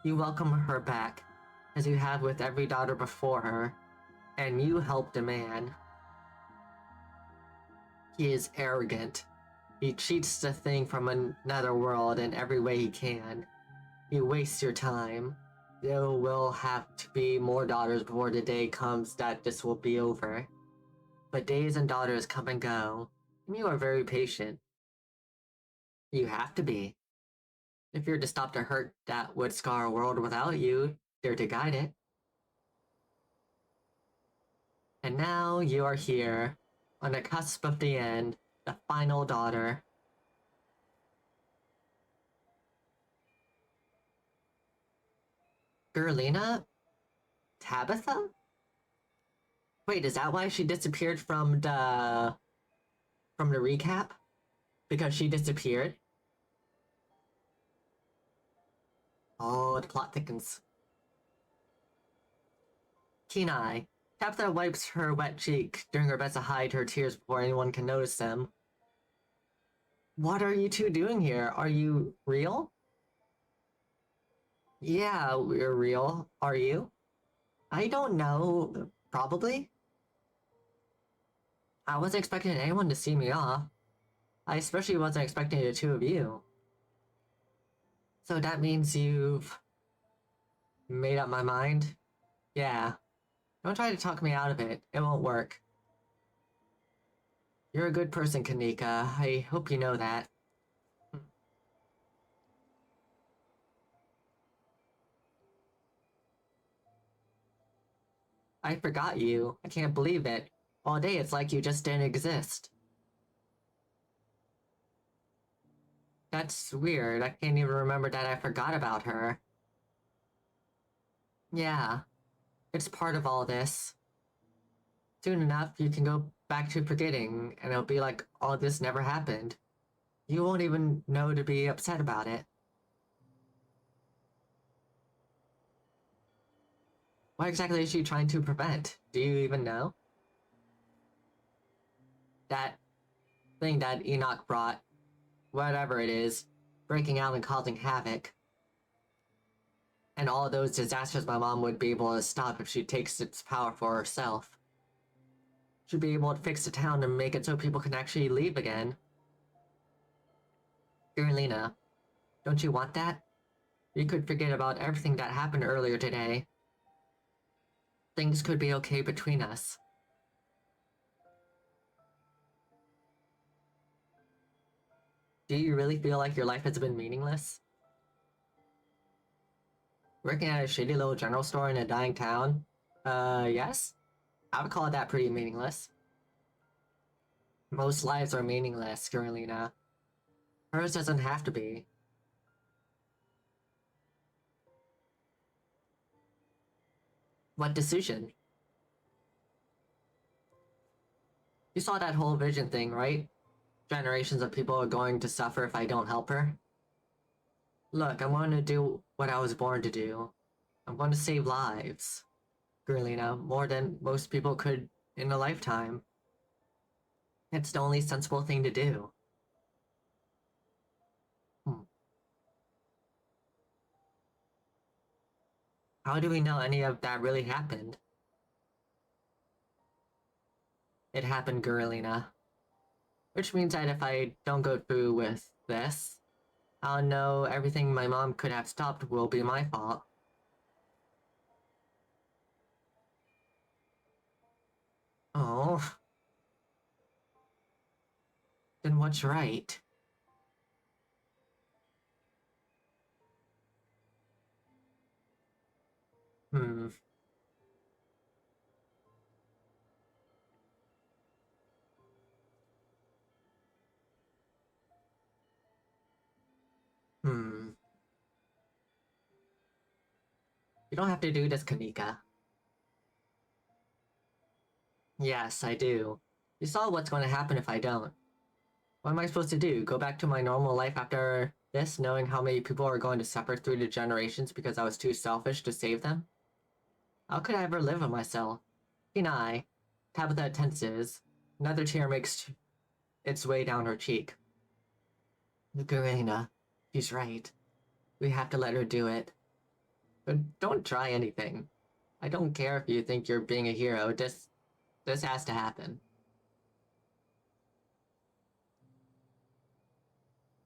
You welcome her back, as you have with every daughter before her, and you help the man. He is arrogant. He cheats the thing from another world in every way he can. He wastes your time. There will have to be more daughters before the day comes that this will be over. But days and daughters come and go, and you are very patient. You have to be. If you're to stop the hurt that would scar a world without you, dare to guide it. And now you are here, on the cusp of the end, the final daughter. Gerlina? Tabitha? Wait, is that why she disappeared from the recap? Because she disappeared? Oh, the plot thickens. Keen eye. Tabitha wipes her wet cheek, doing her best to hide her tears before anyone can notice them. What are you two doing here? Are you real? Yeah, we're real. Are you? I don't know. Probably? I wasn't expecting anyone to see me off. I especially wasn't expecting the two of you. So that means you've made up my mind? Yeah. Don't try to talk me out of it. It won't work. You're a good person, Kanika. I hope you know that. I forgot you. I can't believe it. All day it's like you just didn't exist. That's weird. I can't even remember that I forgot about her. Yeah, it's part of all this. Soon enough, you can go back to forgetting, and it'll be like all this never happened. You won't even know to be upset about it. What exactly is she trying to prevent? Do you even know? That thing that Enoch brought, whatever it is, breaking out and causing havoc. And all those disasters my mom would be able to stop if she takes its power for herself. She'd be able to fix the town and make it so people can actually leave again. Irlina, don't you want that? You could forget about everything that happened earlier today. Things could be okay between us. Do you really feel like your life has been meaningless? Working at a shitty little general store in a dying town? Yes? I would call that pretty meaningless. Most lives are meaningless, Carolina. Hers doesn't have to be. What decision? You saw that whole vision thing, right? Generations of people are going to suffer if I don't help her. Look, I want to do what I was born to do. I want to save lives. Carolina, more than most people could in a lifetime. It's the only sensible thing to do. Hmm. How do we know any of that really happened? It happened, Gurlina. Which means that if I don't go through with this, I'll know everything my mom could have stopped will be my fault. Oh, then what's right? Hmm. Hmm. You don't have to do this, Kanika. Yes, I do. You saw what's going to happen if I don't. What am I supposed to do? Go back to my normal life after this, knowing how many people are going to suffer through the generations because I was too selfish to save them? How could I ever live with myself? Kenai, Tabitha tenses. Another tear makes its way down her cheek. Garena, she's right. We have to let her do it. But don't try anything. I don't care if you think you're being a hero. This has to happen.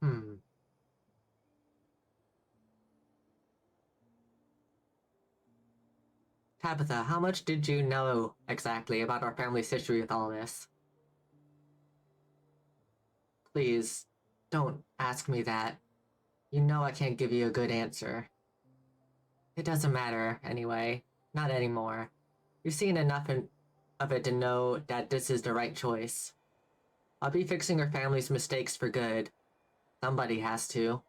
Hmm. Tabitha, how much did you know exactly about our family's history with all this? Please, don't ask me that. You know I can't give you a good answer. It doesn't matter, anyway. Not anymore. You've seen enough of it to know that this is the right choice. I'll be fixing her family's mistakes for good. Somebody has to.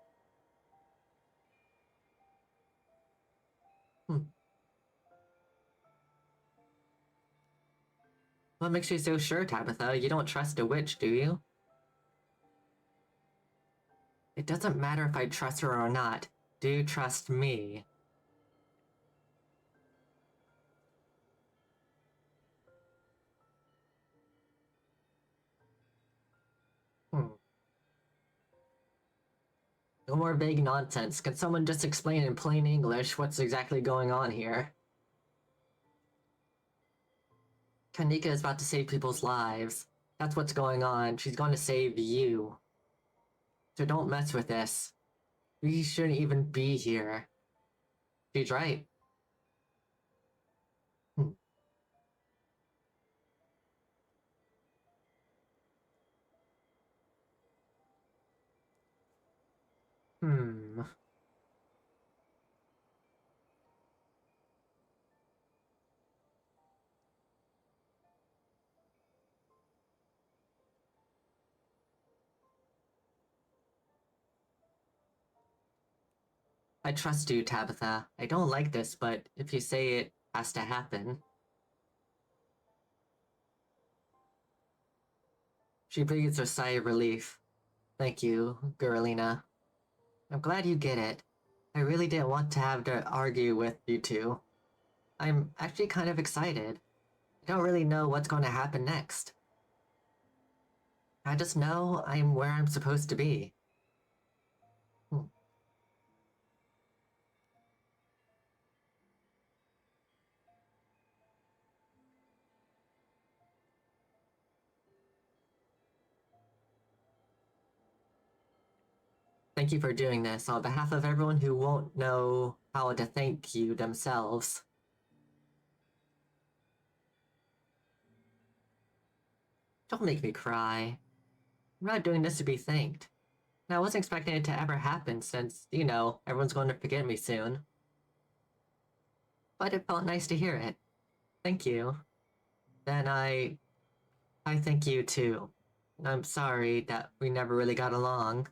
Hmm. What makes you so sure, Tabitha? You don't trust a witch, do you? It doesn't matter if I trust her or not. Do you trust me? Hmm. No more vague nonsense. Can someone just explain in plain English what's exactly going on here? Kanika is about to save people's lives. That's what's going on. She's going to save you. So don't mess with this. We shouldn't even be here. She's right. Hmm. Hmm. I trust you, Tabitha. I don't like this, but if you say it has to happen. She breathes a sigh of relief. Thank you, Girlina. I'm glad you get it. I really didn't want to have to argue with you two. I'm actually kind of excited. I don't really know what's going to happen next. I just know I'm where I'm supposed to be. Hmm. Thank you for doing this on behalf of everyone who won't know how to thank you themselves. Don't make me cry. I'm not doing this to be thanked. And I wasn't expecting it to ever happen since, everyone's going to forget me soon. But it felt nice to hear it. Thank you. Then I thank you too. I'm sorry that we never really got along.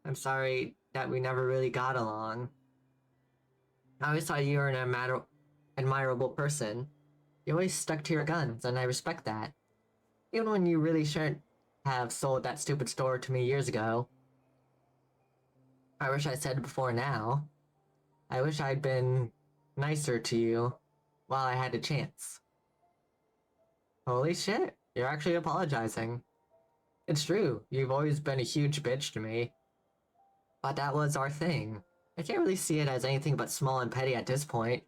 I'm sorry that we never really got along. I always thought you were an admirable person. You always stuck to your guns, and I respect that. Even when you really shouldn't have sold that stupid store to me years ago. I wish I said it before now. I wish I'd been nicer to you while I had a chance. Holy shit, you're actually apologizing. It's true, you've always been a huge bitch to me. But that was our thing. I can't really see it as anything but small and petty at this point.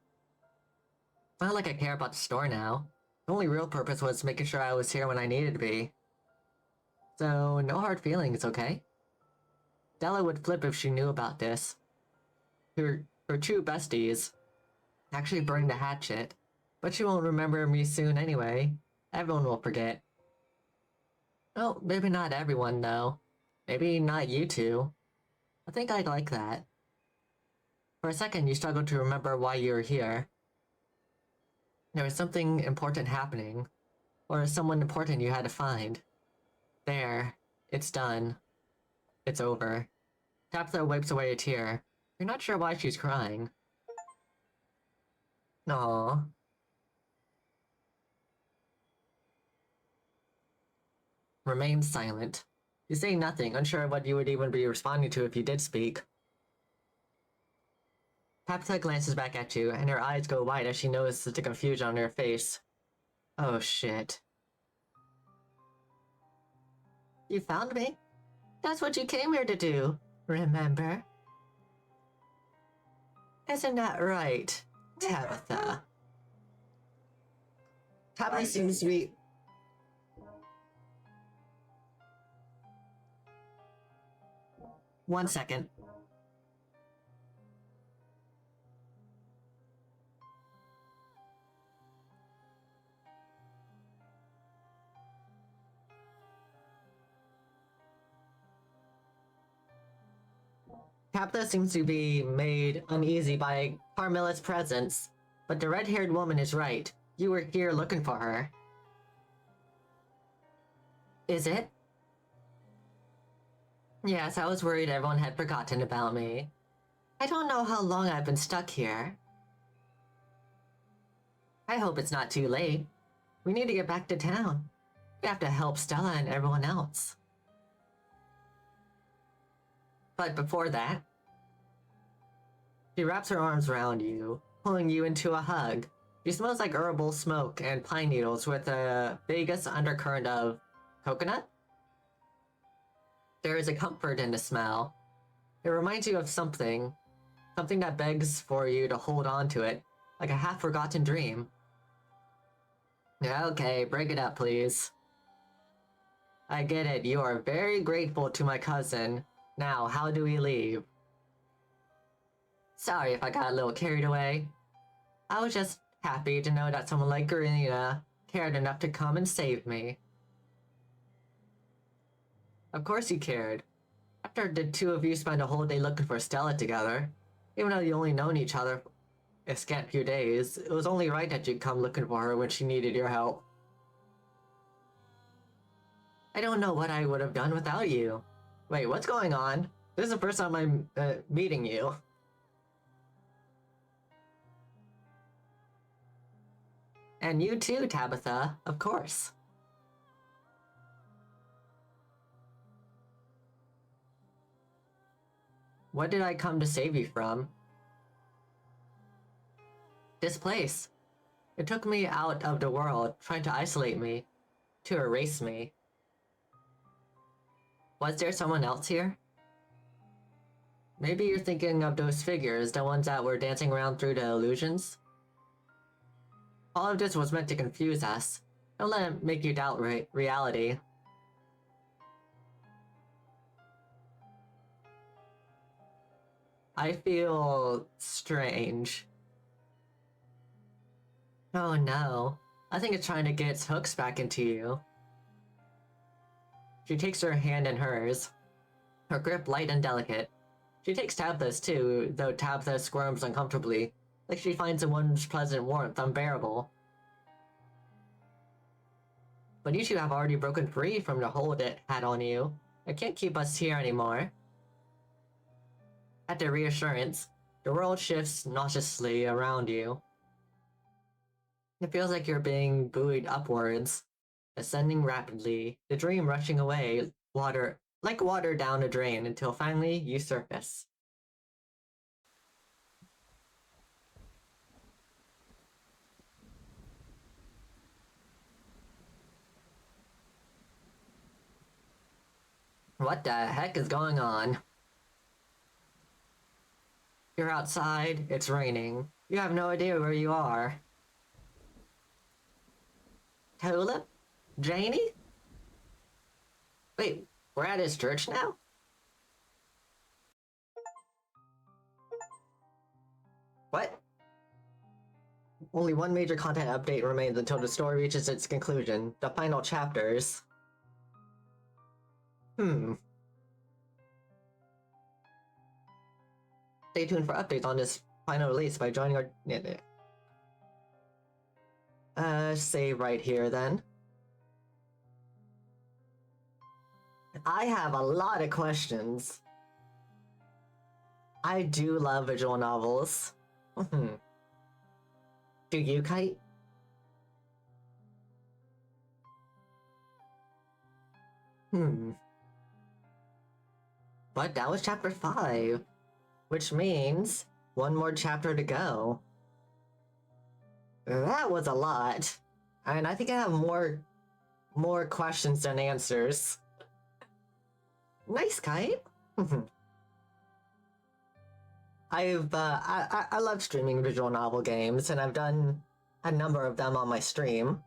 It's not like I care about the store now. The only real purpose was making sure I was here when I needed to be. So, no hard feelings, okay? Della would flip if she knew about this. Her two besties actually burned the hatchet, but she won't remember me soon anyway. Everyone will forget. Oh, maybe not everyone, though. Maybe not you two. I think I'd like that. For a second, you struggled to remember why you were here. There was something important happening, or someone important you had to find. There. It's done. It's over. Tabitha wipes away a tear. You're not sure why she's crying. Aww. Remain silent. You say nothing, unsure of what you would even be responding to if you did speak. Tabitha glances back at you, and her eyes go wide as she notices the confusion on your face. Oh shit. You found me? That's what you came here to do, remember? Isn't that right, Tabitha? Tabitha seems to be... One second. Tabitha seems to be made uneasy by Carmilla's presence, but the red-haired woman is right. You were here looking for her. Is it? Yes, I was worried everyone had forgotten about me. I don't know how long I've been stuck here. I hope it's not too late. We need to get back to town. We have to help Stella and everyone else. But before that, she wraps her arms around you, pulling you into a hug. She smells like herbal smoke and pine needles with a Vegas undercurrent of coconut. There is a comfort in the smell. It reminds you of something that begs for you to hold on to it, like a half-forgotten dream. Okay, break it up, please. I get it, you are very grateful to my cousin. Now, how do we leave? Sorry if I got a little carried away. I was just happy to know that someone like Garina cared enough to come and save me. Of course you cared. After the two of you spent a whole day looking for Stella together, even though you only known each other a scant few days, it was only right that you'd come looking for her when she needed your help. I don't know what I would have done without you. Wait, what's going on? This is the first time I'm meeting you. And you too, Tabitha, of course. What did I come to save you from? This place. It took me out of the world, trying to isolate me, to erase me. Was there someone else here? Maybe you're thinking of those figures, the ones that were dancing around through the illusions? All of this was meant to confuse us. Don't let it make you doubt reality. I feel strange. Oh no. I think it's trying to get its hooks back into you. She takes her hand in hers, her grip light and delicate. She takes Tabitha's too, though Tabitha squirms uncomfortably, like she finds the one's pleasant warmth unbearable. But you two have already broken free from the hold it had on you. It can't keep us here anymore. At the reassurance, the world shifts nauseously around you. It feels like you're being buoyed upwards, ascending rapidly, the dream rushing away, like water down a drain until finally you surface. What the heck is going on? You're outside, it's raining. You have no idea where you are. Tulip? Janie? Wait, we're at his church now? What? Only one major content update remains until the story reaches its conclusion, the final chapters. Stay tuned for updates on this final release by joining our... save right here then. I have a lot of questions. I do love visual novels. Do you, Kite? But that was chapter 5, which means one more chapter to go. That was a lot. And I think I have more questions than answers. Nice, Kite. I love streaming visual novel games, and I've done a number of them on my stream.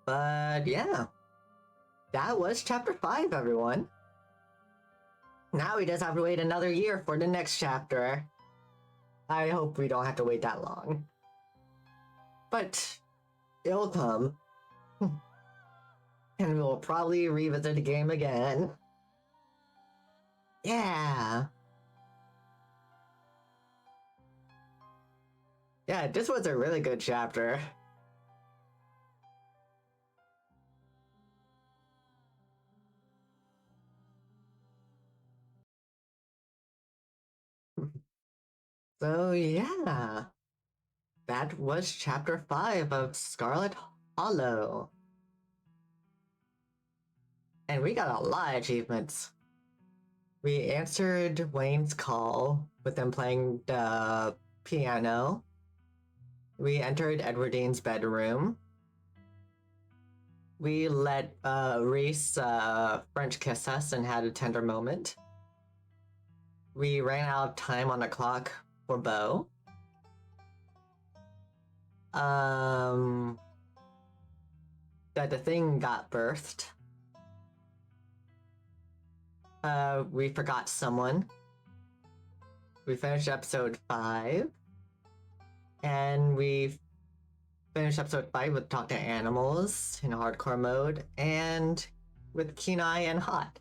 But yeah, that was chapter 5, everyone. Now we just have to wait another year for the next chapter. I hope we don't have to wait that long. But it'll come. And we'll probably revisit the game again. Yeah. Yeah, this was a really good chapter. So yeah, that was chapter 5 of Scarlet Hollow. And we got a lot of achievements. We answered Wayne's call with them playing the piano. We entered Edwardine's bedroom. We let Reese French kiss us and had a tender moment. We ran out of time on the clock for Beau. That the thing got birthed. We forgot someone. We finished episode 5. And we finished episode 5 with Talk to Animals in hardcore mode, and with Kenai and Hot.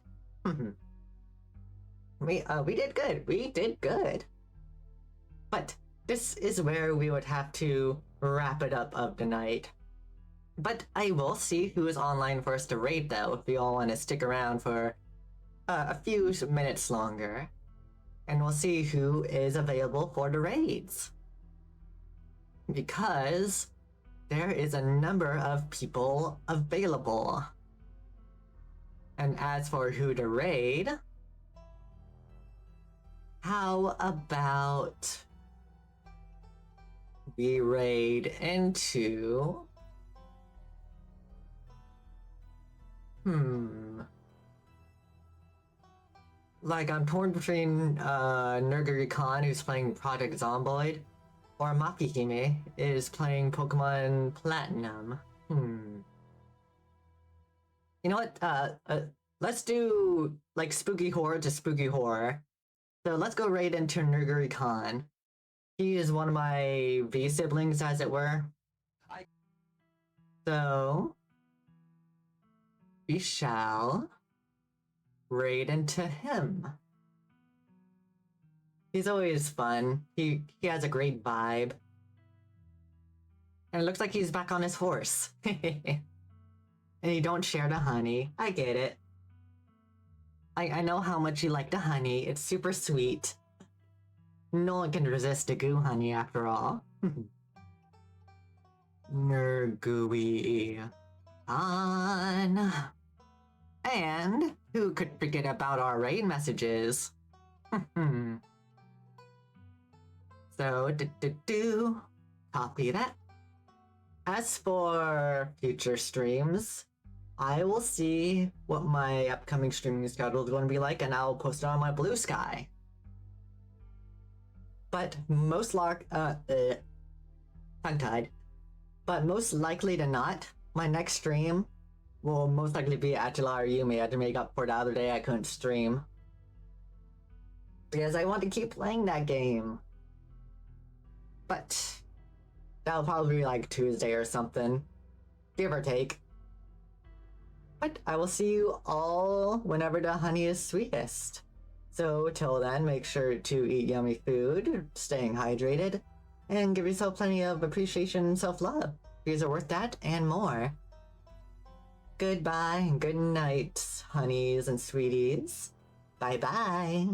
We did good. We did good. But this is where we would have to wrap it up of the night. But I will see who is online for us to raid, though, if you all want to stick around for a few minutes longer. And we'll see who is available for the raids. because there is a number of people available. And as for who to raid, how about we raid into... Like, I'm torn between Nergiri Khan, who's playing Project Zomboid, or Makihime is playing Pokemon Platinum. You know what? Let's do like spooky horror to spooky horror. So let's go right into Nergiri Khan. He is one of my V siblings, as it were. So we shall raid into him. He's always fun. He has a great vibe. And it looks like he's back on his horse. And you don't share the honey. I get it. I know how much you like the honey. It's super sweet. No one can resist the goo honey after all. Nergui on. And who could forget about our raid messages? So, copy that. As for future streams, I will see what my upcoming streaming schedule is going to be like, and I'll post it on my Blue Sky. But tongue-tied. But most likely to not, my next stream will most likely be at July Yumi. I had to make up for the other day I couldn't stream. Because I want to keep playing that game. But that'll probably be like Tuesday or something. Give or take. But I will see you all whenever the honey is sweetest. So till then, make sure to eat yummy food, staying hydrated, and give yourself plenty of appreciation and self-love. Because are worth that and more. Goodbye and good night, honeys and sweeties. Bye-bye.